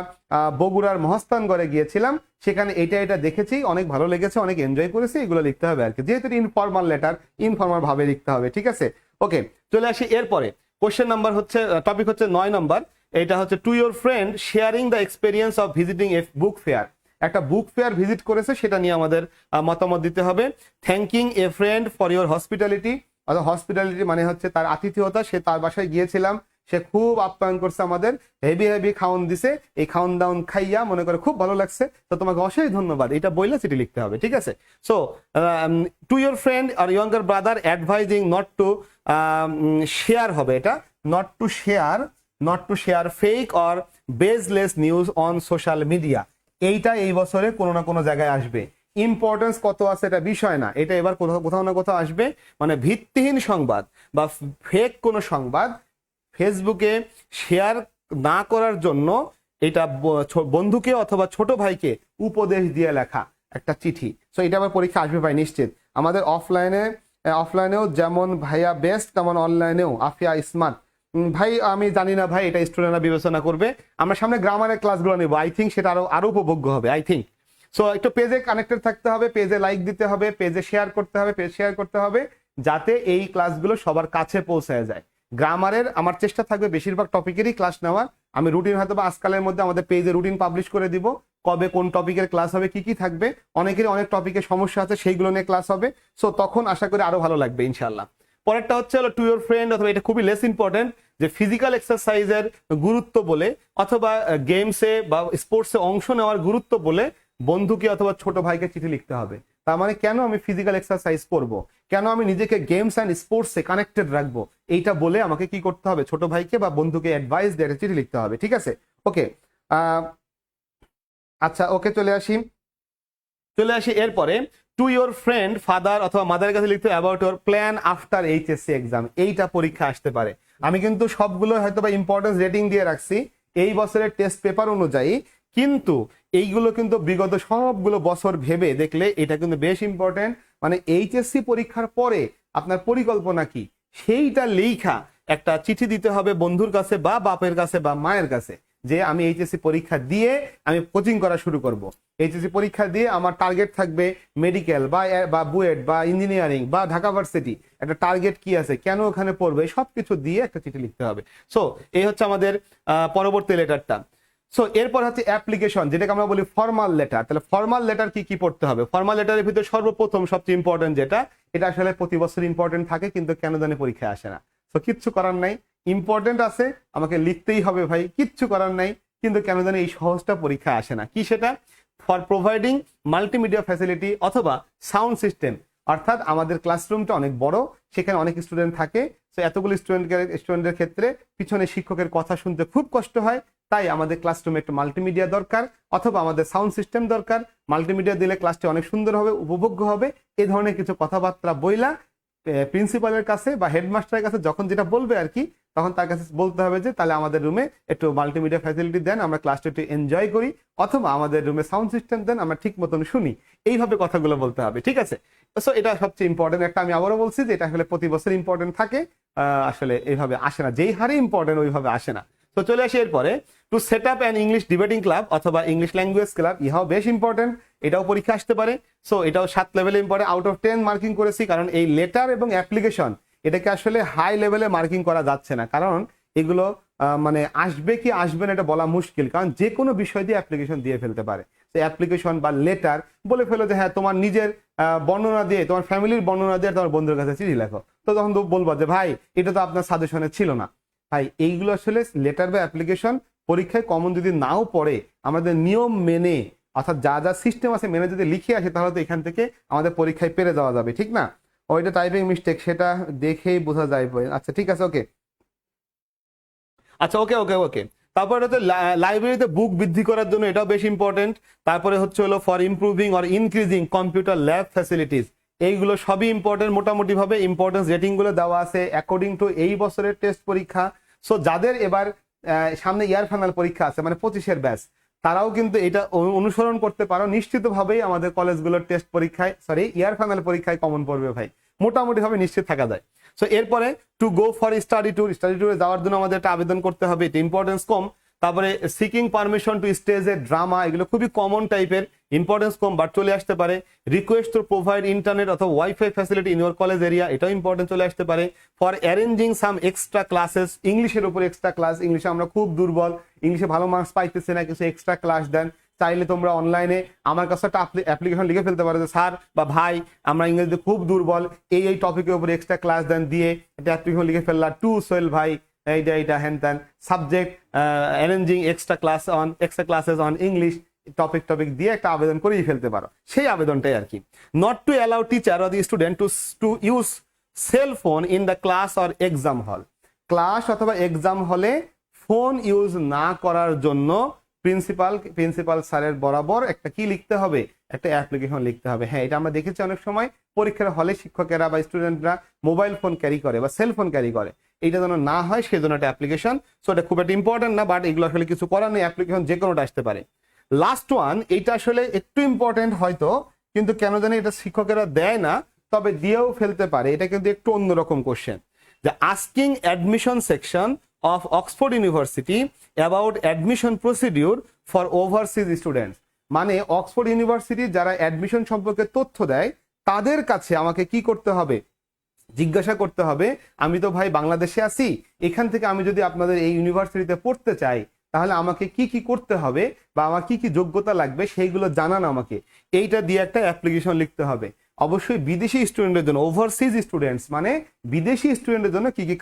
Speaker 1: বগুড়ার মহাস্থানগড়ে গিয়েছিলাম, সেখানে এটা এটা দেখেছি, অনেক ভালো লেগেছে, অনেক এনজয় করেছি, এগুলো লিখতে হবে আর কি, যেহেতু ইনফর্মাল লেটার, ইনফর্মাল ভাবে লিখতে হবে। ঠিক আছে, ওকে। চলে আসি এরপরে, কোশ্চেন নাম্বার হচ্ছে, টপিক হচ্ছে 9 নম্বর, এটা হচ্ছে two your friend sharing the experience of visiting A book fair, একটা বুক ফেয়ার ভিজিট করেছে, সেটা নিয়ে আমাদের মতামত দিতে হবে। Thanking a friend for your hospitality, অর্থাৎ হসপিটালিটি মানে হচ্ছে তার আতিথেয়তা, সে তার বাসায় গিয়েছিলাম, সে খুব আপ্যায়ন করছে আমাদের, হেভি হেভি খাওন দিছে, এই খাওন দাউন খাইয়া মনে করে খুব ভালো লাগছে, তো তোমাকে অশেষ ধন্যবাদ, এটা বইলে চিঠি লিখতে হবে। ঠিক আছে, সো টু ইয়োর ফ্রেন্ড আর younger brother advising not to share হবে, এটা not to share fake or baseless news on social media, এইটা এই বছরে কোনো না কোনো জায়গায় আসবে। ইম্পর্টেন্স কত আছে এটা বিষয় না, এটা এবার কোথাও না কোথাও আসবে, মানে ভিত্তিহীন সংবাদ বা ফেক কোনো সংবাদ ফেসবুকে শেয়ার না করার জন্য এটা বন্ধুকে অথবা ছোট ভাইকে উপদেশ দিয়ে লেখা একটা চিঠি। সো এটা আবার পরীক্ষা আসবে ভাই নিশ্চিত। আমাদের অফলাইনেও যেমন ভাইয়া বেস্ট, তেমন অনলাইনেও আফিয়া স্মার্ট। ভাই আমি জানি না ভাই, এটা স্টুডেন্টরা বিবেচনা করবে, আমরা সামনে গ্রামারের ক্লাসগুলো নেবো, আই থিঙ্ক সেটা আরো উপভোগ্য হবে, আই থিঙ্ক। সো একটু পেজে কানেক্টেড থাকতে হবে, পেজে লাইক দিতে হবে, পেজে শেয়ার করতে হবে, পেজ শেয়ার করতে হবে, যাতে এই ক্লাসগুলো সবার কাছে পৌঁছায় যায়। গ্রামারের আমার চেষ্টা থাকবে বেশিরভাগ টপিকেরই ক্লাস নেওয়ার, আমি রুটিন হয়তো বা আজকালের মধ্যে আমাদের পেজে রুটিন পাবলিশ করে দিব, কবে কোন টপিকের ক্লাস হবে, কি কি থাকবে, অনেকেরই অনেক টপিকের সমস্যা আছে, সেইগুলো নিয়ে ক্লাস হবে। সো তখন আশা করি আরো ভালো লাগবে ইনশাল্লাহ। পরেরটা হচ্ছে হলো টু ইয়োর ফ্রেন্ড, অথবা এটা খুবই লেস ইম্পর্টেন্ট, যে ফিজিক্যাল এক্সারসাইজের গুরুত্ব বলে অথবা গেমসে বা স্পোর্টসে অংশ নেওয়ার গুরুত্ব বলে বন্ধুকে অথবা ছোট ভাইকে চিঠি লিখতে হবে। তার মানে কেন আমি ফিজিক্যাল এক্সারসাইজ করব, কেন আমি নিজেকে গেমস অ্যান্ড স্পোর্টসে কানেক্টেড রাখবো, এইটা বলে আমাকে কি করতে হবে, ছোট ভাইকে বা বন্ধুকে অ্যাডভাইস দিয়ে চিঠি লিখতে হবে। ঠিক আছে, ওকে। আচ্ছা, ওকে, চলে আসি এরপরে, টু ইয়োর ফ্রেন্ড ফাদার অথবা মাদারের কাছে লিখতে about your plan after HSC exam, এইটা পরীক্ষা আসতে পারে। আমি কিন্তু সবগুলো হয়তো বা ইম্পর্টেন্স রেটিং দিয়ে রাখছি এই বছরের টেস্ট পেপার অনুযায়ী, কিন্তু এইগুলো কিন্তু বিগত সবগুলো বছর ভেবে দেখলে এটা কিন্তু বেশ ইম্পর্টেন্ট। মানে এইচএসসি পরীক্ষার পরে আপনার পরিকল্পনা কি, সেইটা লেখা একটা চিঠি দিতে হবে বন্ধুর কাছে বা বাপের কাছে বা মায়ের কাছে, যে আমি এইচএসসি পরীক্ষা দিয়ে আমি কোচিং করা শুরু করব। এইচএসসি পরীক্ষা দিয়ে আমার টার্গেট থাকবে মেডিকেল বা বুয়েট বা ইঞ্জিনিয়ারিং বা ঢাকা ভার্সিটি, একটা টার্গেট কি আছে, কেন ওখানে পড়বে, সবকিছু দিয়ে একটা চিঠি লিখতে হবে। সো এই হচ্ছে আমাদের পরবর্তী লেটারটা। সো এরপর হচ্ছে অ্যাপ্লিকেশন, যেটাকে আমরা বলি ফর্মাল লেটার। তাহলে ফর্মাল লেটার কি কি পড়তে হবে? ফর্মাল লেটারের ভিতরে সর্বপ্রথম সবচেয়ে ইম্পর্টেন্ট যেটা, এটা আসলে প্রতি বছর ইম্পর্টেন্ট থাকে কিন্তু কেন জানি পরীক্ষায় আসে না। তো কিচ্ছু করার নাই, ইম্পর্টেন্ট আছে, আমাকে লিখতেই হবে ভাই, কিচ্ছু করার নাই, কিন্তু কেন জানি এই সহজটা পরীক্ষায় আসে না। কি সেটা? ফর প্রোভাইডিং মাল্টিমিডিয়া ফ্যাসিলিটি অথবা সাউন্ড সিস্টেম, অর্থাৎ আমাদের ক্লাসরুমটা অনেক বড়, সেখানে অনেক স্টুডেন্ট থাকে, তো এতগুলো স্টুডেন্টের ক্ষেত্রে পিছনে শিক্ষকের কথা শুনতে খুব কষ্ট হয়, তাই আমাদের ক্লাসরুমে একটু মাল্টিমিডিয়া দরকার, অথবা আমাদের সাউন্ড সিস্টেম দরকার। মাল্টিমিডিয়া দিলে ক্লাসটি অনেক সুন্দর হবে, উপভোগ্য হবে। এই ধরনের কিছু কথাবার্তা বইলা প্রিন্সিপালের কাছে বা হেডমাস্টারের কাছে যখন যেটা বলবে আর কি, তখন তার কাছে বলতে হবে যে তাহলে আমাদের রুমে একটু মাল্টিমিডিয়া ফ্যাসিলিটি দেন, আমরা ক্লাসটা একটু এনজয় করি, অথবা আমাদের রুমে সাউন্ড সিস্টেম দেন, আমরা ঠিক মতন শুনি। এইভাবে কথাগুলো বলতে হবে, ঠিক আছে? সো এটা সবচেয়ে ইম্পর্টেন্ট একটা, আমি আবারও বলছি যে এটা আসলে প্রতি বছর ইম্পর্টেন্ট থাকে, আসলে এইভাবে আসে না, যেই হারে ইম্পর্টেন্ট ওইভাবে আসে না। তো চলে আসি এরপরে, to set up an English debating club অথবা ইংলিশ ল্যাঙ্গুয়েজ ক্লাব, ইহাও বেশ ইম্পর্টেন্ট, এটাও পরীক্ষা আসতে পারে। সো এটাও 7 লেভেলে ইম্পর্টেন্ট, আউট অফ 10 মার্কিং করেছি, কারণ এই লেটার এবং অ্যাপ্লিকেশন এটাকে আসলে হাই লেভেলে মার্কিং করা যাচ্ছে না, কারণ এগুলো মানে আসবে কি আসবে না এটা বলা মুশকিল, কারণ যে কোনো বিষয় দিয়ে অ্যাপ্লিকেশন দিয়ে ফেলতে পারে। অ্যাপ্লিকেশন বা লেটার বলে ফেলো যে হ্যাঁ তোমার নিজের বর্ণনা দিয়ে, তোমার ফ্যামিলির বর্ণনা দিয়ে তোমার বন্ধুর কাছে চিঠি লেখো, তো তখন তো বলবো যে ভাই এটা তো আপনার সাজেশনে ছিল না। ভাই এইগুলো আসলে লেটার বা অ্যাপ্লিকেশন পরীক্ষায় কমন যদি নাও পড়ে, আমাদের নিয়ম মেনে অর্থাৎ যা যা সিস্টেম আছে মেনে যদি লিখে আসে, তাহলে তো এখান থেকে আমাদের পরীক্ষায় পেরে যাওয়া যাবে, ঠিক না? ওইটা টাইপিং মিস্টেক, সেটা দেখেই বোঝা যায়। আচ্ছা ঠিক আছে, ওকে, আচ্ছা ওকে ওকে ওকে। তারপরে হচ্ছে লাইব্রেরিতে বুক বৃদ্ধি করার জন্য, এটাও বেশ ইম্পর্টেন্ট। তারপরে হচ্ছে হলো for improving or increasing computer lab facilities, এইগুলো সবই ইম্পর্টেন্ট। মোটামুটি ভাবে ইম্পর্টেন্স রেটিং গুলো দেওয়া আছে অ্যাকর্ডিং টু এই বছরের টেস্ট পরীক্ষা। সো যাদের এবার সামনে ইয়ার ফাইনাল পরীক্ষা আছে, মানে 25-এর ব্যাচ, তারাও কিন্তু এটা অনুসরণ করতে পারো। নিশ্চিতভাবেই আমাদের কলেজগুলোর টেস্ট পরীক্ষায়, সরি ইয়ার ফাইনাল পরীক্ষায় কমন পড়বে ভাই, মোটামুটি ভাবে নিশ্চিত থাকা যায়। সো এরপরে to go for study tour, study ট্যুরে যাওয়ার জন্য আমাদের একটা আবেদন করতে হবে, এটা ইম্পর্টেন্স কম। তারপরে seeking permission to stage a drama, এগুলো খুবই কমন টাইপের, ইম্পর্টেন্স কম বাট চলে আসতে পারে। রিকোয়েস্ট টু প্রোভাইড ইন্টারনেট অথবা wifi facility in your college area, এটাও ইম্পর্টেন্ট চলে আসতে পারে। For arranging some extra classes, ইংলিশের উপর এক্সট্রা ক্লাস, ইংলিশে আমরা খুব দুর্বল, ইংলিশে ভালো মার্কস পাইতেছি না, কিছু এক্সট্রা ক্লাস দেন। চাইলে তোমরা অনলাইনে আমার কাছে একটা অ্যাপ্লিকেশন লিখে ফেলতে পারো যে স্যার বা ভাই আমরা ইংরেজিতে খুব দুর্বল, এই টপিকের উপর এক্সট্রা ক্লাস দেন, দিয়ে একটা অ্যাপ্লিকেশন লিখে ফেললা, টু সোহেল ভাই এইটা হ্যান ত্যান subject arranging extra classes on English, topic দিয়ে একটা আবেদন করেই ফেলতে পারো, সেই আবেদনটাই আর কি। Not to allow teacher or the student to use cell phone in the class or exam হল, ক্লাস অথবা এক্সাম হলে ফোন ইউজ না করার জন্য প্রিন্সিপাল স্যারের বরাবর একটা কি লিখতে হবে, একটা অ্যাপ্লিকেশন লিখতে হবে। হ্যাঁ, এটা আমরা দেখেছি অনেক সময় পরীক্ষার হলে শিক্ষকেরা বা স্টুডেন্টরা মোবাইল ফোন ক্যারি করে বা সেল ফোন ক্যারি করে, এইটা যেন না হয় সেই জন্য একটা অ্যাপ্লিকেশন। সো এটা খুব একটা ইম্পর্টেন্ট না, বাট এগুলো আসলে কিছু করার নেই, অ্যাপ্লিকেশন যে কোনোটা আসতে পারে। লাস্ট ওয়ান, এইটা আসলে একটু ইম্পর্টেন্ট হয়তো, কিন্তু কেন জানি এটা শিক্ষকেরা দেয় না, তবে দিয়েও ফেলতে পারে, এটা কিন্তু একটু অন্যরকম কোশ্চেন। যে asking admission section of Oxford University about admission procedure for overseas students, মানে অক্সফোর্ড ইউনিভার্সিটি যারা অ্যাডমিশন সম্পর্কে তথ্য দেয় তাদের কাছে আমাকে কি করতে হবে, জিজ্ঞাসা করতে হবে, আমি তো ভাই বাংলাদেশে আছি, এখান থেকে আমি যদি আপনাদের এই ইউনিভার্সিটিতে পড়তে চাই তাহলে আমাকে কি কি করতে হবে বা আমার কি কি যোগ্যতা লাগবে সেইগুলো জানান আমাকে, এইটা দিয়ে একটা অ্যাপ্লিকেশন লিখতে হবে। অবশ্যই বিদেশি স্টুডেন্টের জন্য, ওভারসিজ স্টুডেন্টস মানে বিদেশি স্টুডেন্টের জন্য কি কি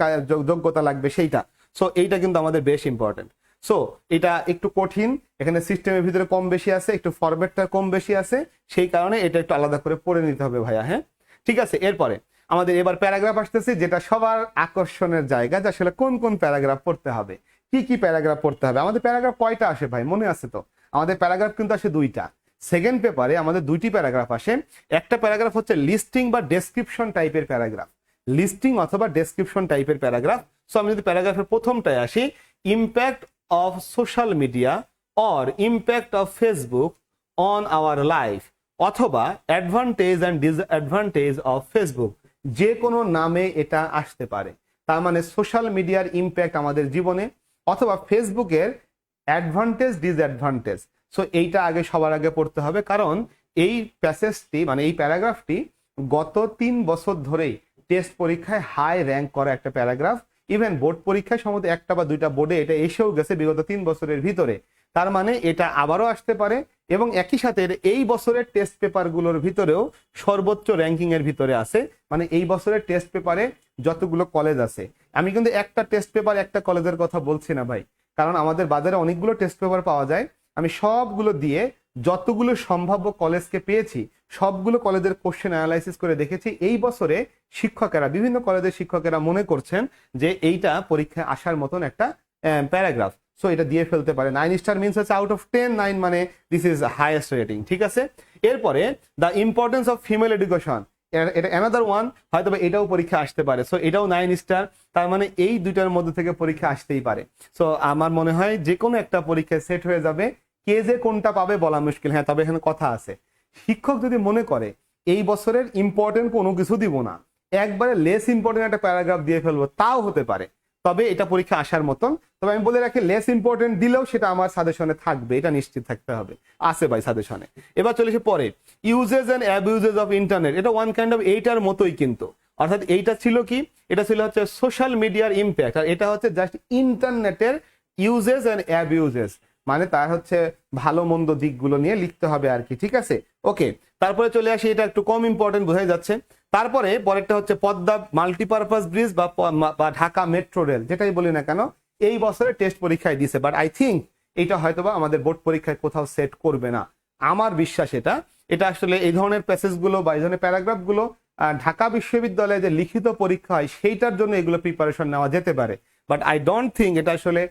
Speaker 1: যোগ্যতা লাগবে সেইটা। সো এইটা কিন্তু আমাদের বেশ ইম্পর্টেন্ট। সো এটা একটু কঠিন, এখানে সিস্টেমের ভিতরে কম বেশি আছে, একটু ফরম্যাটটা কম বেশি আছে, সেই কারণে এটা একটু আলাদা করে পড়ে নিতে হবে ভাইয়া। হ্যাঁ ঠিক আছে, এরপরে আমাদের এবার প্যারাগ্রাফ আসতেছে, যেটা সবার আকর্ষণের জায়গা, যে আসলে কোন কোন প্যারাগ্রাফ পড়তে হবে, কি কি প্যারাগ্রাফ পড়তে হবে। আমাদের প্যারাগ্রাফ কয়টা আসে ভাই, মনে আছে তো? আমাদের প্যারাগ্রাফ কিন্তু আসে 2টা। সেকেন্ড পেপারে আমাদের 2টি প্যারাগ্রাফ আসে। একটা প্যারাগ্রাফ হচ্ছে লিস্টিং বা ডেসক্রিপশন টাইপের প্যারাগ্রাফ, লিস্টিং অথবা ডেসক্রিপশন টাইপের প্যারাগ্রাফ। সো আমি যদি প্যারাগ্রাফের প্রথমটায় আসি, impact of social media or impact of Facebook on our life, অথবা advantage and disadvantage of Facebook, যে কোনো নামে এটা আসতে পারে। তার মানে সোশ্যাল মিডিয়ার ইম্প্যাক্ট আমাদের জীবনে, অথবা ফেসবুকের অ্যাডভান্টেজ ডিসঅ্যাডভান্টেজ। সো এইটা আগে সবার আগে পড়তে হবে, কারণ এই প্যাসেজটি মানে এই প্যারাগ্রাফটি গত 3 বছর ধরেই টেস্ট পরীক্ষায় হাই র্যাঙ্ক করা একটা প্যারাগ্রাফ। ইভেন বোর্ড পরীক্ষায় সম্ভবত 1টা বা 2টা বোর্ডে এটা এসেও গেছে বিগত 3 বছরের ভিতরে। তার মানে এটা আবারও আসতে পারে, এবং একই সাথে এই বছরের টেস্ট পেপারগুলোর ভিতরেও সর্বোচ্চ র্যাঙ্কিং এর ভিতরে আছে। মানে এই বছরের টেস্ট পেপারে যতগুলো কলেজ আছে, আমি কিন্তু একটা টেস্ট পেপার একটা কলেজের কথা বলছি না ভাই, কারণ আমাদের বাজারে অনেকগুলো টেস্ট পেপার পাওয়া যায়। আমি সবগুলো দিয়ে যতগুলো সম্ভাব্য কলেজকে পেয়েছি, সবগুলো কলেজের কোশ্চেন অ্যানালাইসিস করে দেখেছি। এই বছরে শিক্ষকেরা, বিভিন্ন কলেজের শিক্ষকেরা মনে করছেন যে এইটা পরীক্ষায় আসার মতন একটা প্যারাগ্রাফ। সো এটা দিয়ে ফেলতে পারে। 9 স্টার মিনস হচ্ছে আউট অফ 10, 9 মানে দিস ইজ হাইয়েস্ট রেটিং, ঠিক আছে। এরপরে the importance of female education, এটা অ্যানাদার ওয়ান, হয়তো এটাও পরীক্ষা আসতে পারে। সো এটাও 9 স্টার, তার মানে এই দুইটার মধ্যে থেকে পরীক্ষা আসতেই পারে। সো আমার মনে হয় যে কোনো একটা পরীক্ষায় সেট হয়ে যাবে। কে যে কোনটা পাবে বলা মুশকিল। হ্যাঁ, তবে এখানে কথা আছে, শিক্ষক যদি মনে করে এই বছরের ইম্পর্টেন্ট কোনো কিছু দিব না, একবারে লেস ইম্পর্টেন্ট একটা প্যারাগ্রাফ দিয়ে ফেলবো, তাও হতে পারে। তবে এটা পরীক্ষা আসার মতন। তবে আমি বলে রাখি, লেস ইম্পর্টেন্ট দিলেও সেটা আমার সাজেশনে থাকবে, এটা নিশ্চিত থাকতে হবে, আছে ভাই সাজেশনে। এবার চলেছে পরে, uses and abuses of internet. এটা ওয়ান কাইন্ড অফ এইটার মতোই কিন্তু, অর্থাৎ এইটা ছিল কি, এটা ছিল হচ্ছে সোশ্যাল মিডিয়ার ইম্প্যাক্ট, আর এটা হচ্ছে জাস্ট ইন্টারনেটের ইউজেস এন্ড অ্যাবিউজেস, মানে তার হচ্ছে ভালো মন্দ দিকগুলো নিয়ে লিখতে হবে আর কি, ঠিক আছে। ওকে, তারপরে চলে আসি, এটা একটু কম ইম্পর্টেন্ট বোঝাই যাচ্ছে। তারপরে পরেরটা হচ্ছে পদ্মা মাল্টিপারপাস ব্রিজ বা ঢাকা মেট্রো রেল, যেটাই বলি না কেন এই বছরে টেস্ট পরীক্ষায় দিছে, বাট আই থিঙ্ক এটা হয়তোবা আমাদের বোর্ড পরীক্ষায় কোথাও সেট করবে না, আমার বিশ্বাস। এটা আসলে এই ধরনের প্যাসেজগুলো বা এই ধরনের প্যারাগ্রাফগুলো ঢাকা বিশ্ববিদ্যালয়ে যে লিখিত পরীক্ষা হয় সেইটার জন্য এগুলো প্রিপারেশন নেওয়া যেতে পারে, বাট আই ডোন্ট থিঙ্ক এটা আসলে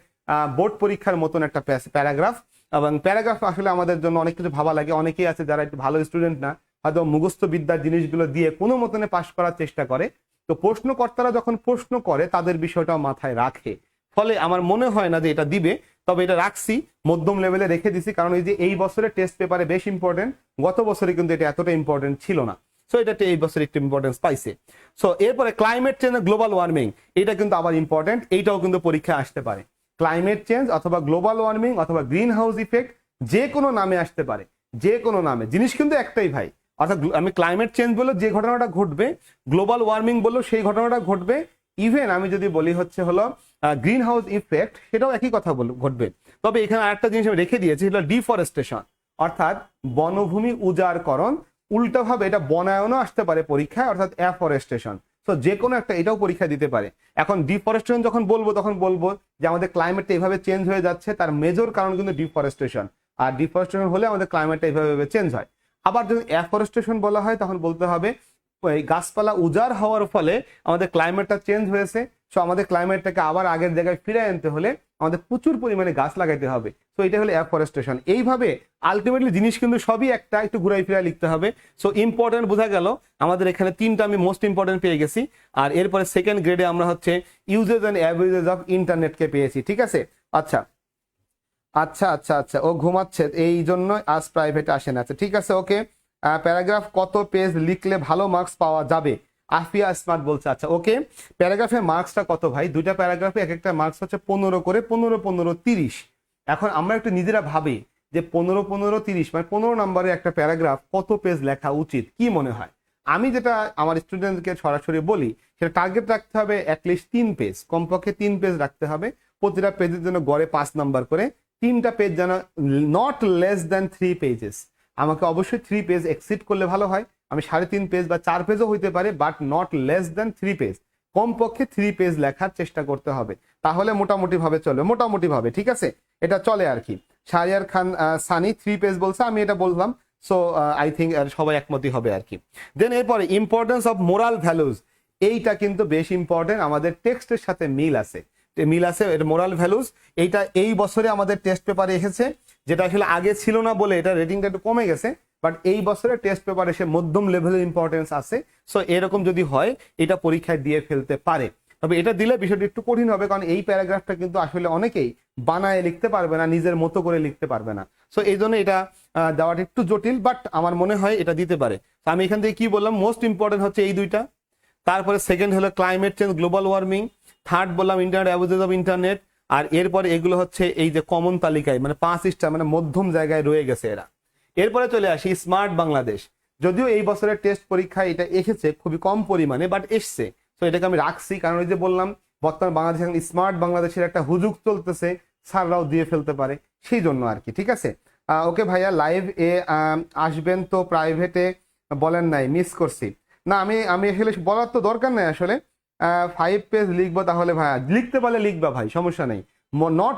Speaker 1: বোর্ড পরীক্ষার মতন একটা প্যারাগ্রাফ। এবং প্যারাগ্রাফ আসলে আমাদের জন্য অনেক কিছু ভাবা লাগে, অনেকেই আছে যারা একটু ভালো স্টুডেন্ট না, হয়তো মুখস্থ বিদ্যার জিনিসগুলো দিয়ে কোনো মতনে পাশ করার চেষ্টা করে, তো প্রশ্নকর্তারা যখন প্রশ্ন করে তাদের বিষয়টাও মাথায় রাখে, ফলে আমার মনে হয় না যে এটা দিবে। তবে এটা রাখছি, মধ্যম লেভেলে রেখে দিছি, কারণ এই যে এই বছরের টেস্ট পেপারে বেশ ইম্পর্টেন্ট, গত বছরে কিন্তু এটা এতটা ইম্পর্টেন্ট ছিল না, সো এটা এই বছর একটু ইম্পর্টেন্স পাইছে। সো এরপরে ক্লাইমেট চেঞ্জ, গ্লোবাল ওয়ার্মিং, এটা কিন্তু আবার ইম্পর্টেন্ট, এইটাও কিন্তু পরীক্ষায় আসতে পারে। ক্লাইমেট চেঞ্জ অথবা গ্লোবাল ওয়ার্মিং অথবা গ্রিন হাউস ইফেক্ট, যে কোনো নামে আসতে পারে, যে কোনো নামে, জিনিস কিন্তু একটাই ভাই। অর্থাৎ আমি ক্লাইমেট চেঞ্জ বললো যে ঘটনাটা ঘটবে, গ্লোবাল ওয়ার্মিং বললো সেই ঘটনাটা ঘটবে, ইভেন আমি যদি বলি হচ্ছে হলো গ্রিন হাউস ইফেক্ট, সেটাও একই কথা ঘটবে। তবে এখানে আরেকটা জিনিস আমি রেখে দিয়েছি, সেটা ডিফরেস্টেশন, অর্থাৎ বনভূমি উজাড়করণ, উল্টোভাবে এটা বনায়নও আসতে পারে পরীক্ষায়, অর্থাৎ অ্যাফরেস্টেশন। তো যে কোনো একটা এটাও পরীক্ষা দিতে পারে। এখন ডিফরেস্টেশন যখন বলবো তখন বলবো যে আমাদের ক্লাইমেটটা এইভাবে চেঞ্জ হয়ে যাচ্ছে, তার মেজর কারণ কিন্তু ডিফরেস্টেশন, আর ডিফরেস্টেশন হলে আমাদের ক্লাইমেটটা এইভাবে চেঞ্জ হয়। আবার যদি অ্যাফরেস্টেশন বলা হয় তখন বলতে হবে এই গাছপালা উজাড় হওয়ার ফলে আমাদের ক্লাইমেটটা চেঞ্জ হয়েছে, সো আমাদের ক্লাইমেটটাকে আবার আগের জায়গায় ফিরে আনতে হলে আমাদের প্রচুর পরিমাণে গাছ লাগাইতে হবে। তো এটা হলো অ্যাফরেস্টেশন। এইভাবে আলটিমেটলি জিনিস কিন্তু সবই একটা, একটু ঘুরাই ফিরাই লিখতে হবে। সো ইম্পর্টেন্ট বোঝা গেল, আমাদের এখানে তিনটা আমি মোস্ট ইম্পর্টেন্ট পেয়ে গেছি, আর এরপরে সেকেন্ড গ্রেডে আমরা হচ্ছে ইউজেস এন্ড অ্যাবিউজেস অফ ইন্টারনেটকে পেয়েছি, ঠিক আছে। আচ্ছা আচ্ছা আচ্ছা আচ্ছা, ও ঘুমাচ্ছে এই জন্য আজ প্রাইভেটে আসে না, আচ্ছা ঠিক আছে, ওকে। প্যারাগ্রাফ কত পেজ লিখলে ভালো মার্কস পাওয়া যাবে, আফিয়া স্মার্ট বলছে। আচ্ছা ওকে, প্যারাগ্রাফের মার্কসটা কত ভাই? দুইটা প্যারাগ্রাফে এক একটা মার্কস হচ্ছে 15 করে, 15 15 30। এখন আমরা একটু নিজেরা ভাবি যে 15 15 30 মানে 15 নম্বরে একটা প্যারাগ্রাফ কত পেজ লেখা উচিত, কি মনে হয়? আমি যেটা আমার স্টুডেন্টকে সরাসরি বলি, সেটা টার্গেট রাখতে হবে অ্যাটলিস্ট 3 পেজ, কমপক্ষে 3 পেজ রাখতে হবে, প্রতিটা পেজের জন্য গড়ে 5 নাম্বার করে, 3টা পেজ যেন নট লেস দ্যান 3 পেজেস। আমাকে অবশ্যই 3 পেজ এক্সিড করলে ভালো হয়, আমি 3.5 পেজ বা 4 পেজও হইতে পারে, but not less than 3 page, কমপক্ষে 3 পেজ লেখার চেষ্টা করতে হবে, তাহলে মোটামুটি ভাবে চলে, মোটামুটি ভাবে, ঠিক আছে, এটা চলে আর কি। শাহরিয়ার খান সানি 3 পেজ বলছে, আমি এটা বললাম, সো আই থিঙ্ক সবাই একমতই হবে আর কি। দেন এরপরে ইম্পর্টেন্স অফ মোরাল ভ্যালুজ, এইটা কিন্তু বেশ ইম্পর্টেন্ট, আমাদের টেক্সটের সাথে মিল আছে, এটা মোরাল ভ্যালুজ। এইটা এই বছরে আমাদের টেস্ট পেপারে এসেছে, যেটা আসলে আগে ছিল না বলে এটা রেটিংটা একটু কমে গেছে, বাট এই বছরে টেস্ট পেপার এসে মধ্যম লেভেলের ইম্পর্টেন্স আছে। সো এরকম যদি হয় এটা পরীক্ষায় দিয়ে ফেলতে পারে, তবে এটা দিলে বিষয়টা একটু কঠিন হবে, কারণ এই প্যারাগ্রাফটা কিন্তু আসলে অনেকেই বানায় লিখতে পারবে না, নিজের মতো করে লিখতে পারবে না। সো এই জন্য এটা দেওয়াটা একটু জটিল, বাট আমার মনে হয় এটা দিতে পারে। আমি এখান থেকে কি বললাম, মোস্ট ইম্পর্টেন্ট হচ্ছে এই দুইটা, তারপরে সেকেন্ড হলো climate change, global warming, third বললাম ইন্টারনেট, অ্যাবিউজেস অফ ইন্টারনেট, আর এরপরে এগুলো হচ্ছে এই যে কমন তালিকায়, মানে 5 স্টার, মানে মধ্যম জায়গায় রয়ে গেছে এরা। এরপরে চলে আসি স্মার্ট বাংলাদেশ, যদিও এই বছরের টেস্ট পরীক্ষায় এটা এসেছে খুবই কম পরিমাণে, বাট এসছে, তো এটাকে আমি রাখছি, কারণ ওই যে বললাম বর্তমান বাংলাদেশ স্মার্ট বাংলাদেশের একটা হুজুগ চলতেছে, স্যাররাও দিয়ে ফেলতে পারে, সেই জন্য আর কি, ঠিক আছে। ওকে ভাইয়া, লাইভ এ আসবেন তো, প্রাইভেটে বলেন নাই, মিস করছি। না আমি আমি আসলে বলার তো দরকার নাই আসলে, 5 পেজ লিখবো, তাহলে ভাইয়া লিখতে পারলে লিখবা ভাই, সমস্যা নেই, নট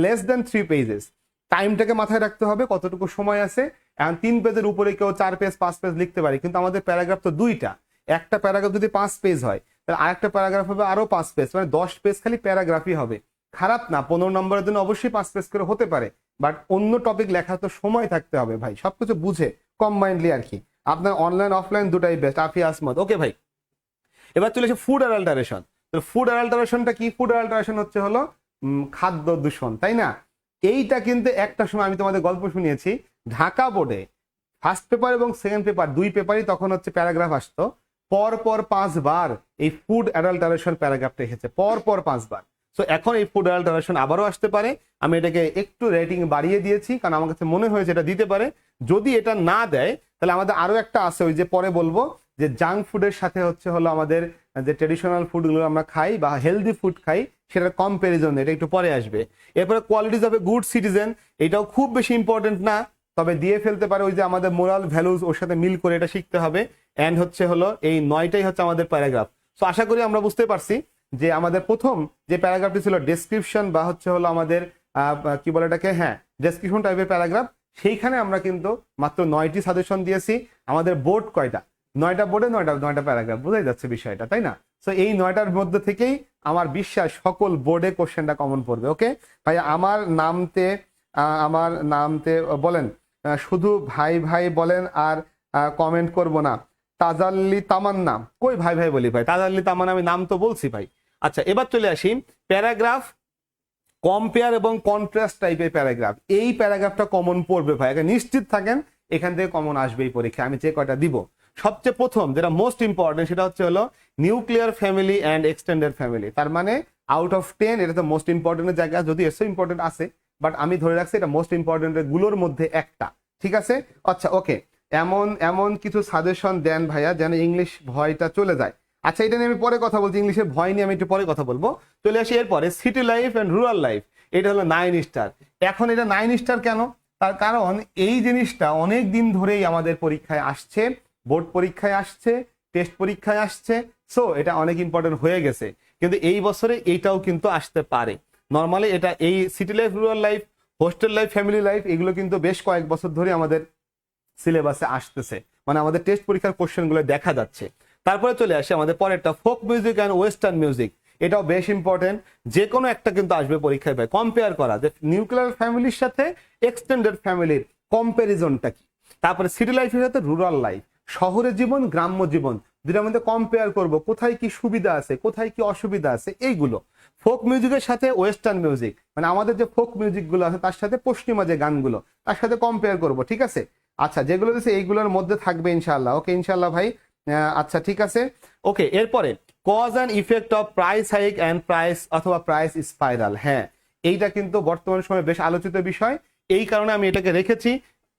Speaker 1: লেস দেন 3 পেজেস। টাইমটাকে মাথায় রাখতে হবে কতটুকু সময় আছে। এখন 3 পেজের উপরে কেউ 4 পেজ 5 পেজ লিখতে পারে, কিন্তু আমাদের প্যারাগ্রাফ তো দুইটা, একটা প্যারাগ্রাফ যদি 5 পেজ হয় তাহলে আরেকটা প্যারাগ্রাফ হবে আরো 5 পেজ, মানে 10 পেজ খালি প্যারাগ্রাফই হবে। খারাপ না, 15 নম্বরের জন্য অবশ্যই 5 পেজ করে হতে পারে, বাট অন্য টপিক লেখা তো সময় থাকতে হবে ভাই, সবকিছু বুঝে কম্বাইন্ডলি আর কি। আপনার অনলাইন অফলাইন দুটাই বেস্ট। আফি আসমত, ওকে ভাই। এবার চলে এসে ফুড অ্যাডাল্টারেশন। তো ফুড অ্যাডাল্টারেশনটা কি? ফুড অ্যাডাল্টারেশন হচ্ছে হলো খাদ্য দূষণ, তাই না? এইটা কিন্তু একটা সময় আমি তোমাদের গল্প শুনিয়েছি, ঢাকা বোর্ডে ফার্স্ট পেপার এবং সেকেন্ড পেপার দুই পেপারই তখন হচ্ছে প্যারাগ্রাফ আসতো, পর পর 5 বার এই ফুড অ্যাডাল্টারেশন প্যারাগ্রাফটা এসেছে, পর পর 5 বার। তো এখন এই ফুড অ্যাডাল্টারেশন আবারও আসতে পারে, আমি এটাকে একটু রেটিং বাড়িয়ে দিয়েছি কারণ আমার কাছে মনে হয়েছে এটা দিতে পারে। যদি এটা না দেয় তাহলে আমাদের আরো একটা আছে, ওই যে পরে বলবো, যে জাঙ্ক ফুডের সাথে হচ্ছে হলো আমাদের যে ট্রেডিশনাল ফুডগুলো আমরা খাই বা হেলদি ফুড খাই সেটার কম্প্যারিজন, এটা একটু পরে আসবে। এরপরে qualities of a good citizen, এটাও খুব বেশি ইম্পর্টেন্ট না, তবে দিয়ে ফেলতে পারে, ওই যে আমাদের মোরাল ভ্যালুজ ওর সাথে মিল করে এটা শিখতে হবে। এন্ড হচ্ছে হলো এই 9টাই হচ্ছে আমাদের প্যারাগ্রাফ। তো আশা করি আমরা বুঝতে পারছি যে আমাদের প্রথম যে প্যারাগ্রাফটি ছিল ডেসক্রিপশন বা হচ্ছে হলো আমাদের কি বলে এটাকে, হ্যাঁ ডেসক্রিপশন টাইপের প্যারাগ্রাফ, সেইখানে আমরা কিন্তু মাত্র 9টি সাজেশন দিয়েছি। আমাদের বোর্ড কয়টা? 9টা বোর্ডে 9টা প্যারাগ্রাফ, বোঝাই যাচ্ছে বিষয়টা, তাই না? তো এই 9টার মধ্যে থেকেই আমার বিশ্বাস সকল বোর্ডে কোশ্চেনটা কমন পড়বে। ওকে ভাই, আমার নামতে বলেন, শুধু ভাই ভাই বলেন আর কমেন্ট করব না। তাজাল্লি তামান্না, কই ভাই ভাই বলি ভাই, তাজাল্লি তামান্না আমি নাম তো বলছি ভাই। আচ্ছা এবার চলে আসি প্যারাগ্রাফ কম্পেয়ার এবং কন্ট্রাস্ট টাইপের প্যারাগ্রাফ। এই প্যারাগ্রাফটা কমন পড়বে ভাই, নিশ্চিত থাকেন এখান থেকে কমন আসবে এই পরীক্ষা, আমি যে কয়টা দিব। সবচেয়ে প্রথম যেটা মোস্ট ইম্পর্টেন্ট সেটা হচ্ছে হলো nuclear family and extended family. তার মানে আউট অফ 10 এটা তো মোস্ট ইম্পর্টেন্টের জায়গা, যদি এসে ইম্পর্টেন্ট আছে, বাট আমি ধরে রাখছি এটা মোস্ট ইম্পর্টেন্টের গুলোর মধ্যে একটা, ঠিক আছে? আচ্ছা ওকে, এমন এমন কিছু সাজেশন দেন ভাইয়া যেন ইংলিশ ভয়টা চলে যায়। আচ্ছা এটা নিয়ে আমি পরে কথা বলছি, ইংলিশের ভয় নিয়ে আমি একটু পরে কথা বলবো। চলে আসি এরপরে city life and rural life, এটা হলো 9 স্টার। এখন এটা 9 স্টার কেন? তার কারণ এই জিনিসটা অনেক দিন ধরেই আমাদের পরীক্ষায় আসছে, বোর্ড পরীক্ষায় আসছে, টেস্ট পরীক্ষায় আসছে, সো এটা অনেক ইম্পর্টেন্ট হয়ে গেছে। কিন্তু এই বছরে এইটাও কিন্তু আসতে পারে। নর্মালি এটা এই city life, rural life, hostel life, family life, এগুলো কিন্তু বেশ কয়েক বছর ধরে আমাদের সিলেবাসে আসতেছে, মানে আমাদের টেস্ট পরীক্ষার কোশ্চেনগুলো দেখা যাচ্ছে। তারপরে চলে আসে আমাদের পরেরটা folk music and western music, এটাও বেশ ইম্পর্টেন্ট, যে কোনো একটা কিন্তু আসবে পরীক্ষায় ভাই। কম্পেয়ার করা যে নিউক্লিয়ার ফ্যামিলির সাথে এক্সটেন্ডেড ফ্যামিলির কম্প্যারিজনটা কি। তারপরে সিটি লাইফের সাথে রুরাল লাইফ, শহরের জীবন গ্রাম্য জীবন, দুটার মধ্যে কম্পেয়ার করব, কোথায় কি সুবিধা আছে কোথায় কি অসুবিধা আছে এইগুলো। ফোক মিউজিকের সাথে ওয়েস্টার্ন মিউজিক, মানে আমাদের যে ফোক মিউজিক গুলো আছে তার সাথে পশ্চিমা যে গানগুলো তার সাথে কম্পেয়ার করব, ঠিক আছে? আচ্ছা যেগুলো দিচ্ছে এইগুলোর মধ্যে থাকবে ইনশাল্লাহ। ওকে ইনশাল্লাহ ভাই, আচ্ছা ঠিক আছে। ওকে এরপরে cause and effect of price hike and price অথবা প্রাইস স্পাইরাল, হ্যাঁ এইটা কিন্তু বর্তমান সময়ে বেশ আলোচিত বিষয়, এই কারণে আমি এটাকে রেখেছি।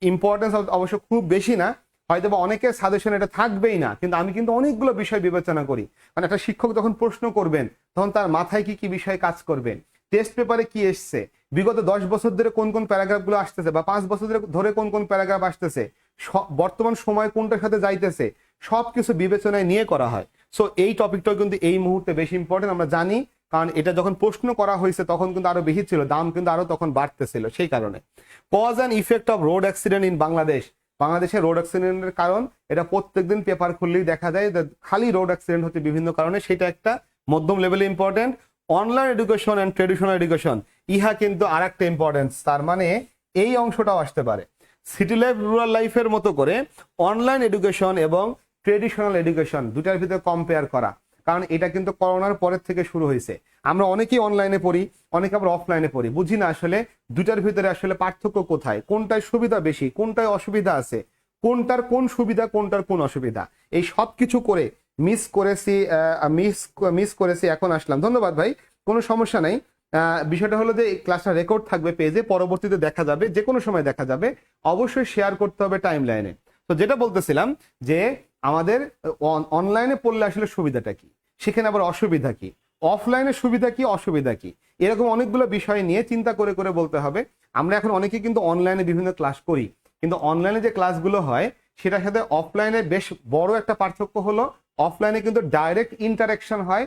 Speaker 1: ইম্পর্টেন্স অবশ্য খুব বেশি না, হয়তো বা অনেকের সাজেশন এটা থাকবেই না, কিন্তু আমি কিন্তু অনেকগুলো বিষয় বিবেচনা করি। মানে একটা শিক্ষক যখন প্রশ্ন করবেন তখন তার মাথায় কি কি বিষয় কাজ করবেন, টেস্ট পেপারে কি এসছে, বিগত 10 বছর ধরে কোন কোন প্যারাগ্রাফগুলো আসতেছে বা 5 বছর ধরে কোন কোন প্যারাগ্রাফ আসতেছে, বর্তমান সময় কোনটার সাথে যাইতেছে, সবকিছু বিবেচনায় নিয়ে করা হয়। সো এই টপিকটাও কিন্তু এই মুহূর্তে বেশি ইম্পর্টেন্ট, আমরা জানি, কারণ এটা যখন প্রশ্ন করা হয়েছে তখন কিন্তু আরো বেশি ছিল, দাম কিন্তু আরো তখন বাড়তেছিল সেই কারণে। Cause and effect of road accident in Bangladesh, বাংলাদেশে রোড অ্যাক্সিডেন্টের কারণ এটা প্রত্যেকদিন পেপার খুললেই দেখা যায়, খালি রোড অ্যাক্সিডেন্ট হচ্ছে বিভিন্ন কারণে, সেটা একটা মধ্যম লেভেলে important. Online education and traditional education, ইহা কিন্তু আর একটা ইম্পর্টেন্স, তার মানে এই অংশটাও আসতে পারে। সিটি লাইফ রুরাল লাইফের মতো করে অনলাইন এডুকেশন এবং ট্রেডিশনাল এডুকেশন দুটার ভিতরে কম্পেয়ার করা, কারণ এটা কিন্তু করোনার পরের থেকে শুরু হয়েছে। আমরা অনেকেই অনলাইনে পড়ি, অনেকে আবার অফলাইনে পড়ি, বুঝি না আসলে দুটার ভিতরে আসলে পার্থক্য কোথায়, কোনটায় সুবিধা বেশি কোনটায় অসুবিধা আছে, কোনটার কোন সুবিধা কোনটার কোন অসুবিধা, এই সব কিছু করে মিস করেছি এখন আসলাম। ধন্যবাদ ভাই, কোনো সমস্যা নাই। বিষয়টা হলো যে এই ক্লাসটা রেকর্ড থাকবে পেজে, পরবর্তীতে দেখা যাবে, যে কোনো সময় দেখা যাবে, অবশ্যই শেয়ার করতে হবে টাইম লাইনে। তো যেটা বলতেছিলাম যে আমাদের অনলাইনে পড়লে আসলে সুবিধাটা কি, সেখানে আবার অসুবিধা কি, অফলাইনে সুবিধা কি অসুবিধা কি, এরকম অনেকগুলো বিষয় নিয়ে চিন্তা করে করে বলতে হবে। আমরা এখন অনেকে কিন্তু অনলাইনে বিভিন্ন ক্লাস করি, কিন্তু অনলাইনে যে ক্লাসগুলো হয় সেটার সাথে অফলাইনে বেশ বড় একটা পার্থক্য হলো, অফলাইনে কিন্তু ডাইরেক্ট ইন্টারাকশন হয়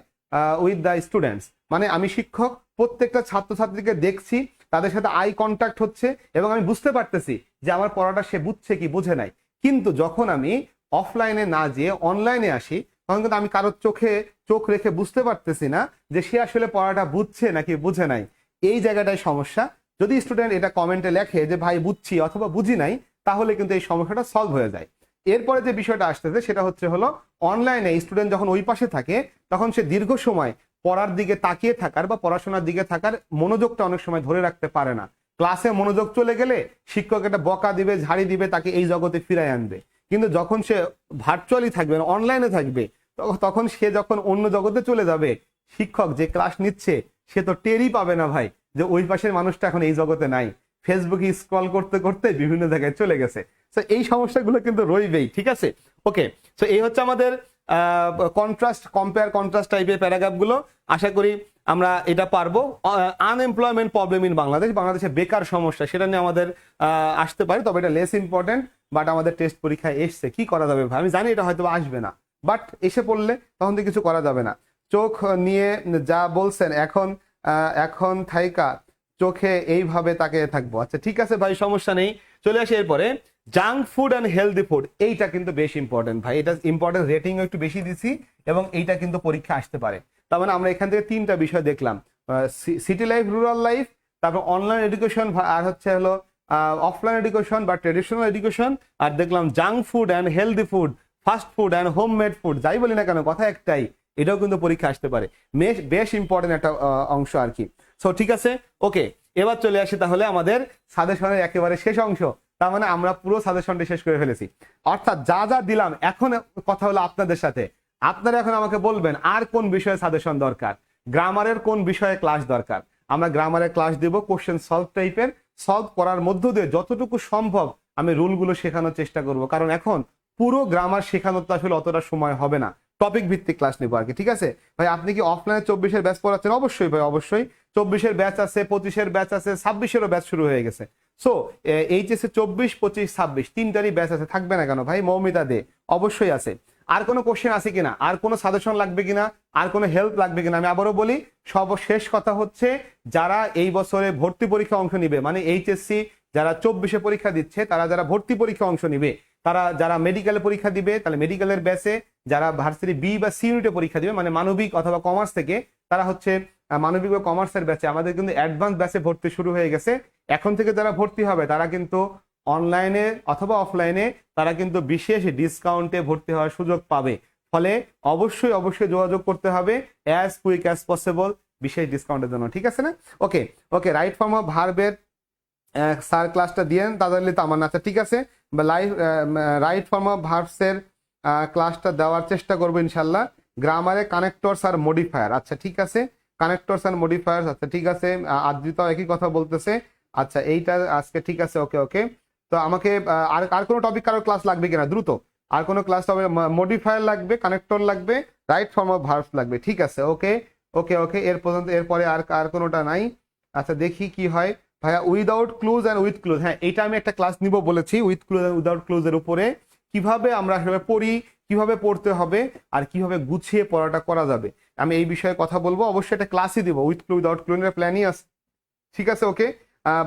Speaker 1: উইথ দ্য স্টুডেন্টস, মানে আমি শিক্ষক প্রত্যেকটা ছাত্রছাত্রীকে দেখছি, তাদের সাথে আই কন্ট্যাক্ট হচ্ছে এবং আমি বুঝতে পারতেছি যে আমার পড়াটা সে বুঝছে কি বুঝে নাই। কিন্তু যখন আমি অফলাইনে না যেয়ে অনলাইনে আসি তখন কিন্তু আমি কারোর চোখে চোখ রেখে বুঝতে পারতেছি না যে সে আসলে পড়াটা বুঝছে নাকি বুঝে নাই। এই জায়গাটায় সমস্যা। যদি স্টুডেন্ট এটা কমেন্টে লেখে যে ভাই বুঝছি অথবা বুঝি নাই, তাহলে কিন্তু এই সমস্যাটা সলভ হয়ে যায়। এরপরে যে বিষয়টা আসতেছে সেটা হলো অনলাইনে স্টুডেন্ট যখন ওই পাশে থাকে, তখন সে দীর্ঘ সময় পড়ার দিকে তাকিয়ে থাকার বা পড়াশোনার দিকে থাকার মনোযোগটা অনেক সময় ধরে রাখতে পারে না। ক্লাসে মনোযোগ চলে গেলে শিক্ষক একটা বকা দিবে, ঝাড়ি দিবে, তাকে এই জগতে ফিরাই আনবে। কিন্তু যখন সে ভার্চুয়ালি থাকবে, অনলাইনে থাকবে, তখন সে যখন অন্য জগতে চলে যাবে, শিক্ষক যে ক্লাস নিচ্ছে সে তো টেরই পাবে না ভাই যে ওই পাশের মানুষটা এখন এই জগতে নাই, ফেসবুকে স্ক্রল করতে করতে বিভিন্ন জায়গায় চলে গেছে। তো এই সমস্যাগুলো কিন্তু রইবেই, ঠিক আছে। ওকে, তো এই হচ্ছে আমাদের কন্ট্রাস্ট, কম্পেয়ার কন্ট্রাস্ট টাইপের প্যারাগ্রাফগুলো। আশা করি আমরা এটা পারবো। আনএমপ্লয়মেন্ট প্রবলেম ইন বাংলাদেশ, বাংলাদেশে বেকার সমস্যা, সেটা নিয়ে আমাদের আসতে পারে, তবে এটা লেস ইম্পর্টেন্ট। বাট আমাদের টেস্ট পরীক্ষায় এসছে, কি করা যাবে ভাই, আমি জানি এটা হয়তো আসবে না, বাট এসে পড়লে তখন তো কিছু করা যাবে না। চোখ নিয়ে যা বলছেন এখন এখন থাইকা চোখে এইভাবে তাকিয়ে থাকবো। আচ্ছা ঠিক আছে ভাই, সমস্যা নেই, চলে আসি এরপরে। Junk food and healthy food, এইটা কিন্তু বেশ ইম্পর্টেন্ট ভাই, এটা ইম্পর্টেন্ট, রেটিংও একটু বেশি দিছি এবং এইটা কিন্তু পরীক্ষা আসতে পারে। তার মানে আমরা এখান থেকে তিনটা বিষয় দেখলাম, সিটি লাইফ, রুরাল লাইফ, তারপর অনলাইন এডুকেশন, আর হলো অফলাইন এডুকেশন বা ট্রেডিশনাল এডুকেশন, আর দেখলাম junk food and healthy food, fast food and homemade food. যাই বলি না কেন, কথা একটাই, এটাও কিন্তু পরীক্ষা আসতে পারে, বেশ ইম্পর্টেন্ট একটা অংশ আর কি। সো ঠিক আছে, ওকে, এবার চলে আসি তাহলে আমাদের সাজেশনের একেবারে শেষ অংশ। তার মানে আমরা পুরো সাজেশনটি শেষ করে ফেলেছি, অর্থাৎ যা যা দিলাম। এখন কথা হলো আপনাদের সাথে, আপনারা এখন আমাকে বলবেন আর কোন বিষয়ে সাজেশন দরকার, গ্রামারের কোন বিষয়ে ক্লাস দরকার। আমরা গ্রামারের ক্লাস দিব, কোশ্চেন সলভ টাইপের, সলভ করার মধ্য দিয়ে যতটুকু সম্ভব আমি রুলগুলো শেখানোর চেষ্টা করব, কারণ এখন পুরো গ্রামার শেখানোর তো আসলে অতটা সময় হবে না, টপিক ভিত্তিক ক্লাস নেবো আর কি। ঠিক আছে ভাই, আপনি কি অফলাইনে 24-এর ব্যাচ পড়াচ্ছেন? অবশ্যই ভাই, অবশ্যই 24-এর ব্যাচ আছে, 25-এর ব্যাচ আছে, 26-এরও ব্যাচ শুরু হয়ে গেছে। সো এইচএসএ 24, 25, 26 তিনটারই ব্যাচ আছে, থাকবে না কেন ভাই? মৌমিতা দে অবশ্যই আছে। আর কোনো কোশ্চেন আছে কিনা, আর কোনো সাজেশন লাগবে কিনা, আর কোনো হেল্প লাগবে কিনা? আমি আবারও বলি, সর্বশেষ কথা হচ্ছে, যারা এই বছরে ভর্তি পরীক্ষা অংশ নিবে, মানে এইচএসসি যারা 24-এ পরীক্ষা দিচ্ছে, তারা যারা ভর্তি পরীক্ষা অংশ নিবে, তারা যারা মেডিকেলে পরীক্ষা দিবে, তাহলে মেডিকেলের ব্যাচে, যারা ভার্সিটি বি বা সি ইউনিটে পরীক্ষা দিবে, মানে মানবিক অথবা কমার্স থেকে, তারা হচ্ছে মানবিক বা কমার্সের ব্যাচে আমাদের কিন্তু অ্যাডভান্স ব্যাচে ভর্তি শুরু হয়ে গেছে। এখন থেকে যারা ভর্তি হবে তারা কিন্তু অনলাইনে অথবা অফলাইনে তারা কিন্তু বিশেষ ডিসকাউন্টে ভর্তি হওয়ার সুযোগ পাবে। ফলে অবশ্যই অবশ্যই যোগাযোগ করতে হবে অ্যাজ কুইক অ্যাজ পসিবল বিশেষ ডিসকাউন্টের জন্য, ঠিক আছে না? ওকে ওকে, রাইট ফর্ম অফ ভার্বের স্যার ক্লাসটা দিয়েন তাদের তামান। আচ্ছা ঠিক আছে, রাইট ফর্ম অফ ভার্বসের ক্লাসটা দেওয়ার চেষ্টা করবো ইনশাল্লাহ। গ্রামারে কানেক্টরস আর মডিফায়ার, আচ্ছা ঠিক আছে, কানেক্টরস আর মডিফায়ার, আচ্ছা ঠিক আছে। আদ্রিতা একই কথা বলতেছে, আচ্ছা এইটা আজকে ঠিক আছে। ওকে ওকে, তো আমাকে আর কোনো টপিক কারো ক্লাস লাগবে কিনা দ্রুত? আর কোনো ক্লাস হবে? মডিফায়ার লাগবে, কানেক্টর লাগবে, রাইট ফর্ম অফ ভার্বস লাগবে, ঠিক আছে। ওকে ওকে ওকে, এর পর্যন্ত, এরপরে আর কোনোটা নাই। আচ্ছা দেখি কি হয় ভাইয়া। Without clues and with clues, হ্যাঁ এইটা আমি একটা ক্লাস নিব বলেছি, উইথ ক্লুজ অ্যান্ড উইদাউট ক্লুজের উপরে, কিভাবে আমরা আসলে পড়ি, কিভাবে পড়তে হবে, আর কিভাবে গুছিয়ে পড়াটা করা যাবে, আমি এই বিষয়ে কথা বলবো। অবশ্যই একটা ক্লাসই দিব, উইথ ক্লু উইদাউট ক্লু এর প্ল্যানই আছে, ঠিক আছে। ওকে,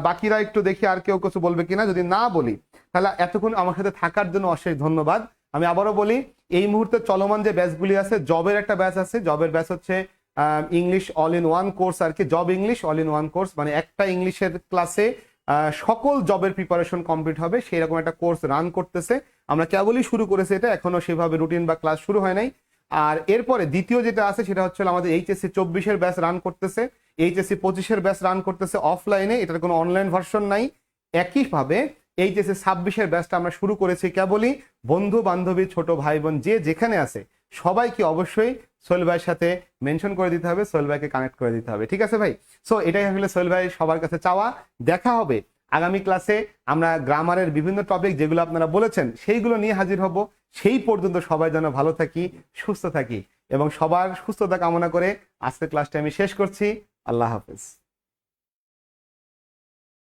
Speaker 1: বাকিরা একটু দেখি আর কেউ কিছু বলবে কিনা, যদি না বলি তাহলে এতক্ষণ আমার সাথে থাকার জন্য অশেষ ধন্যবাদ। আমি আবারও বলি, এই মুহূর্তে চলমান যে ব্যাচগুলি আছে, জবের একটা ব্যাচ আছে, জবের ব্যাচ হচ্ছে English all in one course আর কি, job English all in one course, মানে একটা ইংলিশের ক্লাসে সকল জবের প্রিপারেশন কমপ্লিট হবে, সেই রকম একটা কোর্স রান করতেছে। আমরা কেবলই শুরু করেছি এটা, এখনো সেভাবে রুটিন বা ক্লাস শুরু হয় নাই। আর এরপরে দ্বিতীয় যেটা আছে সেটা হচ্ছে আমাদের এইচএসসি 24-এর ব্যাচ রান করতেছে, এইচএসসি 25-এর ব্যাচ রান করতেছে অফলাইনে, এটার কোনো অনলাইন ভার্সন নাই। একইভাবে এইচএসসি 26-এর ব্যাচটা আমরা শুরু করেছি কেবলই। বন্ধু বান্ধবী ছোট ভাই বোন যে যেখানে আছে সবাইকে অবশ্যই সোহেল ভাইয়ের সাথে মেনশন করে দিতে হবে, সোহেল ভাইকে কানেক্ট করে দিতে হবে, ঠিক আছে ভাই? সো এটাই আসলে সোহেল ভাই সবার কাছে চাওয়া। দেখা হবে আগামী ক্লাসে, আমরা গ্রামারের বিভিন্ন টপিক যেগুলো আপনারা বলেছেন সেইগুলো নিয়ে হাজির হব। সেই পর্যন্ত সবাই যেন ভালো থাকি, সুস্থ থাকি এবং সবার সুস্থতা কামনা করে আজকের ক্লাসটা আমি শেষ করছি। আল্লাহ হাফেজ।